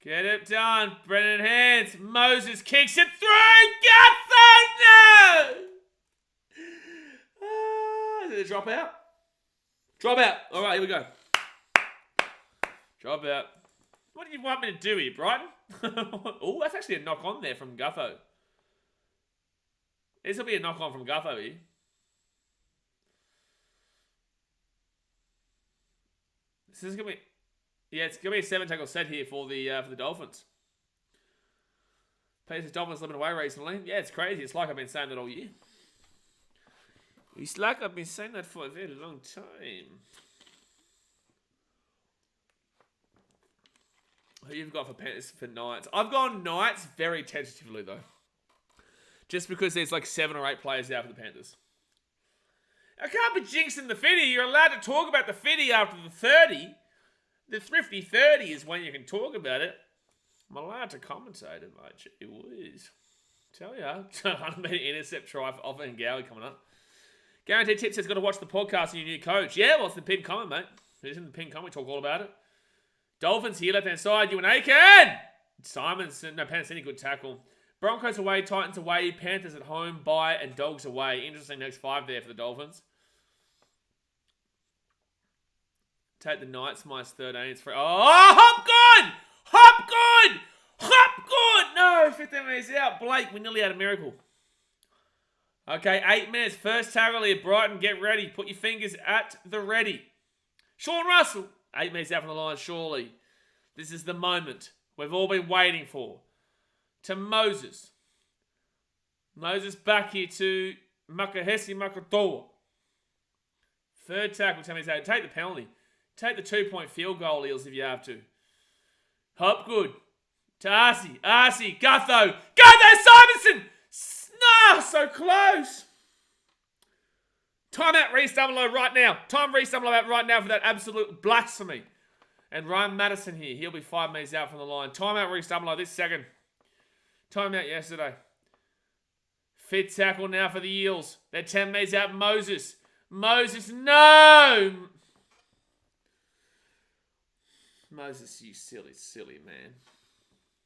Get it done. Brennan Hands. Moses kicks it through. Gutho! No! Is it a drop out? Drop out. All right, here we go. Drop out. What do you want me to do here, Brighton? Oh, that's actually a knock on there from Gutho. This will be a knock on from Gutho here. This is gonna be, yeah, it's gonna be a 7 tackle set here for the Dolphins. Pacers Dolphins living away recently. Yeah, it's crazy. It's like I've been saying that all year. It's like I've been saying that for a very long time. Who you've got for Panthers for Knights? I've gone Knights very tentatively though. Just because there's like 7 or 8 players out for the Panthers. I can't be jinxing the Fitty. You're allowed to talk about the Fitty after the 30. The thrifty 30 is when you can talk about it. I'm allowed to commentate it, mate. Gee whiz. Tell ya. 100-metre intercept try for Offa and Gowie coming up. Guaranteed Tips has got to watch the podcast of your new coach. Yeah, well, it's the pinned comment, mate. It's in the pinned comment. We talk all about it. Dolphins here, left-hand side. Ewan Aiken. Simonson. No, Panasini, good tackle. Broncos away, Titans away, Panthers at home, bye, and Dogs away. Interesting next 5 there for the Dolphins. Take the Knights, minus 13. It's free. Oh, Hop good! Hop minutes out. Blake, we nearly had a miracle. Okay, 8 minutes. First tackle here. Brighton, get ready. Put your fingers at the ready. Sean Russell. 8 minutes out from the line, surely. This is the moment we've all been waiting for. To Moses. Moses back here to Makahesi Makatoa. Third tackle, 10 minutes out. Take the penalty. Take the 2-point field goal, Eels, if you have to. Hopgood. To Arcee. Arcee. Gutho. Simonson! No, so close. Timeout Reece Dumelo right now. Time Reece Dumelo out right now for that absolute blasphemy. And Ryan Madison here. He'll be 5 minutes out from the line. Timeout Reece Dumelo this second. Timeout yesterday. Fifth tackle now for the Eels. They're 10 minutes out. Moses. Moses, no! Moses, you silly man.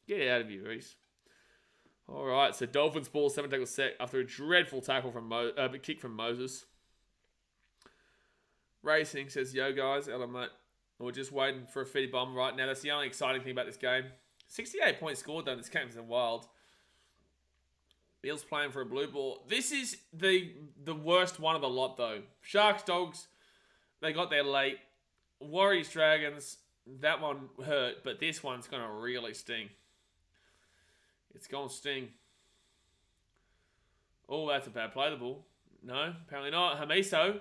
Get out of here, Reece. All right, so Dolphins ball, 7 tackle set after a dreadful tackle from kick from Moses. Racing says, yo guys, hello mate. We're just waiting for a fitty bomb right now. That's the only exciting thing about this game. 68 points scored though. This game's wild. Eels playing for a blue ball. This is the worst one of the lot though. Sharks, Dogs, they got there late. Warriors, Dragons, that one hurt, but this one's going to really sting. It's going to sting. Oh, that's a bad play, the ball. No, apparently not. Hamiso.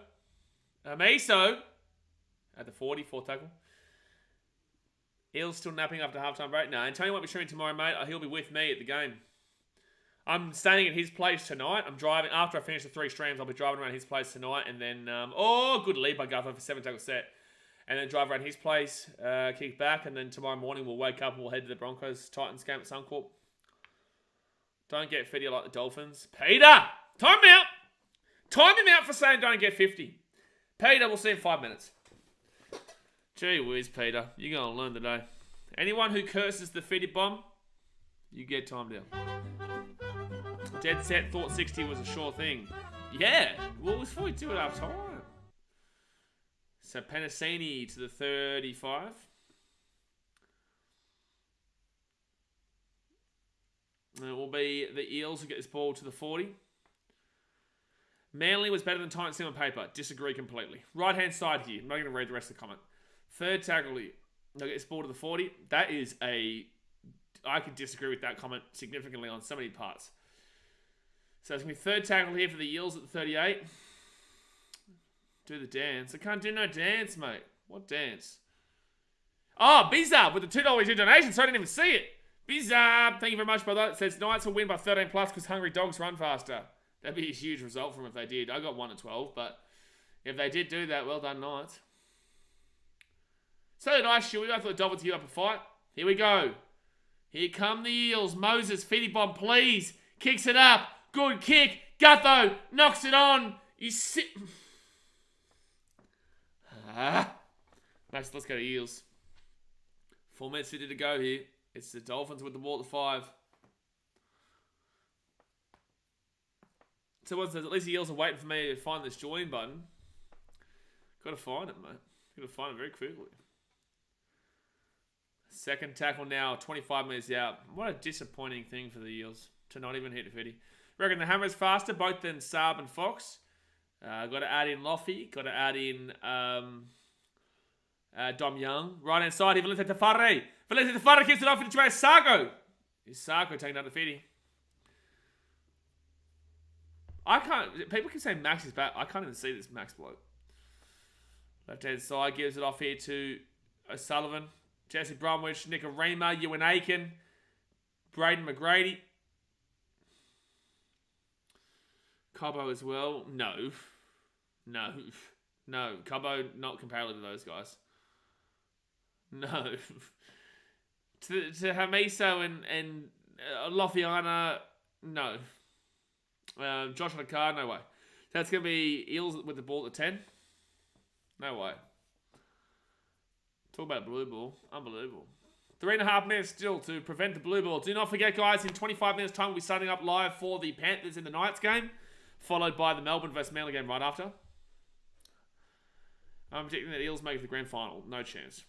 At the 40, fourth tackle. Eels still napping after halftime break. No, Antonio won't be streaming tomorrow, mate. He'll be with me at the game. I'm staying at his place tonight. I'm driving. After I finish the 3 streams, I'll be driving around his place tonight. And then, good lead by Gutho for 7 tackle set. And then drive around his place, kick back. And then tomorrow morning, we'll wake up and we'll head to the Broncos-Titans game at Suncorp. Don't get 50 like the Dolphins. Peter! Time him out! Time him out for saying don't get 50. Peter, we'll see in 5 minutes. Gee whiz, Peter. You're going to learn today. Anyone who curses the fitty bomb, you get timed out. Dead set thought 60 was a sure thing. Yeah. Well, it was 42 at half time. So Penasini to the 35. And it will be the Eels who get this ball to the 40. Manly was better than Titans on paper. Disagree completely. Right-hand side here. I'm not going to read the rest of the comment. Third tackle here. They'll get this ball to the 40. That is a... I could disagree with that comment significantly on so many parts. So it's going to be third tackle here for the Eels at the 38. Do the dance. I can't do no dance, mate. What dance? Oh, Bizarre with the $2 donation, so I didn't even see it. Bizarre, thank you very much, brother. It says Knights will win by 13 plus because Hungry Dogs run faster. That'd be a huge result from if they did. I got 1 at 12, but if they did do that, well done, Knights. So nice, Shuey. I thought the Dolphins give up a fight. Here we go. Here come the Eels. Moses, fitty bomb, please. Kicks it up. Good kick. Gutho knocks it on. You sit. Let's go to Eels. 4 minutes 50 to go here. It's the Dolphins with the ball at 5. So what's this? At least the Eels are waiting for me to find this join button. Got to find it, mate. Got to find it very quickly. Second tackle now, 25 minutes out. What a disappointing thing for the Eels to not even hit a 50. Reckon the hammer's faster, both than Saab and Fox. Got to add in Loffy. Got to add in Dom Young. Right hand side here, Valente Tafare. Valente Tafare kicks it off into Trey Sargo. Is Sargo taking out the 50? I can't... People keep saying Max is back. I can't even see this Max bloke. Left hand side gives it off here to O'Sullivan. Jesse Bromwich, Nicarima, Ewan Aiken, Braden McGrady. Cobbo as well. No. Cobbo, not comparable to those guys. No. to Hamiso and Lofiana, no. Josh on a card, no way. So that's going to be Eels with the ball at 10. No way. Talk about blue ball. Unbelievable. 3.5 minutes still to prevent the blue ball. Do not forget, guys, in 25 minutes' time, we'll be starting up live for the Panthers in the Knights game, followed by the Melbourne vs Manly game right after. I'm predicting that Eels make it to the grand final. No chance.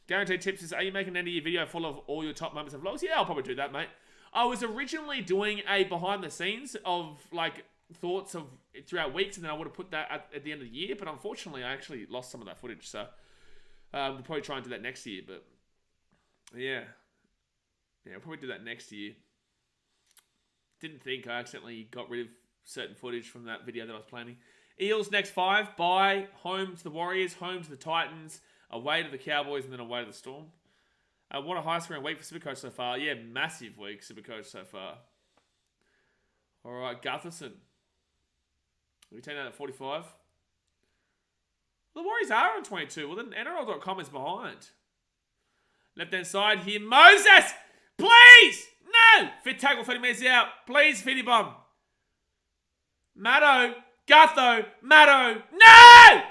Guaranteed tips is, are you making an end of your video full of all your top moments and vlogs? Yeah, I'll probably do that, mate. I was originally doing a behind the scenes of like thoughts of throughout weeks, and then I would have put that at the end of the year. But unfortunately, I actually lost some of that footage. So we'll probably try and do that next year. But yeah, we'll probably do that next year. Didn't think I accidentally got rid of certain footage from that video that I was planning. Eels next 5. Bye. Home to the Warriors. Home to the Titans. Away to the Cowboys, and then away to the Storm. What a high-scoring week for Supercoach so far. Yeah, massive week, Supercoach so far. All right, Gutherson. We take that at 45. Well, the Warriors are on 22. Well, then NRL.com is behind. Left-hand side here. Moses! Please! No! Fit tackle, 30 minutes out. Please, Fitty Bum. Matto. Gutho. Matto. No!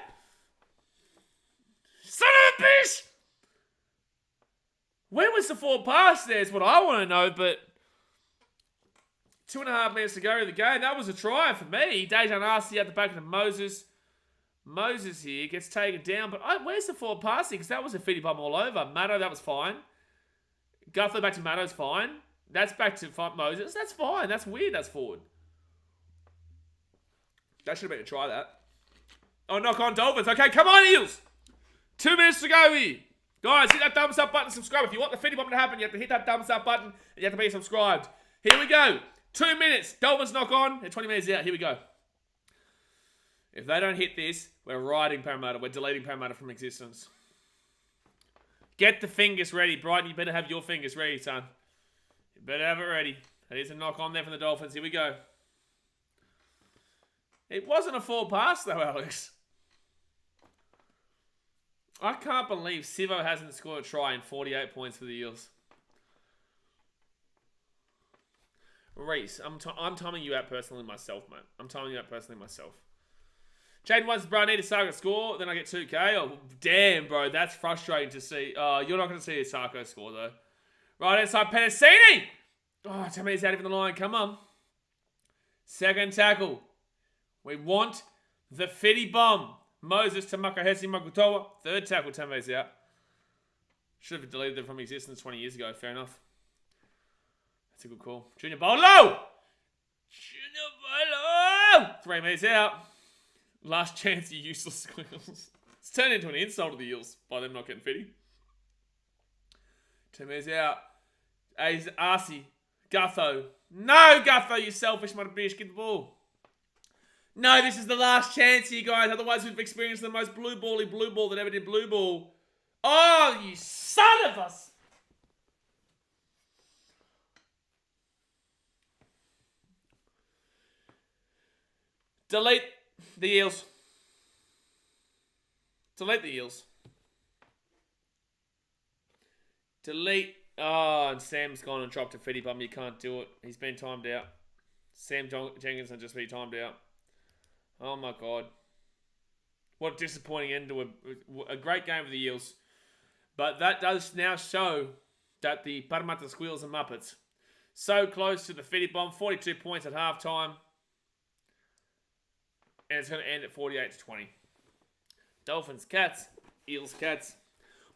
Son of a bitch! Where was the forward pass there is what I want to know, but 2.5 minutes to go in the game. That was a try for me. Dejan Arce at the back of Moses. Moses here gets taken down, but where's the forward passing? Because that was a Fitty Bum all over. Matto, that was fine. Gutho back to Matto's fine. That's back to Moses. That's fine. That's weird. That's forward. That should have been a try, that. Oh, knock on Dolphins. Okay, come on, Eels. 2 minutes to go here. Guys, hit that thumbs up button, subscribe. If you want the Fitty Bump to happen, you have to hit that thumbs up button and you have to be subscribed. Here we go. 2 minutes. Dolphins knock on. And 20 minutes out. Here we go. If they don't hit this, we're riding Parramatta. We're deleting Parramatta from existence. Get the fingers ready. Brighton, you better have your fingers ready, son. You better have it ready. There's a knock on there from the Dolphins. Here we go. It wasn't a forward pass, though, Alex. I can't believe Sivo hasn't scored a try in 48 points for the Eels. Reese, I'm timing you out personally myself, mate. I'm timing you out personally myself. Jaden wants bro, I need a Sarko score, then I get 2K. Oh, damn, bro. That's frustrating to see. You're not going to see a Sarko score, though. Right inside Penasini. Oh, tell me he's out of the line. Come on. Second tackle. We want the Fitty Bomb. Moses to Makahesi Makutoa. Third tackle, 10 minutes out. Should have deleted them from existence 20 years ago. Fair enough. That's a good call. Junior Bolo! Junior Bolo! 3 minutes out. Last chance, you useless squirrels. It's turned into an insult to the Eels by them not getting Fitty. 2 minutes out. Arce. Gutho. No, Gutho, you selfish mother bitch. Get the ball. No, this is the last chance here, guys. Otherwise, we've experienced the most blue ball that ever did blue ball. Oh, you son of a... Delete the Eels. Delete the Eels. Delete. Oh, and Sam's gone and dropped a Fitty Bum. You can't do it. He's been timed out. Sam Jenkins has just been timed out. Oh my God. What a disappointing end to a great game for the Eels. But that does now show that the Parramatta Squeals and Muppets so close to the Fitty Bomb. 42 points at halftime. And it's going to end at 48-20. Dolphins, Cats. Eels, Cats.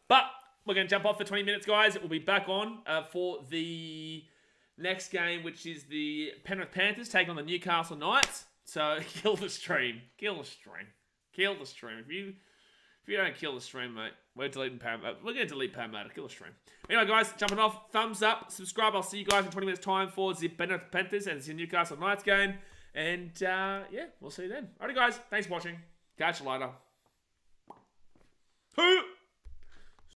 But we're going to jump off for 20 minutes, guys. We'll be back on for the next game, which is the Penrith Panthers taking on the Newcastle Knights. So, kill the stream. Kill the stream. Kill the stream. If you don't kill the stream, mate, we're deleting Parramatta. We're going to delete Parramatta. Kill the stream. Anyway, guys, jumping off. Thumbs up. Subscribe. I'll see you guys in 20 minutes' time for the Penrith Panthers and the Newcastle Knights game. And, yeah, we'll see you then. Alrighty, guys. Thanks for watching. Catch you later.